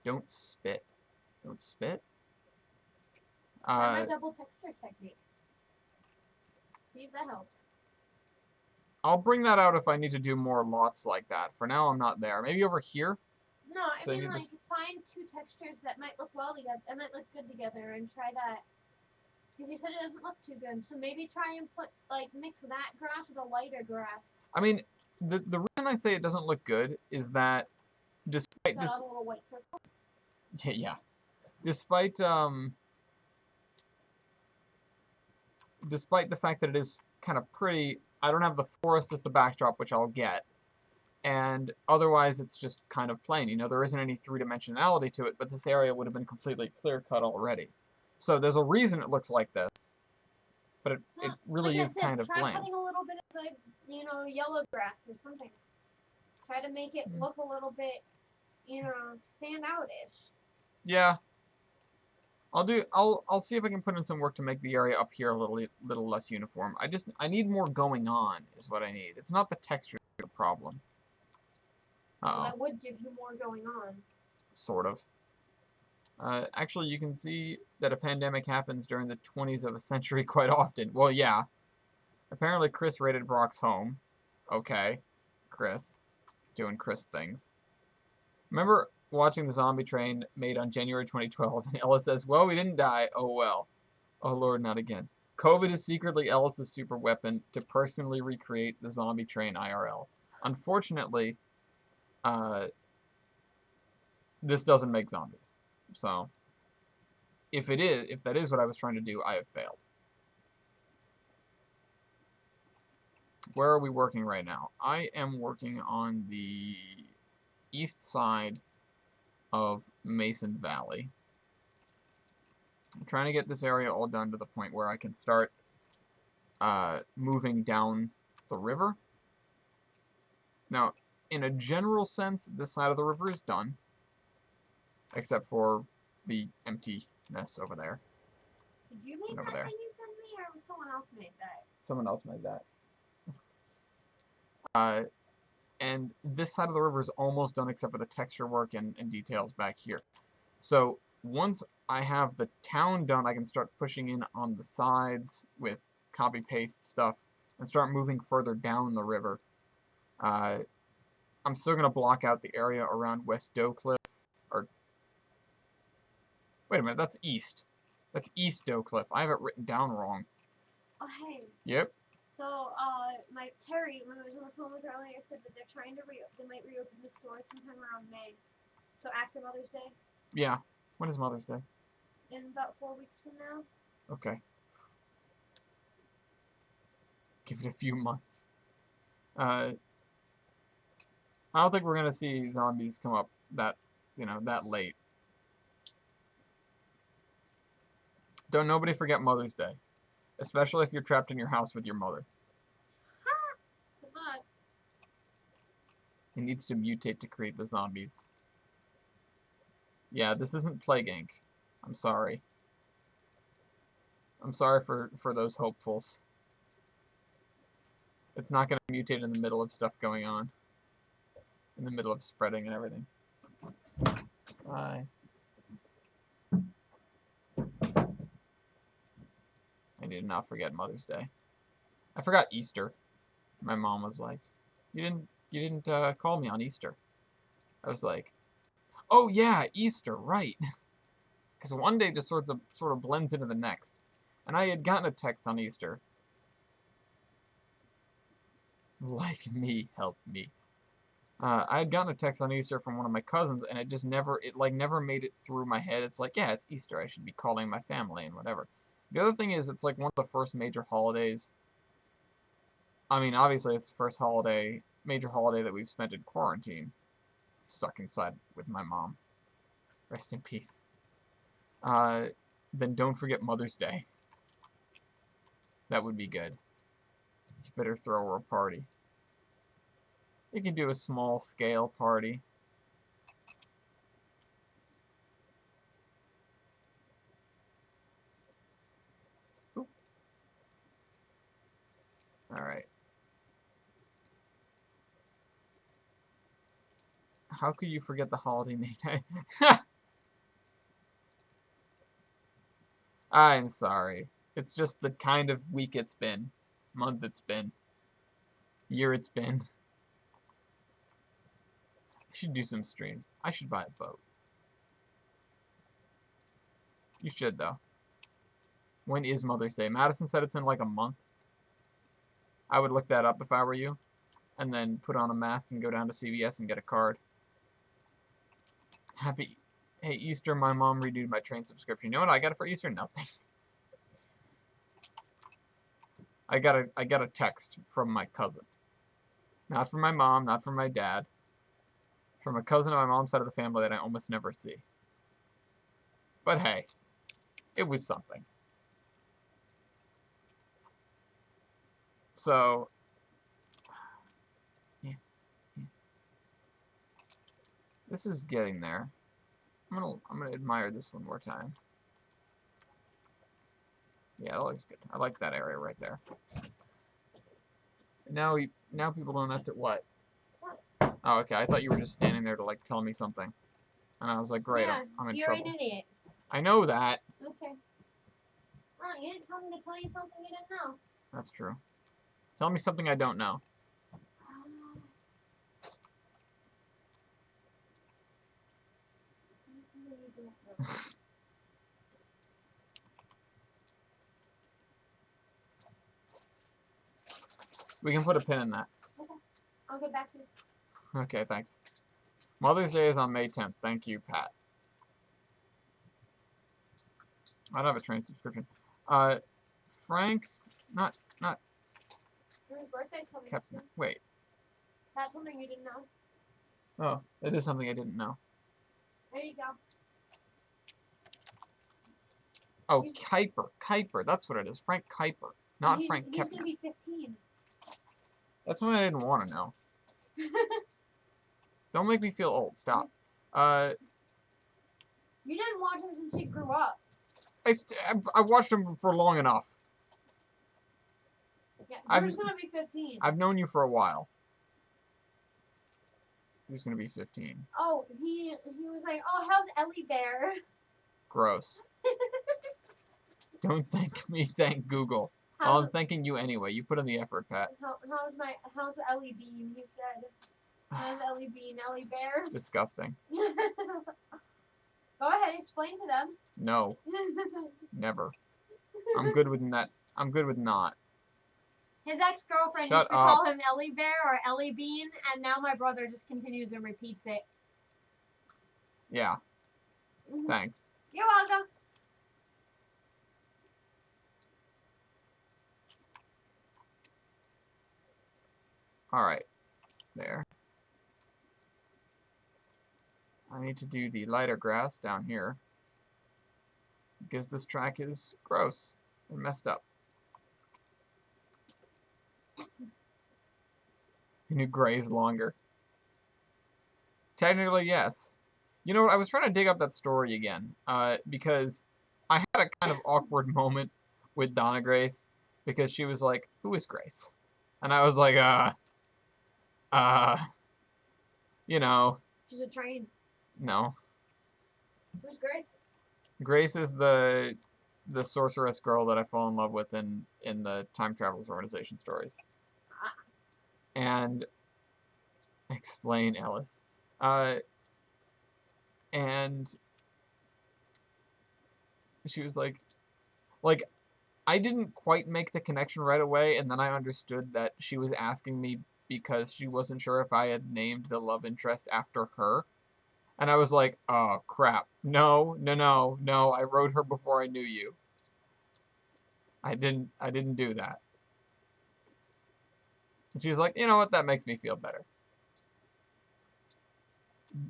Don't spit. Don't spit? Try my double texture technique. See if that helps. I'll bring that out if I need to do more lots like that. For now, I'm not there. Maybe over here? No, I mean, like, find two textures that might look well together, that might look good together, and try that. Because you said it doesn't look too good, so maybe try and mix that grass with a lighter grass. I mean, the reason I say it doesn't look good is that despite this... Got a little white circle. Yeah. Despite the fact that it is kind of pretty, I don't have the forest as the backdrop, which I'll get. And otherwise, it's just kind of plain. You know, there isn't any three-dimensionality to it, but this area would have been completely clear-cut already. So there's a reason it looks like this. But it really is kind of bland. Try putting a little bit of the, yellow grass or something. Try to make it look a little bit, stand out-ish. Yeah. I'll see if I can put in some work to make the area up here a little less uniform. I need more going on, is what I need. It's not the texture the problem. Well, that would give you more going on. Sort of. Actually, you can see that a pandemic happens during the 20s of a century quite often. Well, yeah. Apparently, Chris raided Brock's home. Okay. Chris. Doing Chris things. Remember watching the zombie train made on January 2012, and Ella says, well, we didn't die. Oh, well. Oh, Lord, not again. COVID is secretly Ellis' super weapon to personally recreate the zombie train IRL. Unfortunately, this doesn't make zombies. So, if that is what I was trying to do, I have failed. Where are we working right now? I am working on the east side of Mason Valley. I'm trying to get this area all done to the point where I can start moving down the river. Now, in a general sense, this side of the river is done. Except for the emptiness over there. Did you make that thing you sent me, or was someone else made that? Someone else made that. And this side of the river is almost done except for the texture work and details back here. So once I have the town done, I can start pushing in on the sides with copy-paste stuff and start moving further down the river. I'm still going to block out the area around West Doe Cliff. Or, wait a minute, that's east. That's East Doe Cliff. I have it written down wrong. Oh, hey. Yep. So, my Terry, when I was on the phone with her earlier, said that they're trying to they might reopen the store sometime around May. So after Mother's Day. Yeah. When is Mother's Day? In about 4 weeks from now. Okay. Give it a few months. I don't think we're gonna see zombies come up that late. Don't nobody forget Mother's Day, especially if you're trapped in your house with your mother. Good luck. It needs to mutate to create the zombies. Yeah, this isn't Plague Inc. I'm sorry. I'm sorry for those hopefuls. It's not going to mutate in the middle of stuff going on. In the middle of spreading and everything. Bye. I need to not forget Mother's Day. I forgot Easter. My mom was like, "You didn't call me on Easter." I was like, "Oh yeah, Easter, right?" Because one day just sort of blends into the next, and I had gotten a text on Easter. Like me, help me. I had gotten a text on Easter from one of my cousins, and it never made it through my head. It's like, yeah, it's Easter. I should be calling my family and whatever. The other thing is, it's like one of the first major holidays. I mean, obviously, it's the first major holiday that we've spent in quarantine, stuck inside with my mom. Rest in peace. Then don't forget Mother's Day. That would be good. You better throw her a party. You can do a small scale party. Ooh. All right. How could you forget the holiday name? I'm sorry. It's just the kind of week it's been, month it's been, year it's been. I should do some streams. I should buy a boat. You should, though. When is Mother's Day? Madison said it's in like a month. I would look that up if I were you. And then put on a mask and go down to CVS and get a card. Hey, Easter, my mom renewed my train subscription. You know what I got for Easter? Nothing. I got a text from my cousin. Not from my mom, not from my dad. From a cousin on my mom's side of the family that I almost never see. But hey, it was something. So, yeah. This is getting there. I'm gonna admire this one more time. Yeah, that looks good. I like that area right there. Now people don't have to what? Oh, okay. I thought you were just standing there to like tell me something, and I was like, great, Yeah, I'm in you're trouble. an idiot. I know that. Okay. Well, you didn't tell me to tell you something you didn't know. That's true. Tell me something I don't know. We can put a pin in that. Okay. I'll get back to you. Okay, thanks. Mother's Day is on May 10th. Thank you, Pat. I don't have a train subscription. Frank, not Drew's birthday's coming up Captain. soon. Wait. That's something you didn't know. Oh, it is something I didn't know. There you go. Oh, Kuiper. That's what it is. Frank Kuiper, not Frank He's Kepner. gonna be 15. That's something I didn't want to know. Don't make me feel old. Stop. You didn't watch him since he grew up. I watched him for long enough. Yeah, Drew's gonna be 15. I've known you for a while. Who's gonna be 15? Oh, he was like, oh, how's Ellie Bear? Gross. Don't thank me, thank Google. Well, I'm thanking you anyway. You put in the effort, Pat. How's Ellie Bean? You said. How's Ellie Bean? Ellie Bear? Disgusting. Go ahead, explain to them. No. Never. I'm good with that. I'm good with not. His ex-girlfriend used to call him Ellie Bear or Ellie Bean, and now my brother just continues and repeats it. Yeah. Thanks. You're welcome. Alright. There. I need to do the lighter grass down here. Because this track is gross and messed up. Can you graze longer? Technically, yes. You know what? I was trying to dig up that story again. Because I had a kind of awkward moment with Donna Grace. Because she was like, who is Grace? And I was like, you know. She's a train. No. Who's Grace? Grace is the sorceress girl that I fall in love with in the Time Travelers Organization stories. And explain Ellis. And she was like, I didn't quite make the connection right away, and then I understood that she was asking me because she wasn't sure if I had named the love interest after her. And I was like, oh, crap. No, I wrote her before I knew you. I didn't do that. And she was like, you know what, that makes me feel better.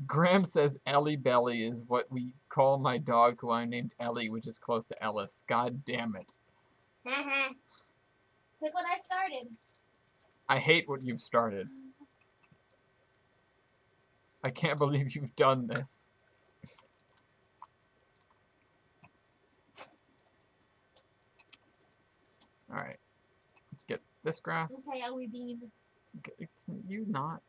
Graham says Ellie Belly is what we call my dog, who I named Ellie, which is close to Ellis. God damn it. It's like what I started. I hate what you've started. I can't believe you've done this. Alright. Let's get this grass. Okay, Ellie Bean. You not.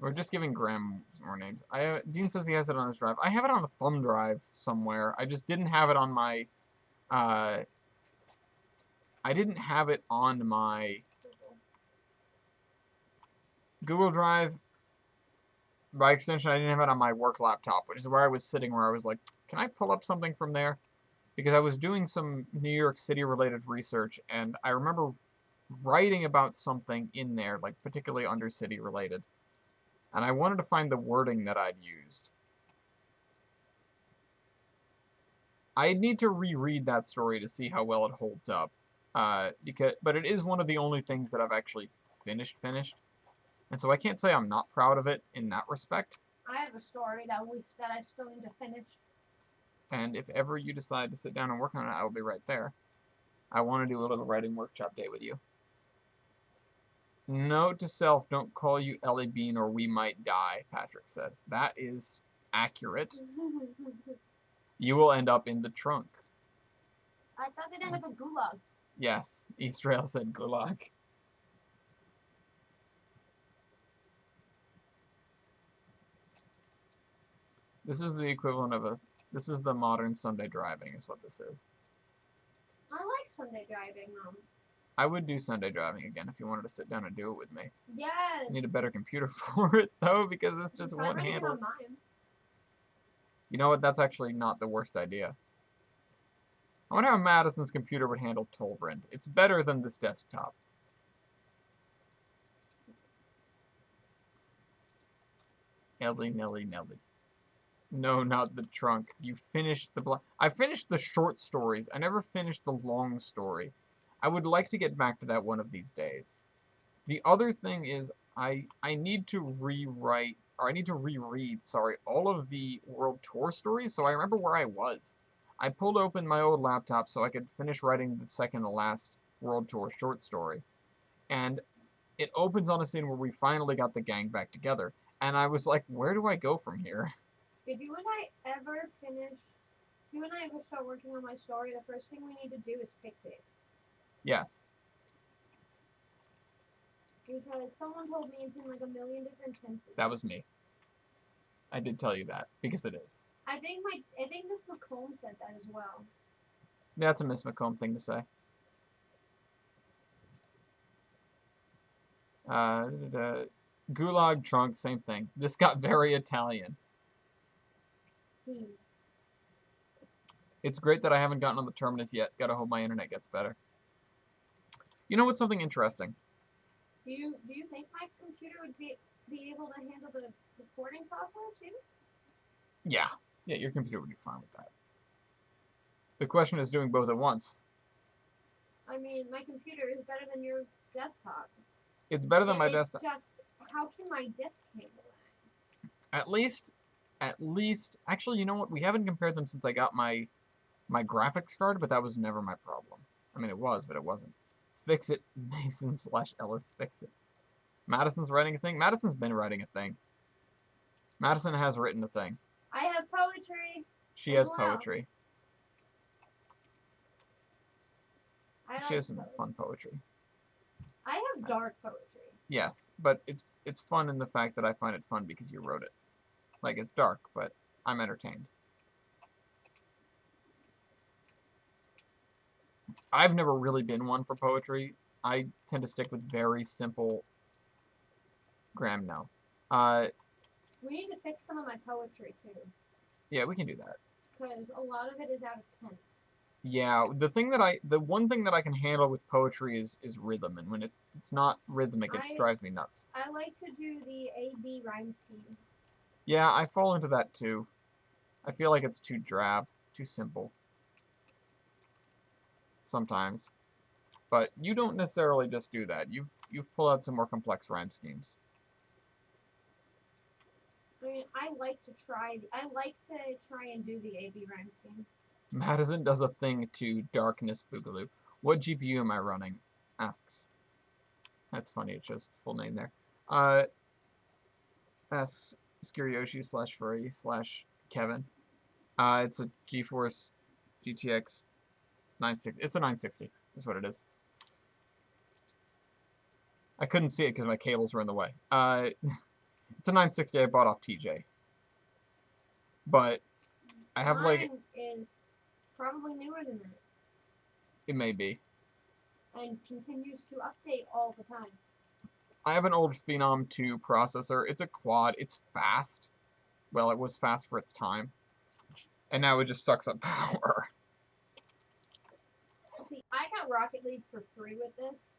We're just giving Graham more names. Dean says he has it on his drive. I have it on a thumb drive somewhere. I just didn't have it on my... I didn't have it on my Google Drive. By extension, I didn't have it on my work laptop, which is where I was sitting, where I was like, can I pull up something from there? Because I was doing some New York City-related research, and I remember writing about something in there, like particularly Undercity-related. And I wanted to find the wording that I'd used. I need to reread that story to see how well it holds up. But it is one of the only things that I've actually finished. And so I can't say I'm not proud of it in that respect. I have a story that I still need to finish. And if ever you decide to sit down and work on it, I will be right there. I want to do a little writing workshop day with you. Note to self, don't call you Ellie Bean or we might die, Patrick says. That is accurate. You will end up in the trunk. I thought they'd end up in Gulag. Yes, Eastrail said Gulag. This is the equivalent of this is the modern Sunday driving, is what this is. I like Sunday driving, I would do Sunday driving again if you wanted to sit down and do it with me. Yes. I need a better computer for it, though, because this just won't handle it. You know what? That's actually not the worst idea. I wonder how Madison's computer would handle Tolbrand. It's better than this desktop. Ellie, Nelly, Nelly. No, not the trunk. You finished the I finished the short stories. I never finished the long story. I would like to get back to that one of these days. The other thing is I need to rewrite, or I need to reread, sorry, all of the World Tour stories so I remember where I was. I pulled open my old laptop so I could finish writing the second to last World Tour short story. And it opens on a scene where we finally got the gang back together. And I was like, where do I go from here? If you and I ever start working on my story, the first thing we need to do is fix it. Yes. Because someone told me it's in like a million different tenses. That was me. I did tell you that, because it is. I think Miss McComb said that as well. That's a Miss McComb thing to say. Gulag trunk, same thing. This got very Italian. It's great that I haven't gotten on the terminus yet. Gotta hope my internet gets better. You know what's something interesting? Do you think my computer would be able to handle the recording software too? Yeah. Yeah, your computer would be fine with that. The question is doing both at once. I mean, my computer is better than your desktop. It's better than my desktop. It's just, how can my disk handle that? At least, actually, you know what? We haven't compared them since I got my graphics card, but that was never my problem. I mean, it was, but it wasn't. Fix it, Mason/Ellis, fix it. Madison's writing a thing? Madison's been writing a thing. Madison has written a thing. I have poetry. She has poetry. She has some fun poetry. I have dark poetry. Yes, but it's fun in the fact that I find it fun because you wrote it. Like, it's dark, but I'm entertained. I've never really been one for poetry. I tend to stick with very simple. Graham, no. We need to fix some of my poetry too. Yeah, we can do that. Because a lot of it is out of tense. Yeah, the one thing that I can handle with poetry is rhythm, and when it's not rhythmic, it drives me nuts. I like to do the A-B rhyme scheme. Yeah, I fall into that too. I feel like it's too drab, too simple. Sometimes. But you don't necessarily just do that. You've pulled out some more complex rhyme schemes. I mean, I like to try and do the A-B rhyme scheme. Madison does a thing to Darkness Boogaloo. What GPU am I running? Asks. That's funny, it shows its full name there. Asks Skiryoshi/Furry/Kevin. It's a GeForce GTX 960. It's a 960, is what it is. I couldn't see it because my cables were in the way. It's a 960 I bought off TJ. But I have Mine is probably newer than that. It may be. And continues to update all the time. I have an old Phenom 2 processor. It's a quad. It's fast. Well, it was fast for its time. And now it just sucks up power. See, I got Rocket League for free with this.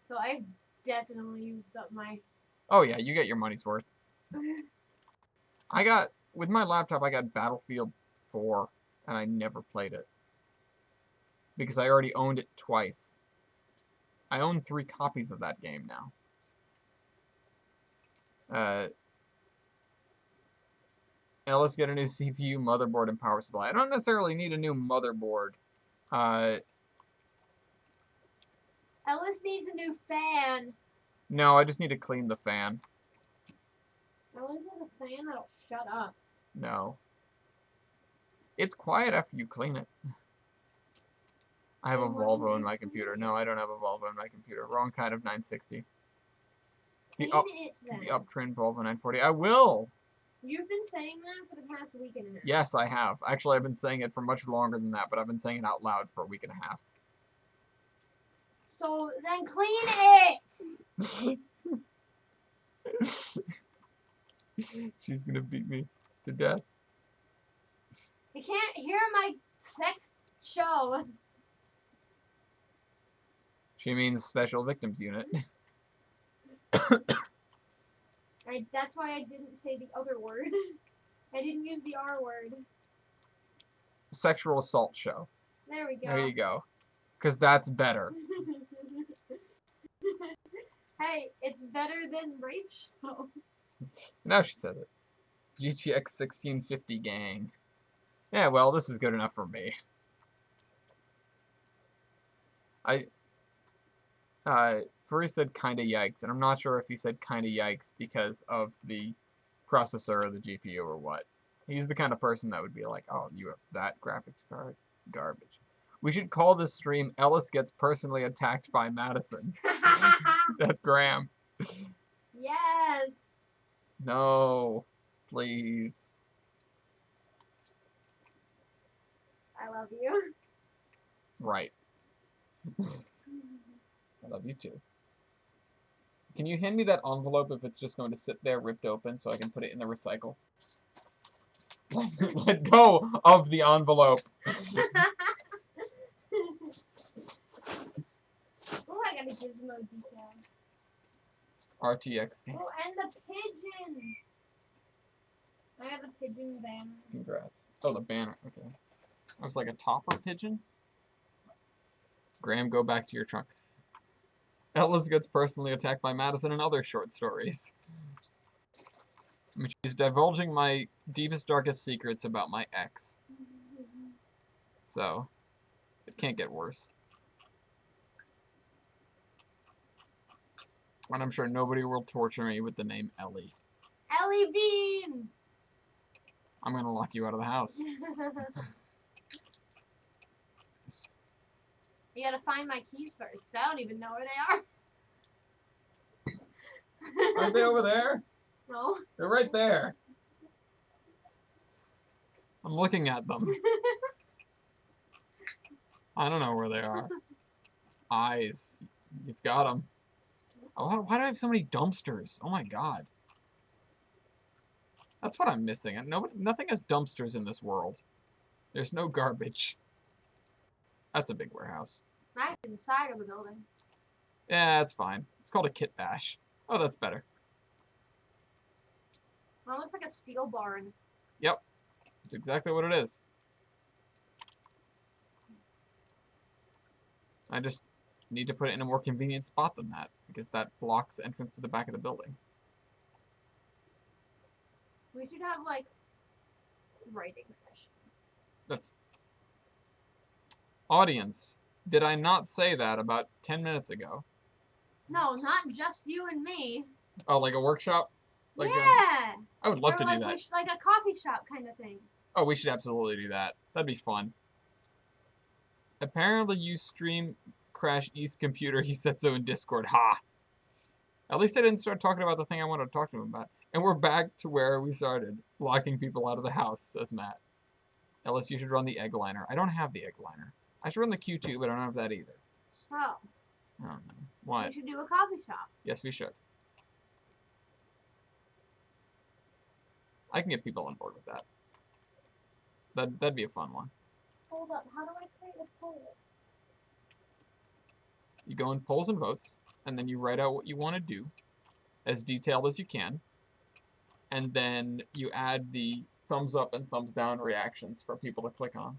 So I've definitely used up my... Oh yeah, you get your money's worth. With my laptop, I got Battlefield 4, and I never played it. Because I already owned it twice. I own 3 copies of that game now. Ellis, get a new CPU, motherboard, and power supply. I don't necessarily need a new motherboard. Ellis needs a new fan. No, I just need to clean the fan. Ellis has a fan that'll shut up. No. It's quiet after you clean it. I have a Volvo in my computer. No, I don't have a Volvo in my computer. Wrong kind of 960. The uptrend Volvo 940. I will! You've been saying that for the past week and a half. Yes, I have. Actually, I've been saying it for much longer than that, but I've been saying it out loud for a week and a half. So then clean it! She's gonna beat me to death. You can't hear my sex show. She means Special Victims Unit. That's why I didn't say the other word. I didn't use the R word. Sexual Assault Show. There we go. There you go. Because that's better. Hey, it's better than Rape Show. Now she says it. GTX 1650 gang. Yeah, well, this is good enough for me. Furry said kinda yikes, and I'm not sure if he said kinda yikes because of the processor or the GPU or what. He's the kind of person that would be like, oh, you have that graphics card? Garbage. We should call this stream Ellis Gets Personally Attacked by Madison. That's Graham. Yes. No. Please. I love you. Right. I love you too. Can you hand me that envelope if it's just going to sit there ripped open so I can put it in the recycle? Let go of the envelope. Oh, I got a Gizmo decal. RTX game. Oh, and the pigeon. I have the pigeon banner. Congrats. Oh, the banner. Okay. I was like a topper pigeon. Graham, go back to your trunk. Ellis gets personally attacked by Madison in other short stories. I mean, she's divulging my deepest, darkest secrets about my ex. So, it can't get worse. And I'm sure nobody will torture me with the name Ellie. Ellie Bean! I'm gonna lock you out of the house. You gotta find my keys first, because I don't even know where they are. Aren't they over there? No. They're right there. I'm looking at them. I don't know where they are. Eyes. You've got them. Oh, why do I have so many dumpsters? Oh my god. That's what I'm missing. Nothing has dumpsters in this world. There's no garbage. That's a big warehouse. Not inside of the building. Yeah, that's fine. It's called a kit bash. Oh, that's better. Well, it looks like a steel barn. Yep. That's exactly what it is. I just need to put it in a more convenient spot than that, because that blocks entrance to the back of the building. We should have, like, writing session. That's... Audience, did I not say that about 10 minutes ago? No, not just you and me. Oh, like a workshop? Like yeah! I would love to like do that. Like a coffee shop kind of thing. Oh, we should absolutely do that. That'd be fun. Apparently you stream Crash East computer, he said so in Discord. Ha! At least I didn't start talking about the thing I wanted to talk to him about. And we're back to where we started. Locking people out of the house, says Matt. Ellis, you should run the egg liner. I don't have the egg liner. I should run the Q2, but I don't have that either. So, I don't know. What? we should do a coffee shop. Yes, we should. I can get people on board with that. That'd be a fun one. Hold up. How do I create a poll? You go in polls and votes, and then you write out what you want to do, as detailed as you can, and then you add the thumbs up and thumbs down reactions for people to click on.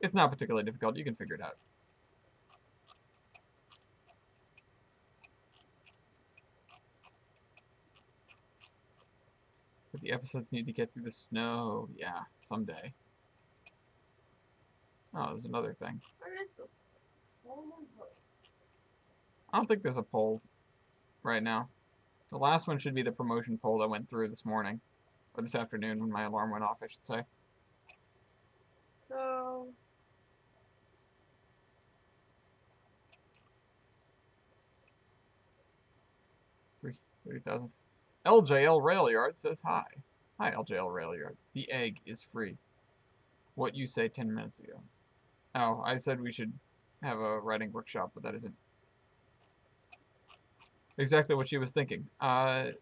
It's not particularly difficult. You can figure it out. But the episodes need to get through the snow. Yeah, someday. Oh, there's another thing. Where is the poll and vote? I don't think there's a poll right now. The last one should be the promotion poll that went through this morning. Or this afternoon when my alarm went off, I should say. So... 30,000. LJL Railyard says hi. Hi, LJL Railyard. The egg is free. What you say 10 minutes ago. Oh, I said we should have a writing workshop, but that isn't exactly what she was thinking. And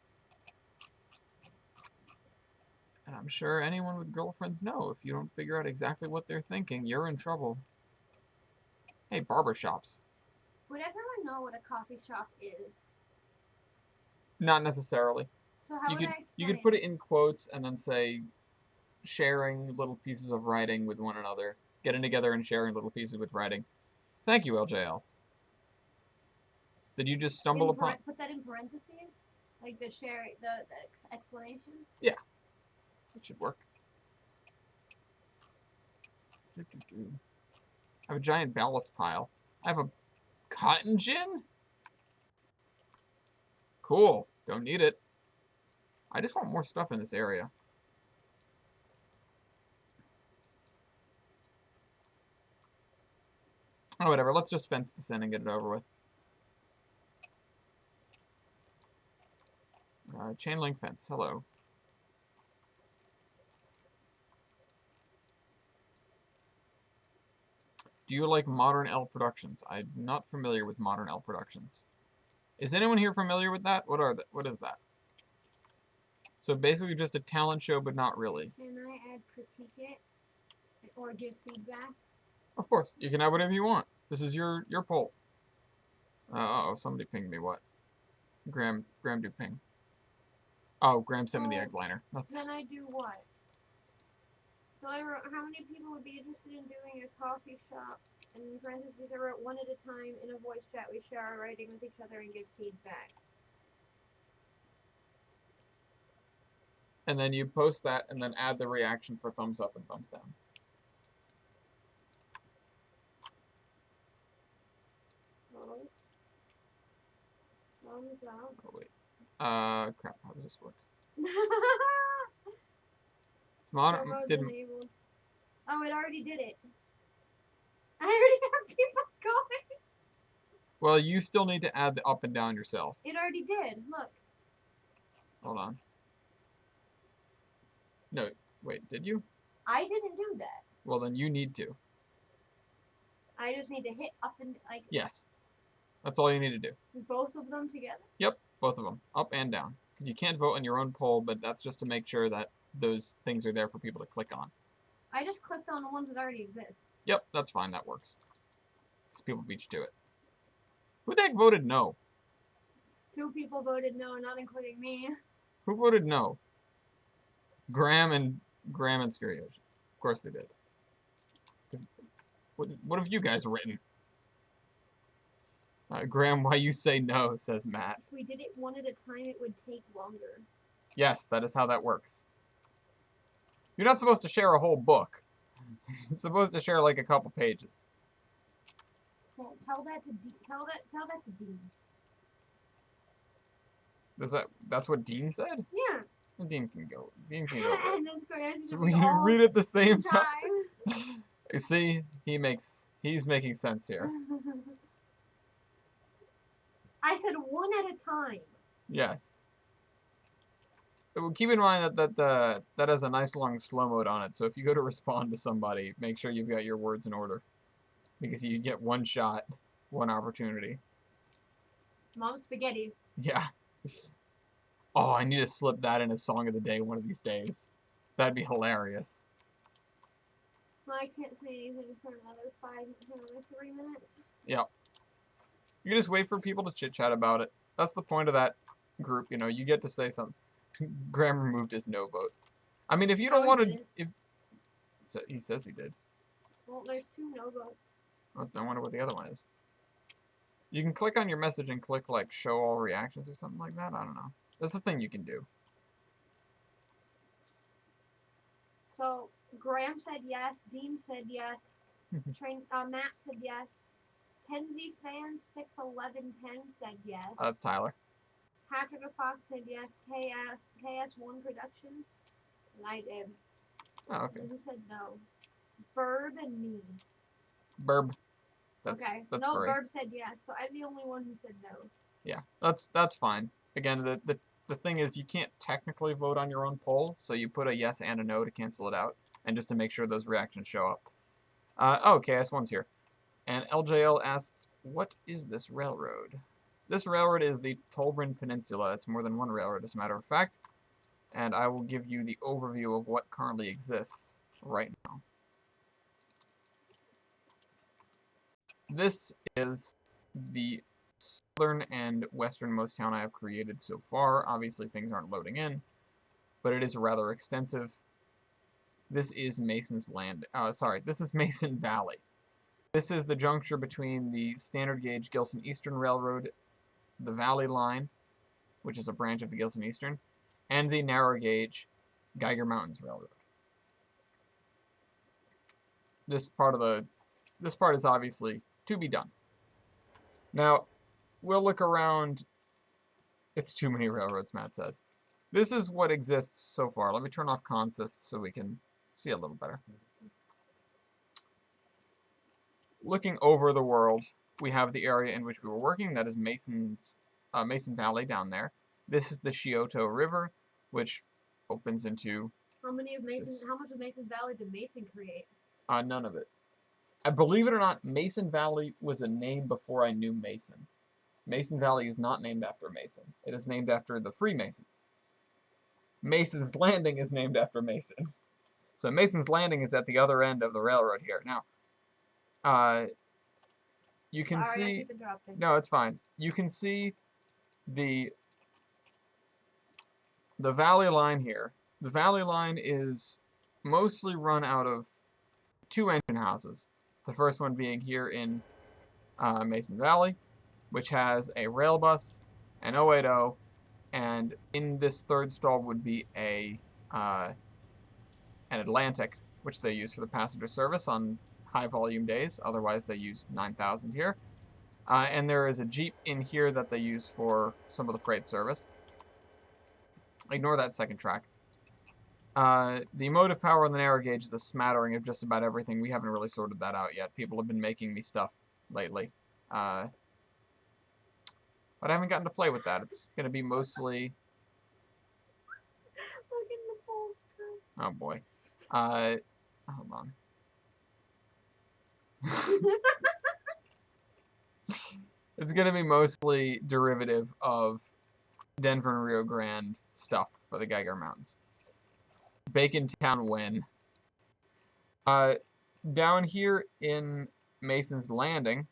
I'm sure anyone with girlfriends know if you don't figure out exactly what they're thinking, you're in trouble. Hey, barbershops. Would everyone know what a coffee shop is? Not necessarily. So how would I explain? You could put it in quotes and then say sharing little pieces of writing with one another. Getting together and sharing little pieces with writing. Thank you, LJL. Did you just stumble upon... Put that in parentheses? Like the explanation? Yeah. It should work. I have a giant ballast pile. I have a cotton gin? Cool. Don't need it. I just want more stuff in this area. Oh, whatever. Let's just fence this in and get it over with. Chain link fence. Hello. Do you like Modern L Productions? I'm not familiar with Modern L Productions. Is anyone here familiar with that? What is that? So basically just a talent show, but not really. Can I add critique it or give feedback? Of course, you can have whatever you want. This is your poll. Uh-oh, somebody pinged me. What? Graham do ping. Oh, Graham sent me the egg liner. Then I do what? So I wrote, how many people would be interested in doing a coffee shop? And in parentheses, I wrote one at a time in a voice chat. We share our writing with each other and give feedback. And then you post that and then add the reaction for thumbs up and thumbs down. Post. Thumbs up. Oh, wait. Crap. How does this work? Modern, Enabled. Oh, it already did it. I already have people going. Well, you still need to add the up and down yourself. It already did. Look. Hold on. No, wait, did you? I didn't do that. Well, then you need to. I just need to hit up and like. Yes. That's all you need to do. Both of them together? Yep, both of them. Up and down. Because you can't vote on your own poll, but that's just to make sure that those things are there for people to click on. I just clicked on the ones that already exist. Yep, that's fine. That works. Because people beat you to it. Who the heck voted no? 2 people voted no, not including me. Who voted no? Graham and Skurioshi. Of course they did. What have you guys written? Graham, why you say no, says Matt. If we did it one at a time, it would take longer. Yes, that is how that works. You're not supposed to share a whole book. You're supposed to share like a couple pages. Well, tell that to Dean. That's what Dean said? Yeah. Dean can go. Dean can go. And then Squares So we read at the same time. time. You see, he's making sense here. I said one at a time. Yes. Well, keep in mind that has a nice long slow mode on it, so if you go to respond to somebody, make sure you've got your words in order. Because you get one shot, one opportunity. Mom spaghetti. Yeah. Oh, I need to slip that in a song of the day one of these days. That'd be hilarious. Well, I can't say anything for another 3 minutes. Yep. You can just wait for people to chit-chat about it. That's the point of that group, you know, you get to say something. Graham removed his no vote. I mean, if you don't want to... He says he did. Well, there's 2 no votes. I wonder what the other one is. You can click on your message and click, like, show all reactions or something like that. I don't know. That's a thing you can do. So, Graham said yes. Dean said yes. Matt said yes. Penzi fan 61110 said yes. That's Tyler. Patrick Fox said yes. KS1 Productions. And I did. Oh, okay. And who said no? Burb and me. Burb. That's no, furry. Burb said yes, so I'm the only one who said no. Yeah, that's fine. Again, the thing is you can't technically vote on your own poll, so you put a yes and a no to cancel it out, and just to make sure those reactions show up. Oh, KS1's here. And LJL asked, what is this railroad? This railroad is the Tolbrin Peninsula. It's more than one railroad, as a matter of fact. And I will give you the overview of what currently exists right now. This is the southern and westernmost town I have created so far. Obviously, things aren't loading in, but it is rather extensive. This is Mason's Land. This is Mason Valley. This is the juncture between the standard gauge Gilson Eastern Railroad, the Valley Line, which is a branch of the Gilson Eastern, and the narrow gauge Geiger Mountains Railroad. This part is obviously to be done. Now, we'll look around. It's too many railroads, Matt says. This is what exists so far. Let me turn off consist so we can see a little better. Looking over the world, we have the area in which we were working. That is Mason Valley down there. This is the Scioto River, which opens into... How much of Mason Valley did Mason create? None of it. believe it or not, Mason Valley was a name before I knew Mason. Mason Valley is not named after Mason. It is named after the Freemasons. Mason's Landing is named after Mason. So Mason's Landing is at the other end of the railroad here. Now, you can Sorry, I see... keep interrupting. No, it's fine. You can see the valley line here. The valley line is mostly run out of 2 engine houses. The first one being here in Mason Valley, which has a rail bus, an 080, and in this third stall would be an Atlantic, which they use for the passenger service on high volume days. Otherwise, they use 9,000 here. And there is a Jeep in here that they use for some of the freight service. Ignore that second track. The motive power on the narrow gauge is a smattering of just about everything. We haven't really sorted that out yet. People have been making me stuff lately. But I haven't gotten to play with that. It's going to be mostly... Look in the poster. Oh, boy. Hold on. It's going to be mostly derivative of Denver and Rio Grande stuff for the Geiger Mountains. Bacon Town win. Down here in Mason's Landing,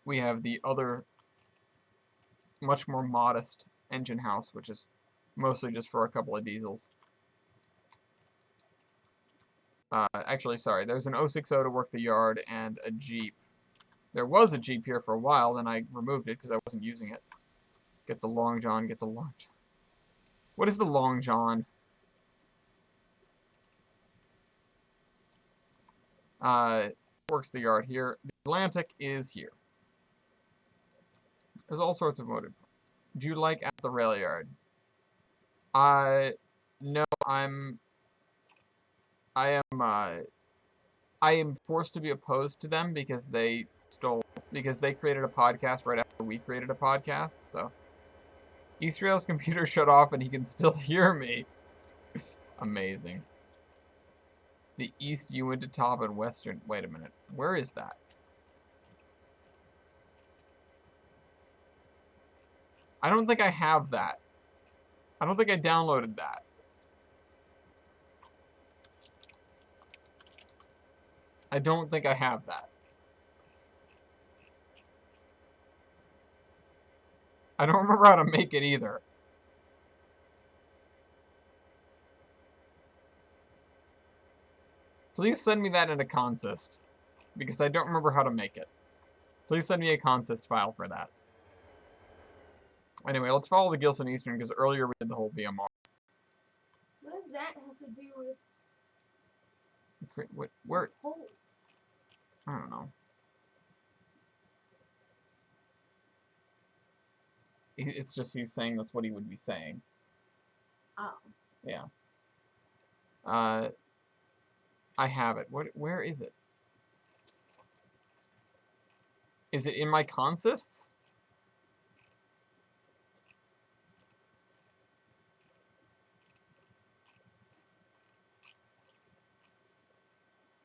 we have the other much more modest engine house, which is mostly just for a couple of diesels. Actually, sorry, there's an 060 to work the yard and a Jeep. There was a Jeep here for a while, then I removed it because I wasn't using it. Get the Long John, get the Long John. What is the Long John? Works the yard here. The Atlantic is here. There's all sorts of motive. Do you like at the rail yard? No, I am forced to be opposed to them because they created a podcast right after we created a podcast, so Eastrail's computer shut off and he can still hear me. Amazing. The East Uinta Top and Western... Wait a minute. Where is that? I don't think I have that. I don't think I downloaded that. I don't think I have that. I don't remember how to make it either. Please send me that in a consist, because I don't remember how to make it. Please send me a consist file for that. Anyway, let's follow the Gilson Eastern, because earlier we did the whole VMR. What does that have to do with Where? holes? I don't know. It's just he's saying that's what he would be saying. Oh. Yeah. I have it. Where is it? Is it in my consists?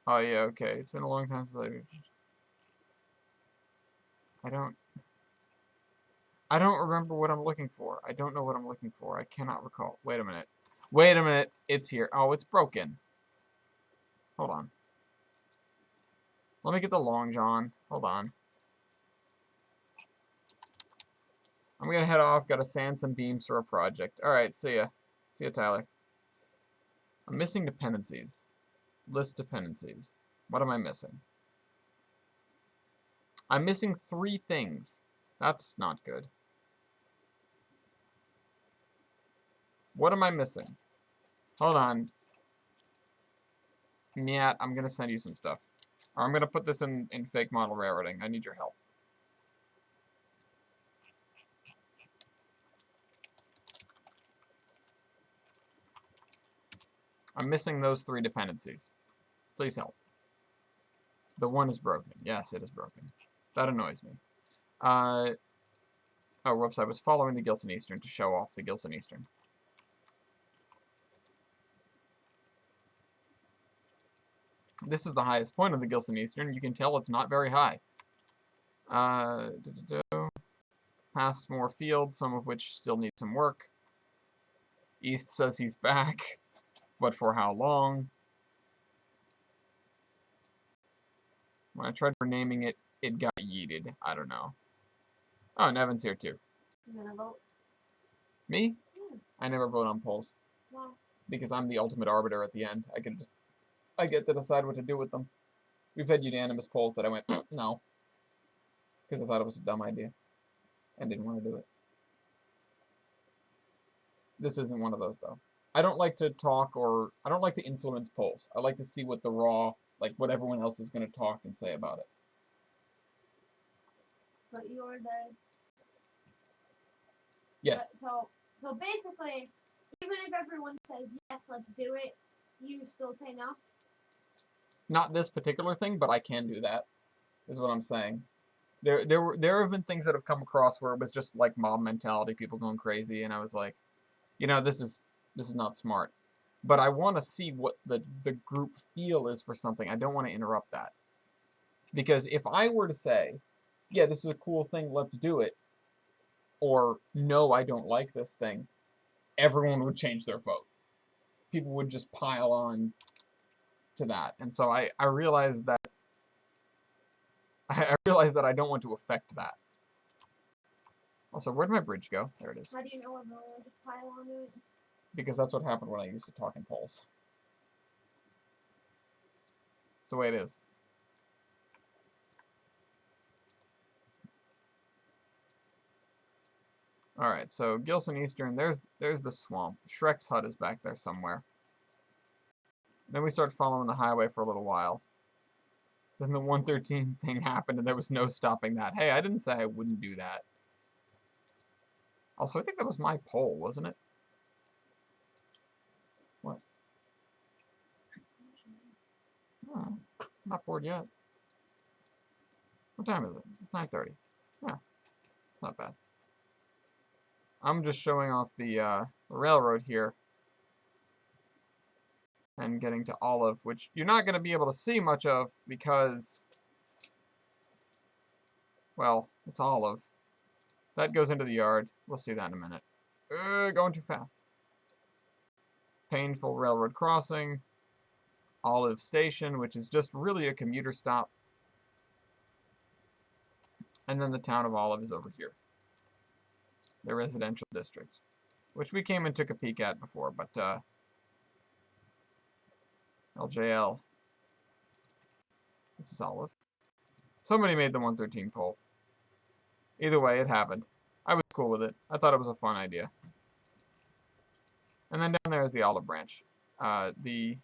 Oh yeah, okay. It's been a long time since I don't remember what I'm looking for. I don't know what I'm looking for. I cannot recall. Wait a minute. Wait a minute. It's here. Oh, it's broken. Hold on. Let me get the Long John. Hold on. I'm gonna head off. Gotta sand some beams for a project. Alright, see ya. See ya, Tyler. I'm missing dependencies. List dependencies. What am I missing? I'm missing 3 things. That's not good. What am I missing? Hold on. Nyat, I'm gonna send you some stuff. Or I'm gonna put this in fake model railroading. I need your help. I'm missing those 3 dependencies. Please help. The one is broken. Yes, it is broken. That annoys me. Oh, whoops, I was following the Gilson Eastern to show off the Gilson Eastern. This is the highest point of the Gilson Eastern. You can tell it's not very high. Past more fields, some of which still need some work. East says he's back, but for how long? When I tried renaming it, it got yeeted. I don't know. Oh, Nevin's here too. You gonna vote? Me? Yeah. I never vote on polls. Why? Because I'm the ultimate arbiter at the end. I get to decide what to do with them. We've had unanimous polls that I went, no. Because I thought it was a dumb idea. And didn't want to do it. This isn't one of those, though. I don't like to talk I don't like to influence polls. I like to see what the raw, like what everyone else is going to talk and say about it. But you're the... Yes. So basically, even if everyone says, yes, let's do it, you still say no? Not this particular thing, but I can do that, is what I'm saying. There have been things that have come across where it was just like mob mentality, people going crazy, and I was like, you know, this is not smart. But I want to see what the group feel is for something. I don't want to interrupt that. Because if I were to say, yeah, this is a cool thing, let's do it, or no, I don't like this thing, everyone would change their vote. People would just pile on to that. And so I realized that I don't want to affect that. Also, where'd my bridge go? There it is. How do you know everyone will just pile on it? Because that's what happened when I used to talk in polls. It's the way it is. Alright, so Gilson Eastern, there's the swamp. Shrek's hut is back there somewhere. Then we start following the highway for a little while. Then the 113 thing happened and there was no stopping that. Hey, I didn't say I wouldn't do that. Also, I think that was my poll, wasn't it? What? Oh, I'm not bored yet. What time is it? It's 9:30. Yeah, it's not bad. I'm just showing off the railroad here. And getting to Olive, which you're not going to be able to see much of because, well, it's Olive. That goes into the yard. We'll see that in a minute. Going too fast. Painful railroad crossing. Olive Station, which is just really a commuter stop. And then the town of Olive is over here. The residential district. Which we came and took a peek at before, but, LJL. This is Olive. Somebody made the 113 poll. Either way, it happened. I was cool with it. I thought it was a fun idea. And then down there is the Olive Branch. The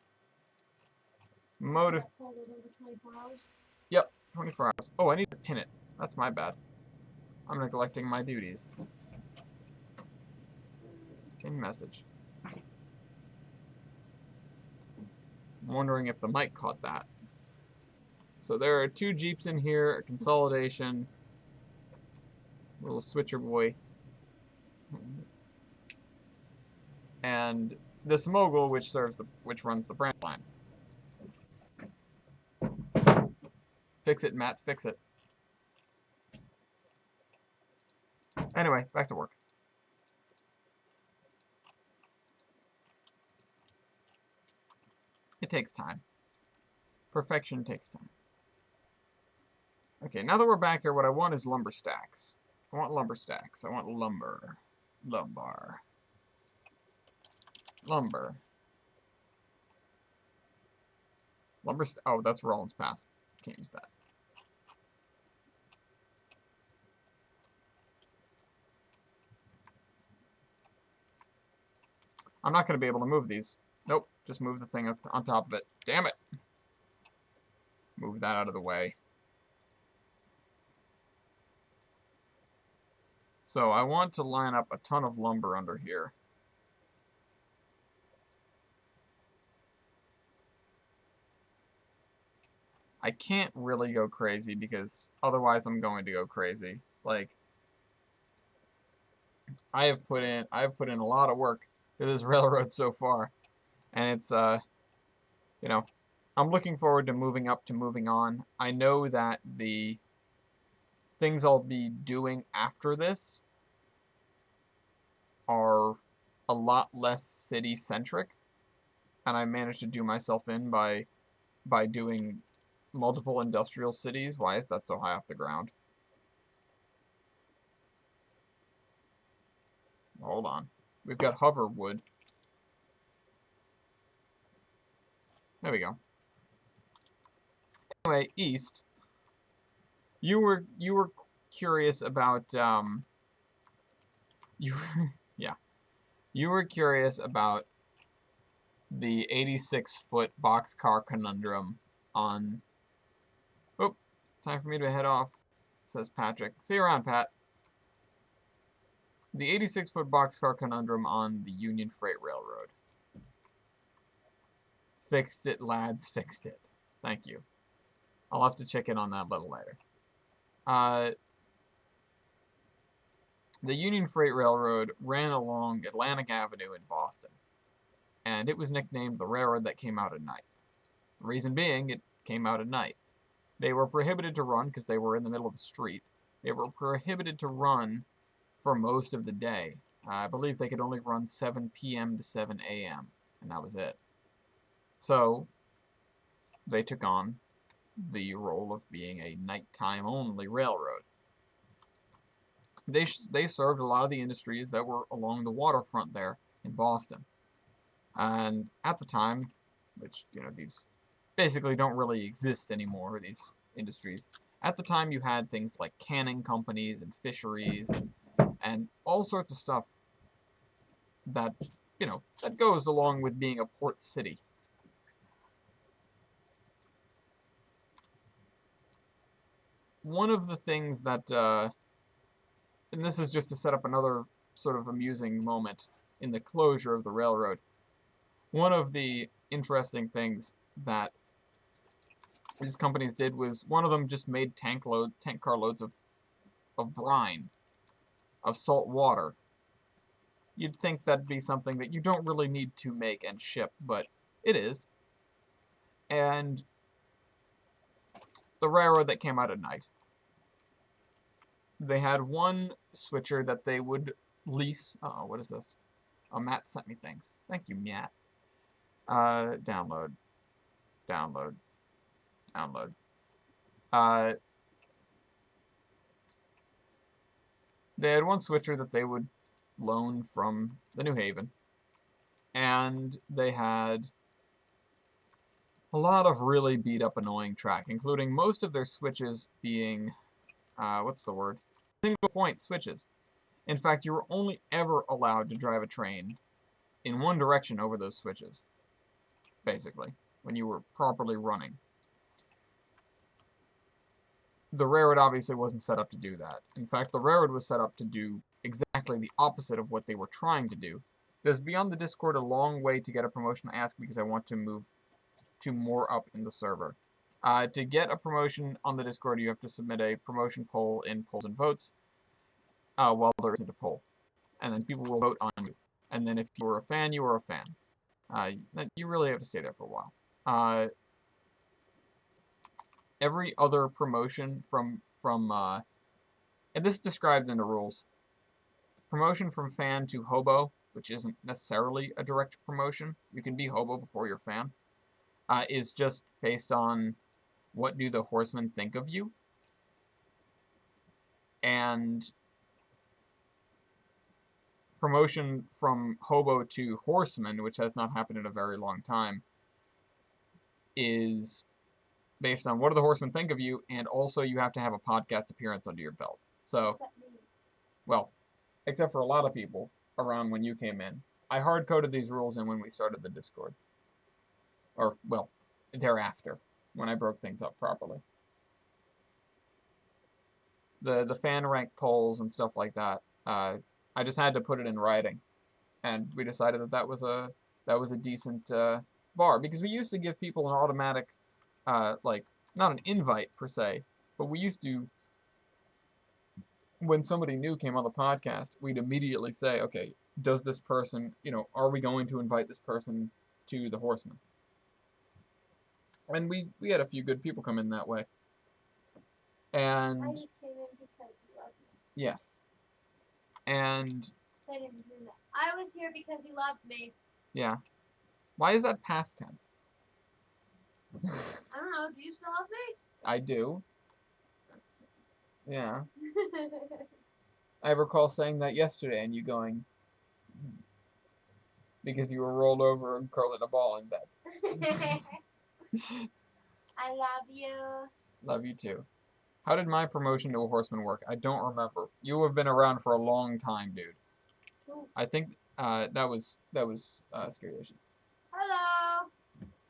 motive... Poll goes over 24 hours? Yep, 24 hours. Oh, I need to pin it. That's my bad. I'm neglecting my duties. Pin message. I'm wondering if the mic caught that. So there are 2 Jeeps in here, a consolidation, little switcher boy, and this mogul which runs the branch line. Fix it, Matt, fix it. Anyway, back to work. It takes time. Perfection takes time. Okay, now that we're back here, what I want is lumber stacks. I want lumber stacks. I want lumber. Lumber. Lumber. Lumber oh, that's Rollins Pass. Can't use that. I'm not going to be able to move these. Nope, just move the thing up on top of it. Damn it. Move that out of the way. So I want to line up a ton of lumber under here. I can't really go crazy because otherwise I'm going to go crazy. Like, I've put in a lot of work to this railroad so far, and it's you know, I'm looking forward to moving up to moving on. I know that the things I'll be doing after this are a lot less city-centric, and I managed to do myself in by doing multiple industrial cities. Why is that so high off the ground? Hold on. We've got Hoverwood. There we go. Anyway, east. You were curious about you yeah. You were curious about the 86-foot boxcar conundrum on Oh, time for me to head off, says Patrick. See you around, Pat. The 86-foot boxcar conundrum on the Union Freight Railroad. Fixed it, lads, fixed it. Thank you. I'll have to check in on that a little later. The Union Freight Railroad ran along Atlantic Avenue in Boston, and it was nicknamed the railroad that came out at night. The reason being, it came out at night. They were prohibited to run because they were in the middle of the street. They were prohibited to run for most of the day. I believe they could only run 7 p.m. to 7 a.m., and that was it. So, they took on the role of being a nighttime-only railroad. They served a lot of the industries that were along the waterfront there in Boston. And at the time, which, these basically don't really exist anymore, these industries. At the time, you had things like canning companies and fisheries and all sorts of stuff that, that goes along with being a port city. One of the things that, and this is just to set up another sort of amusing moment in the closure of the railroad, one of the interesting things that these companies did was one of them just made tank car loads of brine, of salt water. You'd think that'd be something that you don't really need to make and ship, but it is. And the railroad that came out at night, they had one switcher that they would lease. Uh-oh, what is this? Oh, Matt sent me things. Thank you, Matt. Download. Download. Download. They had one switcher that they would loan from the New Haven, and they had a lot of really beat up annoying track, including most of their switches being, what's the word? Single point switches. In fact, you were only ever allowed to drive a train in one direction over those switches, basically, when you were properly running. The railroad obviously wasn't set up to do that. In fact, the railroad was set up to do exactly the opposite of what they were trying to do. There's beyond the Discord a long way to get a promotion. I ask because I want to move to more up in the server. To get a promotion on the Discord, you have to submit a promotion poll in polls and votes while there isn't a poll. And then people will vote on you. And then if you were a fan, you were a fan. You really have to stay there for a while. Every other promotion from and this is described in the rules. Promotion from fan to hobo, which isn't necessarily a direct promotion. You can be hobo before you're fan. Is just based on what do the horsemen think of you. And promotion from hobo to horseman, which has not happened in a very long time, is based on what do the horsemen think of you, and also you have to have a podcast appearance under your belt. So, well, except for a lot of people around when you came in. I hard-coded these rules in when we started the Discord. Or, well, thereafter, when I broke things up properly. The fan rank polls and stuff like that, I just had to put it in writing. And we decided that that was a decent bar, because we used to give people an automatic like, not an invite per se, but we used to, when somebody new came on the podcast, we'd immediately say, okay, does this person, are we going to invite this person to the Horsemen? And we had a few good people come in that way. I And just came in because he loved me. yes. And They didn't do that. I was here because he loved me. yeah. Why is that past tense? I don't know. Do you still love me? I do. Yeah. I recall saying that yesterday and you going, because you were rolled over and curled in a ball in bed. I love you. Love you too. How did my promotion to a horseman work? I don't remember. You have been around for a long time, dude. I think that was Scary Ocean. Hello.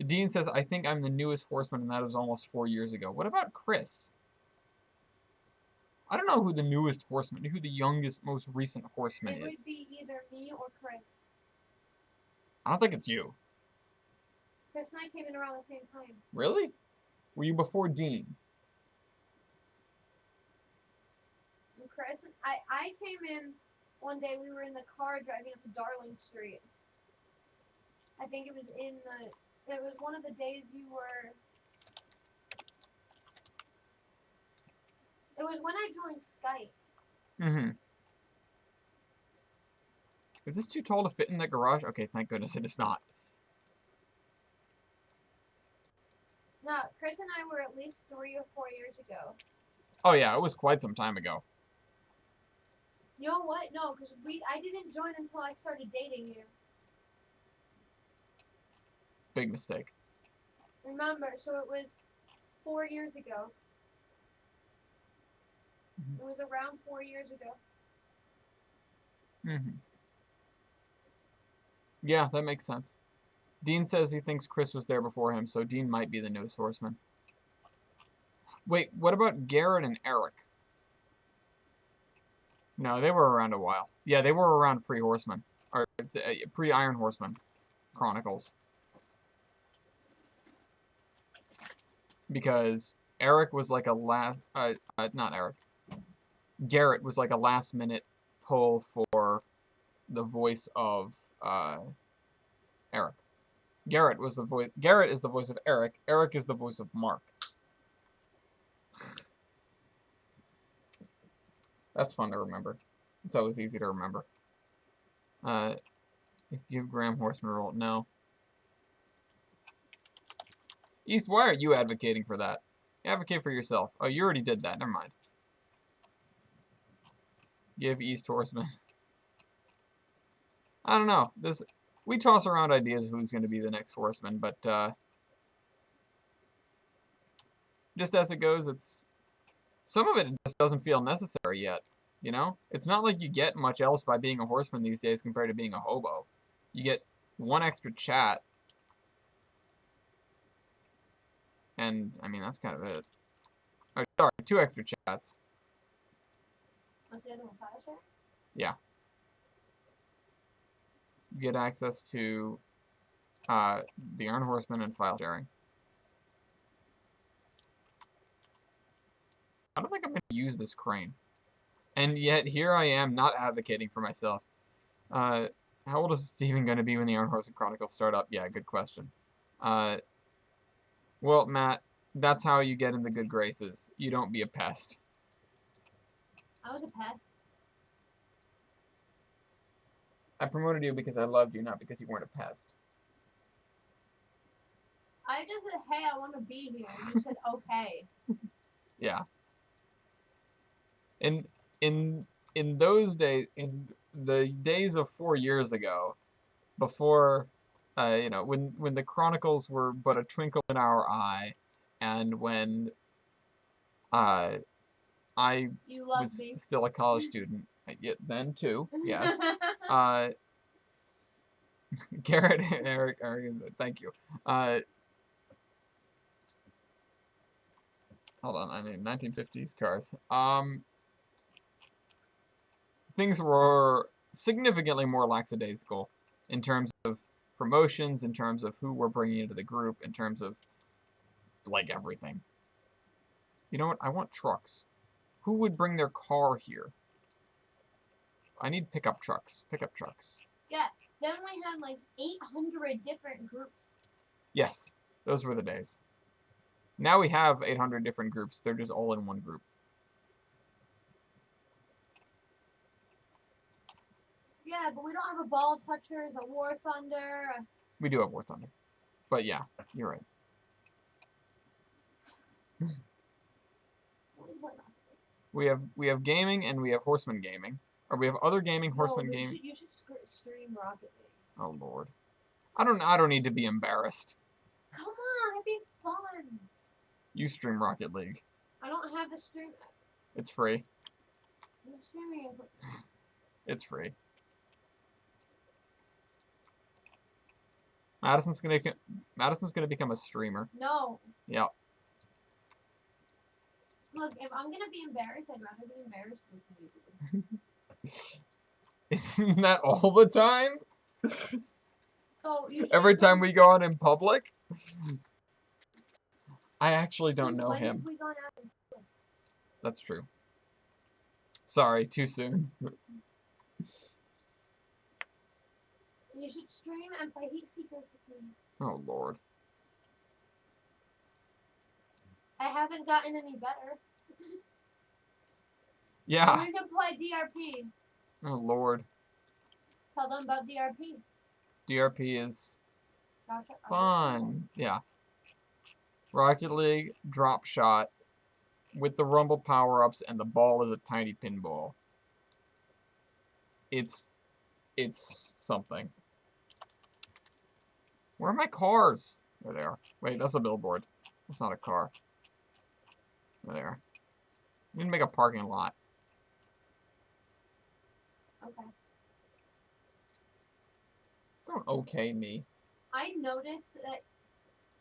Dean says, I think I'm the newest horseman, and that was almost 4 years ago. What about Chris? I don't know who the newest horseman, who the youngest, most recent horseman It would is. be either me or Chris. I don't think it's you. Chris and I came in around the same time. Really? Were you before Dean? And Chris, I came in one day. We were in the car driving up Darling Street. I think it was it was one of the days you were. It was when I joined Skype. Mm-hmm. Is this too tall to fit in that garage? Okay, thank goodness it is not. No, Chris and I were at least 3 or 4 years ago. Oh yeah, it was quite some time ago. You know what? No, because I didn't join until I started dating you. Big mistake. Remember, so it was 4 years ago. It was around 4 years ago. Mm-hmm. Yeah, that makes sense. Dean says he thinks Chris was there before him, so Dean might be the newest horseman. Wait, what about Garrett and Eric? No, they were around a while. Yeah, they were around pre-Horseman. Or pre-Iron Horseman Chronicles. Because Eric was like a not Eric. Garrett was like a last-minute pull for the voice of Eric. Garrett is the voice of Eric. Eric is the voice of Mark. That's fun to remember. It's always easy to remember. If you give Graham Horseman role, no. East, why are you advocating for that? Advocate for yourself. Oh, you already did that. Never mind. Give East Horseman. I don't know. We toss around ideas of who's going to be the next Horseman, but just as it goes, some of it just doesn't feel necessary yet. You know, it's not like you get much else by being a horseman these days compared to being a hobo. You get one extra chat, and I mean that's kind of it. Oh, sorry, 2 extra chats. What's the other one? File share? Yeah. You get access to the Iron Horseman and file sharing. I don't think I'm going to use this crane. And yet, here I am not advocating for myself. How old is Steven going to be when the Iron Horseman Chronicles start up? Yeah, good question. Well, Matt, that's how you get in the good graces. You don't be a pest. I was a pest. I promoted you because I loved you, not because you weren't a pest. I just said, hey, I want to be here. And you said, okay. Yeah. In those days, in the days of 4 years ago, before, when the Chronicles were but a twinkle in our eye, and when I was still a college student, then too, yes. Garrett, Eric, thank you. Hold on, I mean 1950s cars. Things were significantly more lackadaisical in terms of promotions, in terms of who we're bringing into the group, in terms of like everything. You know what? I want trucks. Who would bring their car here? I need pickup trucks. Pickup trucks. Yeah. Then we had like 800 different groups. Yes, those were the days. Now we have 800 different groups. They're just all in one group. Yeah, but we don't have a Ball Touchers, a War Thunder. We do have War Thunder. But yeah, you're right. We have gaming and we have Horseman gaming. Or we have other gaming, Horseman gaming. You should stream Rocket League. Oh Lord. I don't need to be embarrassed. Come on, it'd be fun. You stream Rocket League. I don't have the stream. It's free. I'm streaming. It's free. Madison's gonna become a streamer. No. Yep. Look, if I'm gonna be embarrassed, I'd rather be embarrassed with you. Isn't that all the time? So every time we go out in public? I actually don't know when him. Have we gone out in public? That's true. Sorry, too soon. You should stream and play Heat Seekers with me. Oh Lord. I haven't gotten any better. Yeah. You can play DRP. Oh Lord. Tell them about DRP. DRP is Gotcha. fun. Yeah. Rocket League, drop shot, with the rumble power-ups, and the ball is a tiny pinball. It's something. Where are my cars? There they are. Wait, that's a billboard. That's not a car. There they are. We need to make a parking lot. Okay. Don't okay me. I noticed that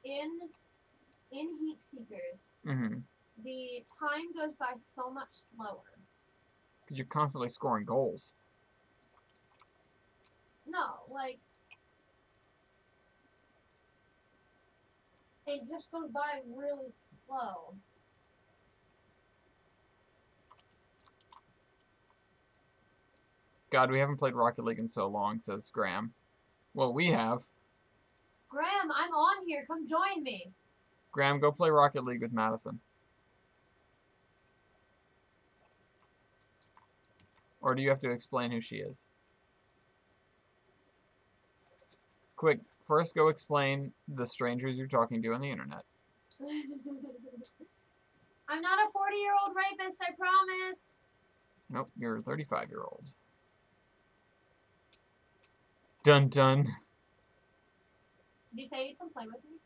in Heat Seekers, Mm-hmm. the time goes by so much slower. Because you're constantly scoring goals. No, like, it just goes by really slow. God, we haven't played Rocket League in so long, says Graham. Well, we have. Graham, I'm on here. Come join me. Graham, go play Rocket League with Madison. Or do you have to explain who she is? Quick, first go explain the strangers you're talking to on the internet. I'm not a 40-year-old rapist, I promise. Nope, you're a 35-year-old. Dun dun. Did you say you can play with me?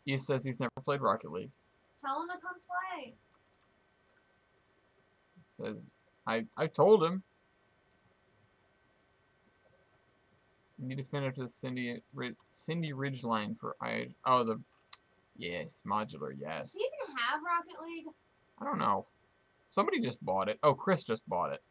He says he's never played Rocket League. Tell him to come play. Says, I told him. You need to finish the Cindy Ridge line for yes, modular, yes. Do you even have Rocket League? I don't know. Somebody just bought it. Oh, Chris just bought it.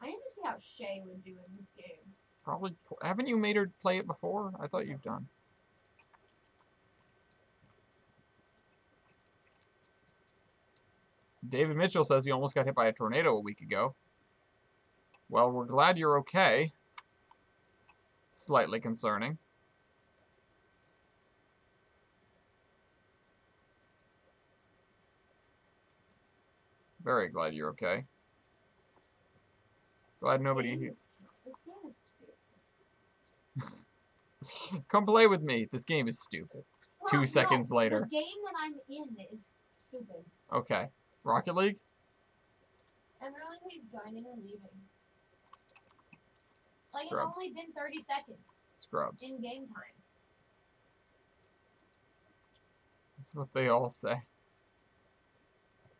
I need to see how Shay would do in this game. Probably. Haven't you made her play it before? I thought you've done. David Mitchell says he almost got hit by a tornado a week ago. Well, we're glad you're okay. Slightly concerning. Very glad you're okay. Glad nobody... This game is stupid. Come play with me. This game is stupid. Well, 2 seconds later. The game that I'm in is stupid. Okay. Rocket League? Everyone keeps joining and leaving. Like, Scrubs. it's only been 30 seconds. Scrubs. In game time. That's what they all say.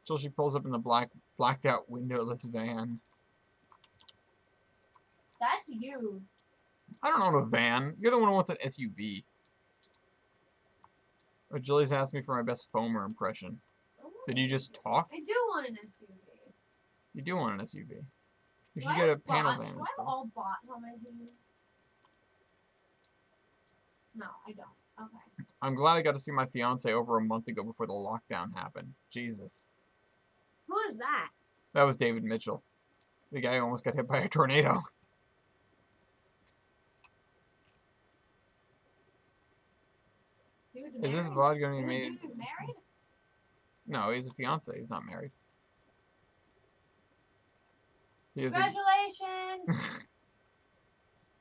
Till she pulls up in the blacked out windowless van. That's you. I don't own a van. You're the one who wants an SUV. Oh, Julie's asked me for my best Foamer impression. Did you just talk? I do want an SUV. You do want an SUV. You should Do I get a have panel bots? van Do I and have stuff. all bots on my team? No, I don't. Okay. I'm glad I got to see my fiance over a month ago before the lockdown happened. Jesus. Who is that? That was David Mitchell. The guy who almost got hit by a tornado. Dude's Is this married? VOD going to be made? Dude married? No, he's a fiance. He's not married. He is Congratulations!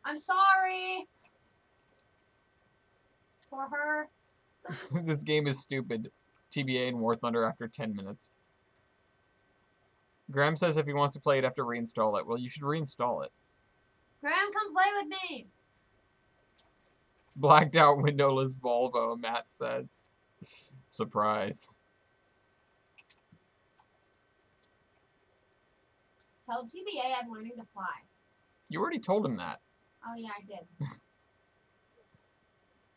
I'm sorry for her. This game is stupid. TBA and War Thunder after 10 minutes. Graham says if he wants to play it, have to reinstall it. Well, you should reinstall it. Graham, come play with me. Blacked out windowless Volvo, Matt says. Surprise. Tell TBA I'm learning to fly. You already told him that. Oh, yeah, I did.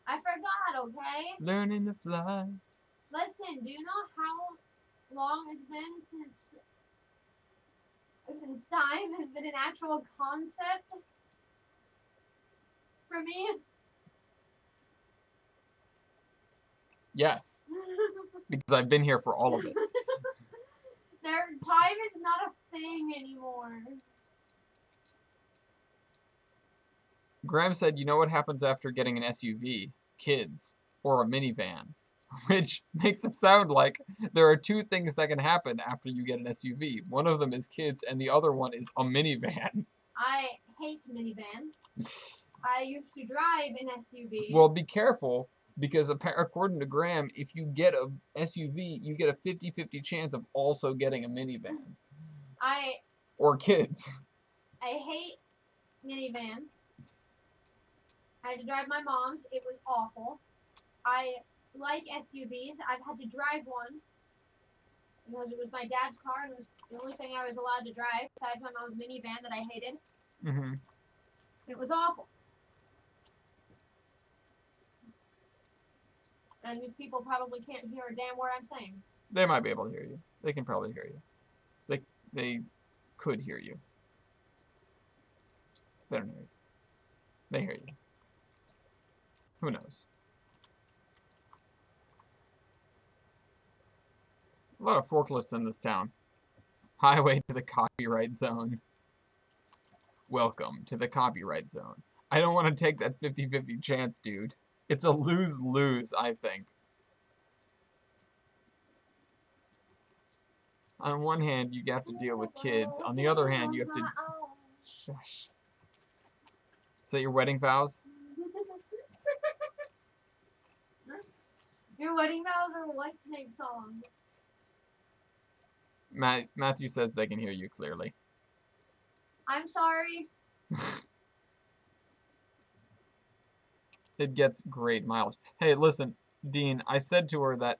I forgot, okay? Learning to fly. Listen, do you know how long it's been since time has been an actual concept for me? Yes, because I've been here for all of it. Time is not a thing anymore. Graham said, you know what happens after getting an SUV? Kids. Or a minivan. Which makes it sound like there are two things that can happen after you get an SUV. One of them is kids, and the other one is a minivan. I hate minivans. I used to drive an SUV. Well, be careful, because according to Graham, if you get a SUV, you get a 50-50 chance of also getting a minivan. Or kids. I hate minivans. I had to drive my mom's. It was awful. I like SUVs. I've had to drive one because it was my dad's car and it was the only thing I was allowed to drive besides my mom's minivan that I hated. Mm-hmm. It was awful. And these people probably can't hear a damn word I'm saying. They might be able to hear you. They can probably hear you. They could hear you. They don't hear you. They hear you. Who knows? A lot of forklifts in this town. Highway to the copyright zone. Welcome to the copyright zone. I don't want to take that 50-50 chance, dude. It's a lose-lose, I think. On one hand, you have to deal with kids. On the other hand, you have to... Shush. Is that your wedding vows? Your wedding vows are White Snake song. Matthew says they can hear you clearly. I'm sorry. It gets great mileage. Hey, listen, Dean, I said to her that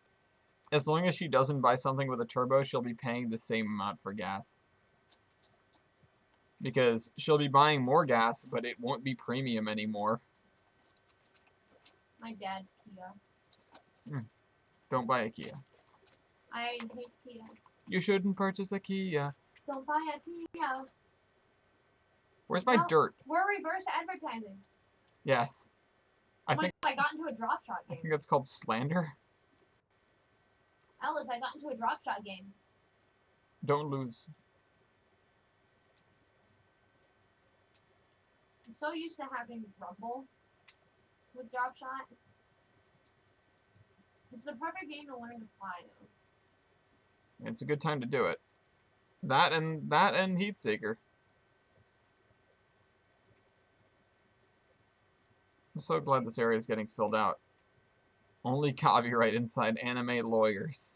as long as she doesn't buy something with a turbo, she'll be paying the same amount for gas. Because she'll be buying more gas, but it won't be premium anymore. My dad's Kia. Don't buy a Kia. I hate Kias. You shouldn't purchase a Kia. Don't buy a Kia. Where's my dirt? We're reverse advertising. Yes. I think I got into a drop shot game. I think that's called slander. Ellis, I got into a drop shot game. Don't lose. I'm so used to having rumble with drop shot. It's the perfect game to learn to fly though. It's a good time to do it. That and Heatseeker. I'm so glad this area is getting filled out. Only copyright inside anime lawyers.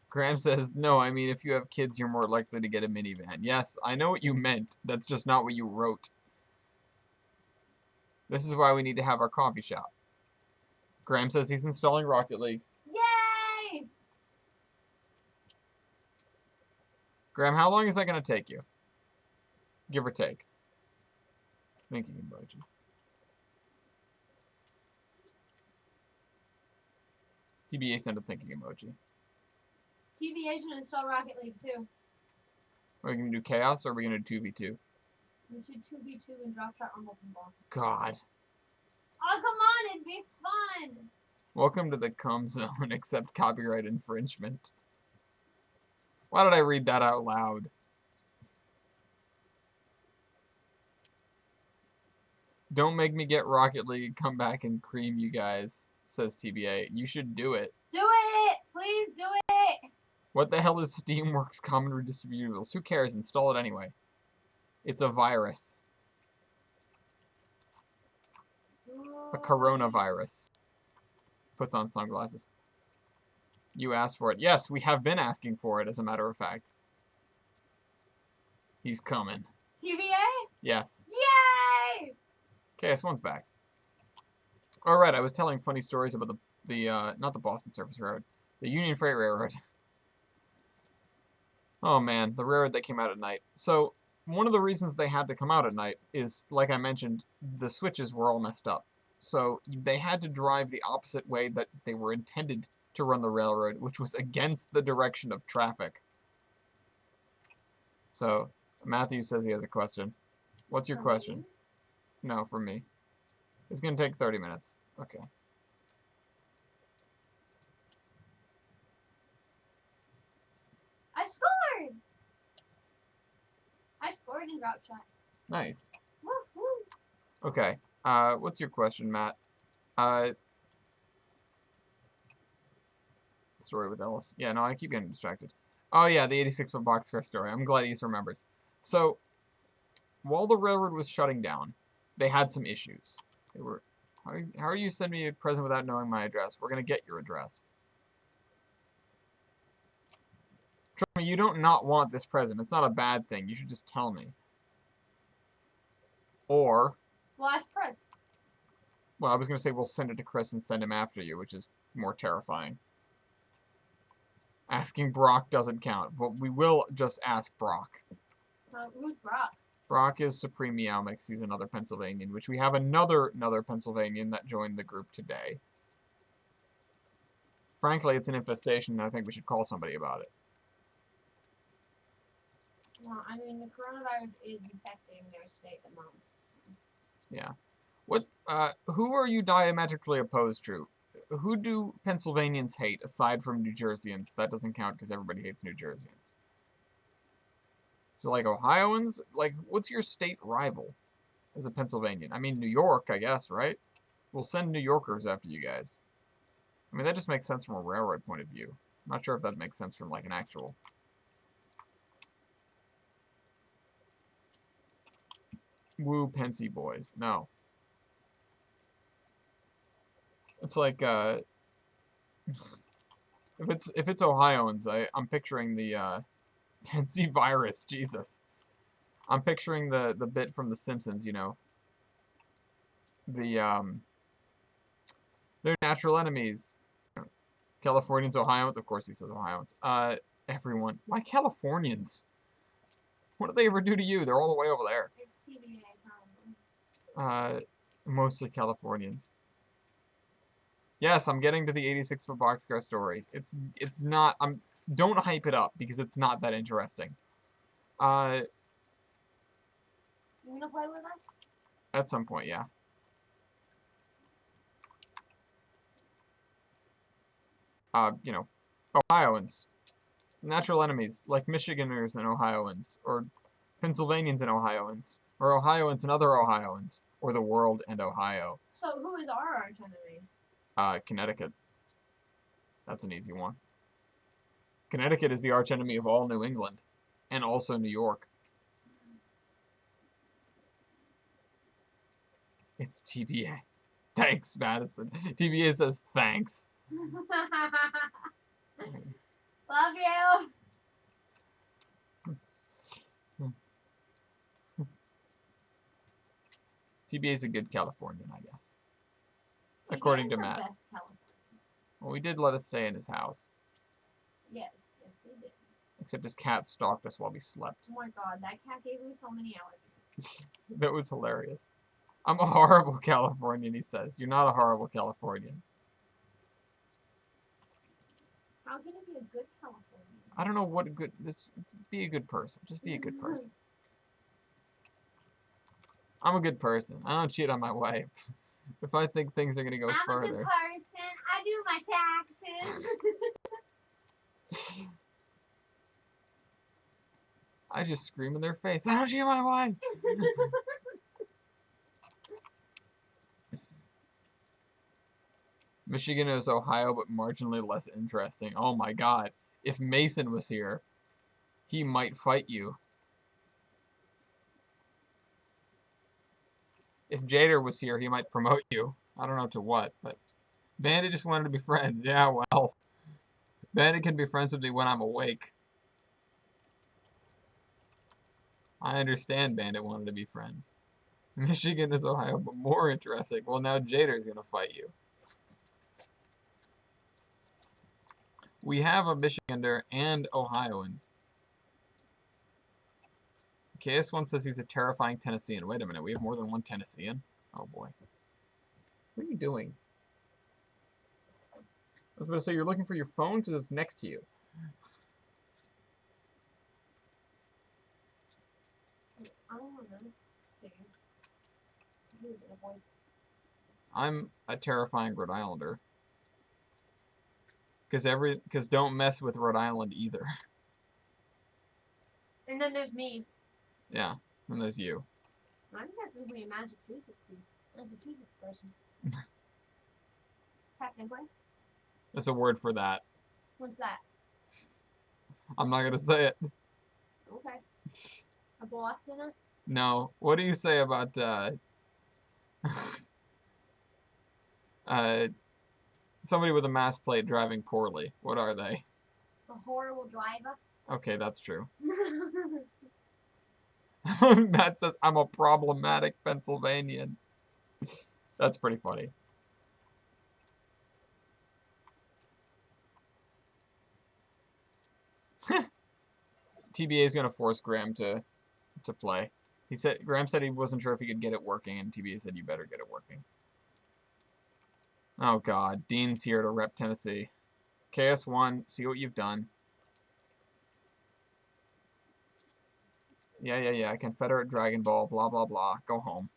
Graham says, no, I mean, if you have kids, you're more likely to get a minivan. Yes, I know what you meant. That's just not what you wrote. This is why we need to have our coffee shop. Graham says he's installing Rocket League. Yay! Graham, how long is that going to take you? Give or take. Thinking emoji. TBA sent a thinking emoji. TVA should install Rocket League too. Are we going to do Chaos or are we going to do 2v2? We should 2v2 and drop shot rumble pinball. God. Oh, come on, it'd be fun! Welcome to the cum zone, except copyright infringement. Why did I read that out loud? Don't make me get Rocket League, come back and cream you guys, says TBA. You should do it. Do it! Please do it! What the hell is Steamworks Common Redistributables? Who cares? Install it anyway. It's a virus. A coronavirus. Puts on sunglasses. You asked for it. Yes, we have been asking for it, as a matter of fact. He's coming. TBA? Yes. Yay! KS1's back. Alright, I was telling funny stories about not the Boston Surface Railroad, the Union Freight Railroad. Oh man, the railroad that came out at night. So, one of the reasons they had to come out at night is, like I mentioned, the switches were all messed up. So, they had to drive the opposite way that they were intended to run the railroad, which was against the direction of traffic. So, Matthew says he has a question. What's your question? No, from me. It's going to take 30 minutes. Okay. I scored! I scored in drop shot. Nice. Woo-hoo. Okay. What's your question, Matt? Story with Ellis. Yeah, no, I keep getting distracted. Oh yeah, the 86-foot boxcar story. I'm glad East remembers. So, while the railroad was shutting down, they had some issues. They were, how are you sending me a present without knowing my address? We're gonna get your address. Trust me, you don't not want this present. It's not a bad thing. You should just tell me. Or, Well, ask Chris. well, I was gonna say we'll send it to Chris and send him after you, which is more terrifying. Asking Brock doesn't count, but we will just ask Brock. Who's Brock? Brock is Supreme Meow Mix. He's another Pennsylvanian, which we have another Pennsylvanian that joined the group today. Frankly, it's an infestation, and I think we should call somebody about it. Well, I mean, the coronavirus is infecting their state the most. Yeah. What? Who are you diametrically opposed to? Who do Pennsylvanians hate aside from New Jerseyans? That doesn't count because everybody hates New Jerseyans. So, like, Ohioans? Like, what's your state rival as a Pennsylvanian? I mean, New York, I guess, right? We'll send New Yorkers after you guys. I mean, that just makes sense from a railroad point of view. I'm not sure if that makes sense from, like, an actual... Woo, Pensy boys. No. It's like, if it's Ohioans, I'm picturing the, Pensy virus, Jesus. I'm picturing the bit from The Simpsons, you know. They're natural enemies. Californians, Ohioans, of course he says Ohioans. Everyone. Why Californians? What did they ever do to you? They're all the way over there. It's TBA, probably. Mostly Californians. Yes, I'm getting to the 86-foot boxcar story. It's not, don't hype it up, because it's not that interesting. You gonna play with us? At some point, yeah. You know, Ohioans. Natural enemies, like Michiganders and Ohioans, or Pennsylvanians and Ohioans, or Ohioans and other Ohioans, or the world and Ohio. So who is our arch enemy? Connecticut. That's an easy one. Connecticut is the archenemy of all New England, and also New York. It's TBA. Thanks, Madison. TBA says thanks. Love you. TBA is a good Californian, I guess. TBA According is to the Matt. best California. Well, we did let us stay in his house. Yes, he did. Except his cat stalked us while we slept. Oh my god, that cat gave me so many allergies. That was hilarious. I'm a horrible Californian, he says. You're not a horrible Californian. How can it be a good Californian? I don't know what a good... be a good person. Just be a good person. I'm a good person. I don't cheat on my wife. If I think things are going to go further... I'm a good person. I do my taxes. I just scream in their face. I don't cheat on my wife! Michigan is Ohio, but marginally less interesting. Oh my god. If Mason was here, he might fight you. If Jader was here, he might promote you. I don't know to what, but Bandit just wanted to be friends. Yeah, well, Bandit can be friends with me when I'm awake. I understand Bandit wanted to be friends. Michigan is Ohio, but more interesting. Well, now Jader's gonna fight you. We have a Michigander and Ohioans. KS1 says he's a terrifying Tennessean. Wait a minute, we have more than one Tennessean? Oh boy. What are you doing? I was about to say, you're looking for your phone because it's next to you. I don't want to see. Who's the voice? I'm a terrifying Rhode Islander. Because don't mess with Rhode Island either. And then there's me. Yeah, and there's you. I'm technically a Massachusetts person. Technically. There's a word for that. What's that? I'm not gonna say it. Okay. A Bostoner? No. What do you say about somebody with a mass plate driving poorly? What are they? A horrible driver? Okay, that's true. Matt says, I'm a problematic Pennsylvanian. That's pretty funny. TBA is gonna force Graham to play. Graham said he wasn't sure if he could get it working, and TBA said you better get it working. Oh god, Dean's here to rep Tennessee. KS1, see what you've done. Yeah. Confederate Dragon Ball, blah, blah, blah. Go home.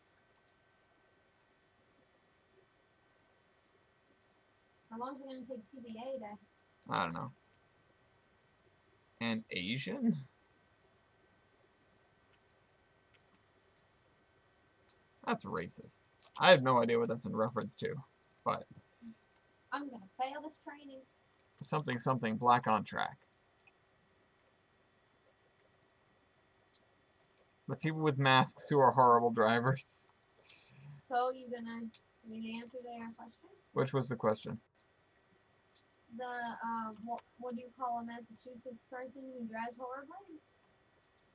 How long is it going to take TBA to... I don't know. An Asian? That's racist. I have no idea what that's in reference to, but... I'm going to fail this training. Something, black on track. The people with masks who are horrible drivers. So, you gonna give me the answer to your question? Which was the question? What do you call a Massachusetts person who drives horribly?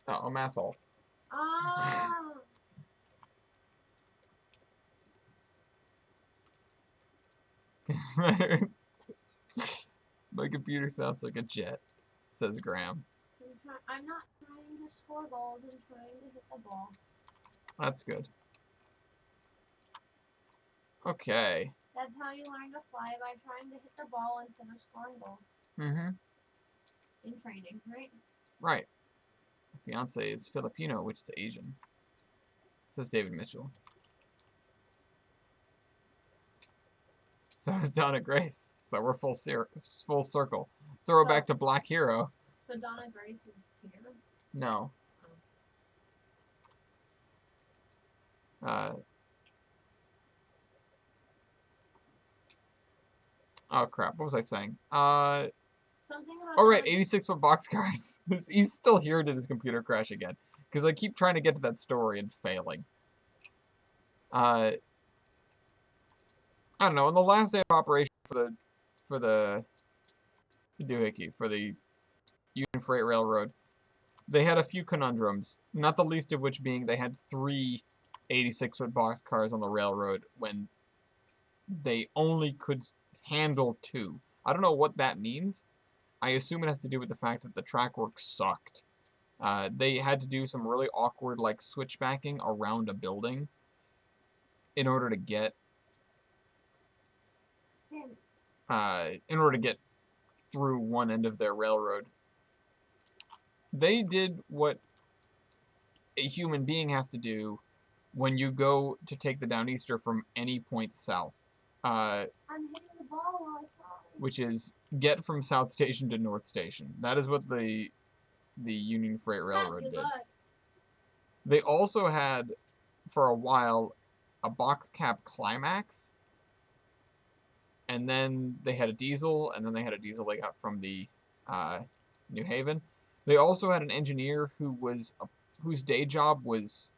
Oh, a masshole. Ah! My computer sounds like a jet, says Graham. I'm not trying to score goals, I'm trying to hit the ball. That's good. Okay. That's how you learn to fly, by trying to hit the ball instead of scoring goals. Mm-hmm. In training, right? Right. My fiance is Filipino, which is Asian, says David Mitchell. So is Donna Grace. So we're full circle. Throw it back to Black Hero. So Donna Grace is here? No. Oh crap! What was I saying? Something about. Oh right, 86-foot boxcars. He's still here. Did his computer crash again? Because I keep trying to get to that story and failing. I don't know. On the last day of operation for the doohickey, for the Union Freight Railroad, they had a few conundrums. Not the least of which being they had 3 86-foot boxcars on the railroad when they only could handle 2. I don't know what that means. I assume it has to do with the fact that the track work sucked. They had to do some really awkward, like, switchbacking around a building in order to get through one end of their railroad. They did what a human being has to do when you go to take the Downeaster from any point south. I'm hitting the ball while I fly. Which is get from South Station to North Station. That is what the Union Freight Railroad did. They also had, for a while, a box cap climax. and then they had a diesel, and then they had a diesel they got from the New Haven. They also had an engineer whose day job was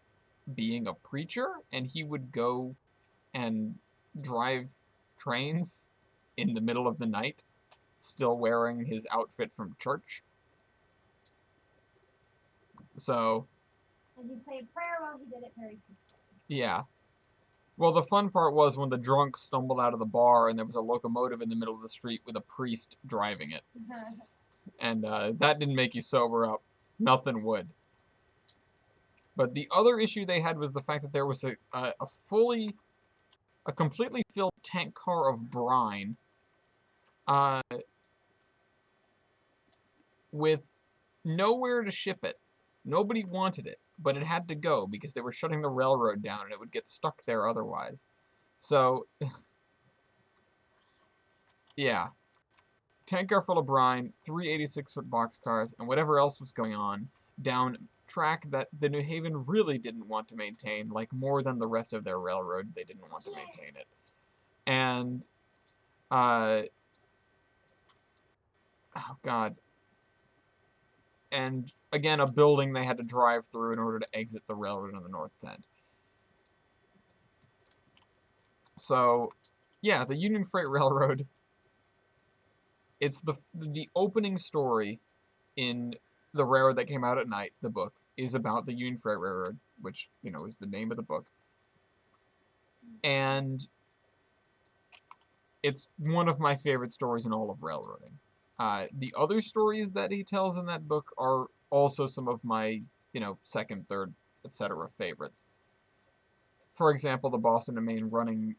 being a preacher, and he would go and drive trains in the middle of the night, still wearing his outfit from church. So, And he'd say a prayer while he did it very peacefully. yeah. Well, the fun part was when the drunk stumbled out of the bar and there was a locomotive in the middle of the street with a priest driving it. And that didn't make you sober up. Nothing would. But the other issue they had was the fact that there was a completely filled tank car of brine with nowhere to ship it. Nobody wanted it, but it had to go because they were shutting the railroad down and it would get stuck there otherwise. So, yeah. Tank car full of brine, 3 86-foot boxcars, and whatever else was going on down track that the New Haven really didn't want to maintain, like more than the rest of their railroad, they didn't want to maintain it. And, oh god. And, again, a building they had to drive through in order to exit the railroad on the north end. So, yeah, the Union Freight Railroad, it's the opening story in the railroad that came out at night, the book, is about the Union Freight Railroad, which, you know, is the name of the book. And it's one of my favorite stories in all of railroading. The other stories that he tells in that book are also some of my, you know, second, third, etc. favorites. For example, the Boston and Maine running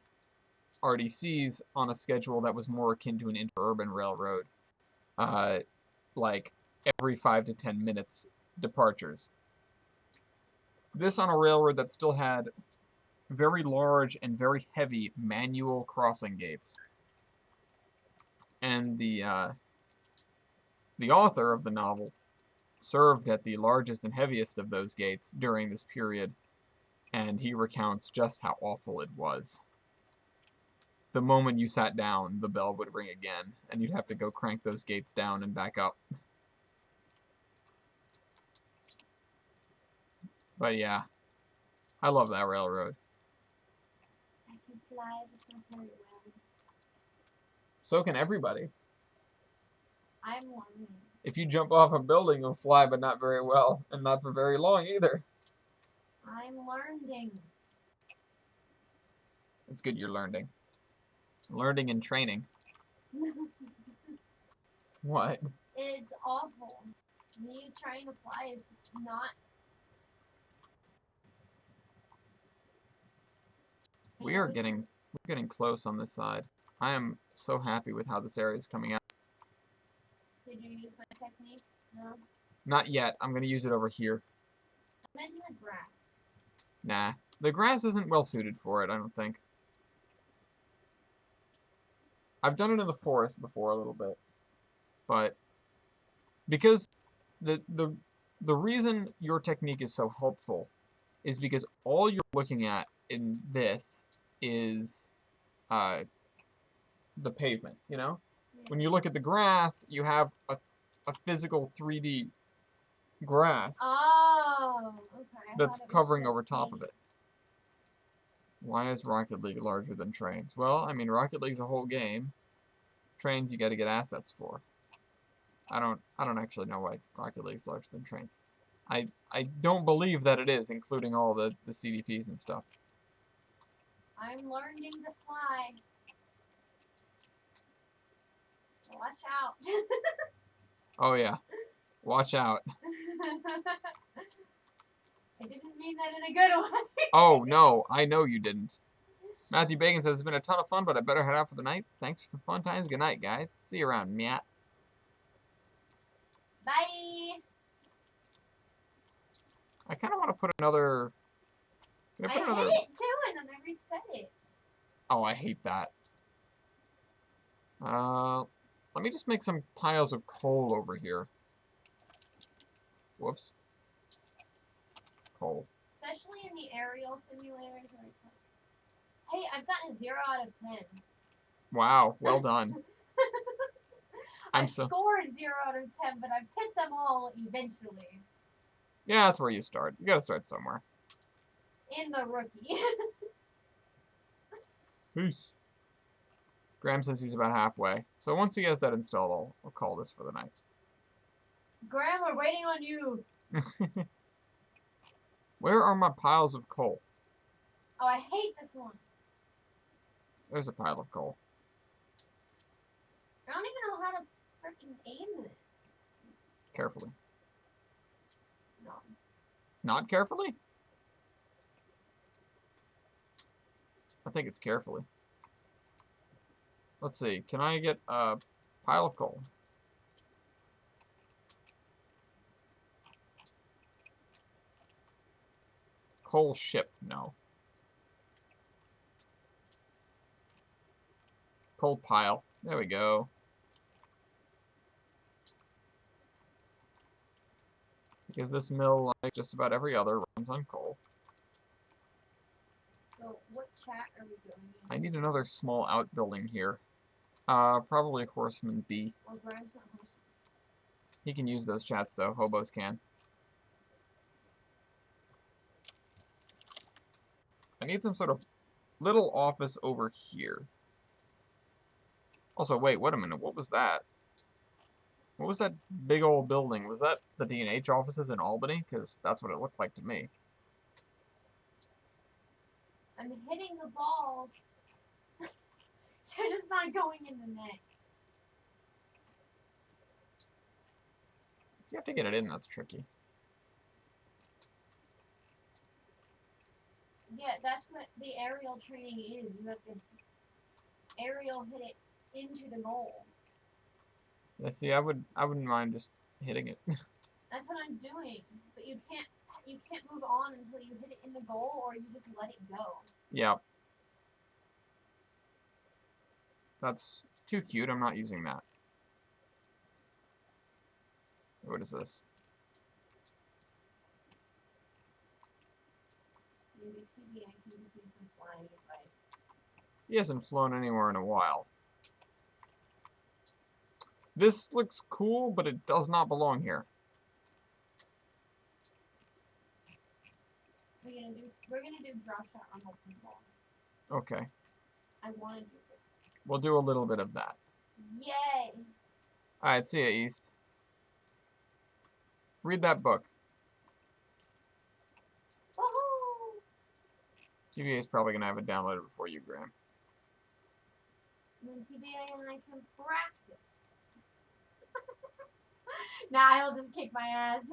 RDCs on a schedule that was more akin to an interurban railroad, like every 5 to 10 minutes departures. This on a railroad that still had very large and very heavy manual crossing gates. And the author of the novel served at the largest and heaviest of those gates during this period, and he recounts just how awful it was. The moment you sat down, the bell would ring again, and you'd have to go crank those gates down and back up. But yeah, I love that railroad. I can fly, just not very well. So can everybody. I'm learning. If you jump off a building, you'll fly, but not very well, and not for very long either. I'm learning. It's good you're learning. Learning and training. What? It's awful. Me trying to fly is just not. We're getting close on this side. I am so happy with how this area is coming out. Did you use my technique? No. Not yet. I'm going to use it over here. I meant the grass. Nah. The grass isn't well suited for it, I don't think. I've done it in the forest before a little bit. But because the reason your technique is so helpful is because all you're looking at in this is the pavement, you know? Yeah. When you look at the grass, you have a physical 3D grass Oh, okay. that's covering over top of it. Why is Rocket League larger than Trains? Well, I mean, Rocket League's a whole game. Trains you got to get assets for. I don't actually know why Rocket League's larger than Trains. I don't believe that it is, including all the CDPs and stuff. I'm learning to fly. Watch out. Oh yeah. Watch out. I didn't mean that in a good way. Oh no, I know you didn't. Matthew Bacon says it's been a ton of fun, but I better head out for the night. Thanks for some fun times. Good night, guys. See you around, Matt. Bye. I kind of want to put another. I hit it too, and then I reset it. Oh, I hate that. Let me just make some piles of coal over here. Whoops. Coal. Especially in the aerial simulators where it's like, hey, I've gotten a 0 out of 10. Wow, well done. I I'm so... scored 0 out of 10, but I've hit them all eventually. Yeah, that's where you start. You gotta start somewhere. In the rookie. Peace. Graham says he's about halfway. So once he has that installed, I'll call this for the night. Graham, we're waiting on you. Where are my piles of coal? Oh, I hate this one. There's a pile of coal. I don't even know how to freaking aim it. Carefully. No. Not carefully? I think it's carefully. Let's see. Can I get a pile of coal? Coal ship. No. Coal pile. There we go. Because this mill, like just about every other, runs on coal. So, what chat are we going in? I need another small outbuilding here. Probably Horseman B. Well, Graham's not Horseman. He can use those chats, though. Hobos can. I need some sort of little office over here. Also, wait a minute. What was that? What was that big old building? Was that the D&H offices in Albany? Because that's what it looked like to me. I'm hitting the balls. They're just not going in the net. You have to get it in. That's tricky. Yeah, that's what the aerial training is. You have to aerial hit it into the goal. Yeah, see, I wouldn't mind just hitting it. That's what I'm doing. But you can't move on until you hit it in the goal, or you just let it go. Yeah. That's too cute. I'm not using that. What is this? Maybe TBA can give me some flying advice. He hasn't flown anywhere in a while. This looks cool, but it does not belong here. We're gonna do drop shot rumble pinball. Okay. I want to do it. We'll do a little bit of that. Yay! Alright, see ya, East. Read that book. Woohoo! TVA is probably going to have it downloaded before you, Graham. And then TBA and I can practice. Nah, he'll just kick my ass.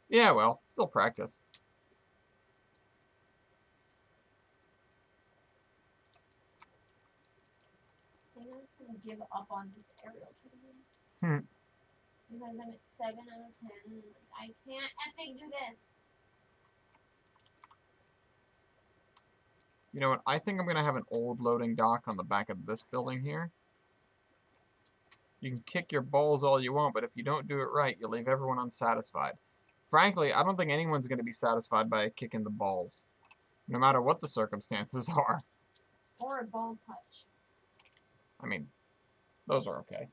Yeah, well, still practice. I think I'm just gonna give up on this aerial training. Hmm. Because I'm at 7 out of 10 and I can't effing do this. You know what? I think I'm going to have an old loading dock on the back of this building here. You can kick your balls all you want, but if you don't do it right, you'll leave everyone unsatisfied. Frankly, I don't think anyone's going to be satisfied by kicking the balls, no matter what the circumstances are. Or a ball touch. I mean, those are okay.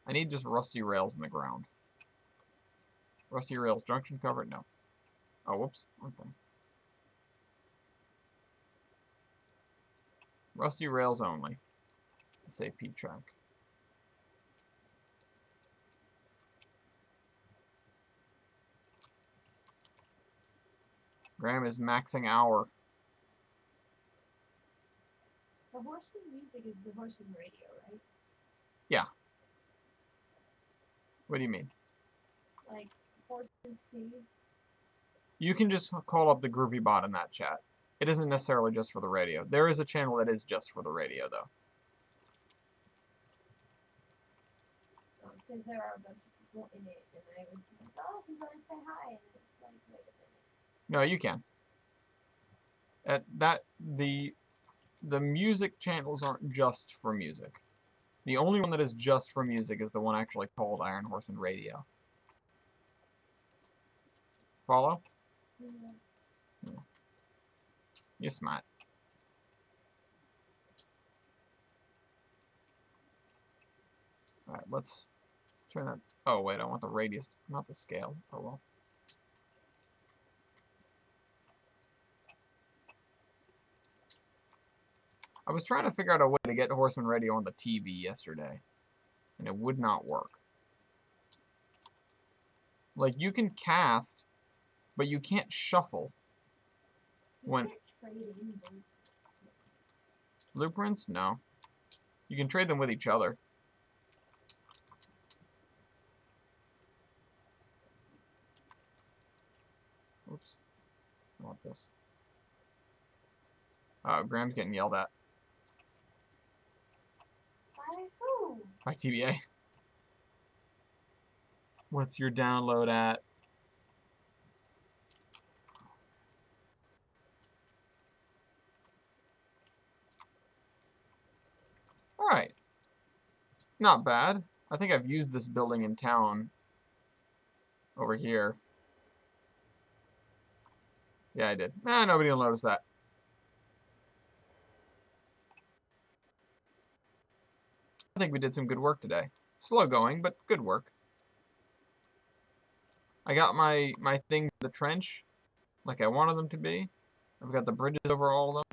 I need just rusty rails in the ground. Rusty rails junction cover? No. Oh, whoops. Wrong thing. Rusty rails only. SAP track. Graham is maxing hour. The Horseman music is the Horseman radio, right? Yeah. What do you mean? Like, Horseman C? You can just call up the Groovy bot in that chat. It isn't necessarily just for the radio. There is a channel that is just for the radio, though. Because there are a bunch of people in it, and I was like, oh, I'm gonna say hi, and it's like, wait a minute. No, you can. The music channels aren't just for music. The only one that is just for music is the one actually called Iron Horseman Radio. Follow? Yeah. You're smart. Alright, let's turn that. Oh, wait, I want the radius, not the scale. Oh, well. I was trying to figure out a way to get Horseman Radio on the TV yesterday, and it would not work. Like, you can cast, but you can't shuffle. You can't trade in Blueprints? No. You can trade them with each other. Oops. I want this. Graham's getting yelled at. By who? By TBA. What's your download at? Alright. Not bad. I think I've used this building in town. Over here. Yeah, I did. Nah, nobody will notice that. I think we did some good work today. Slow going, but good work. I got my things in the trench like I wanted them to be. I've got the bridges over all of them.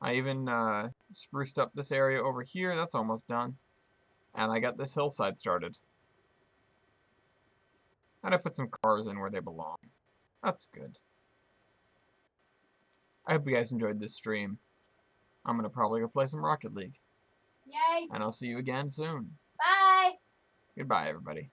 I even spruced up this area over here. That's almost done. And I got this hillside started. And I put some cars in where they belong. That's good. I hope you guys enjoyed this stream. I'm going to probably go play some Rocket League. Yay. And I'll see you again soon. Bye. Goodbye, everybody.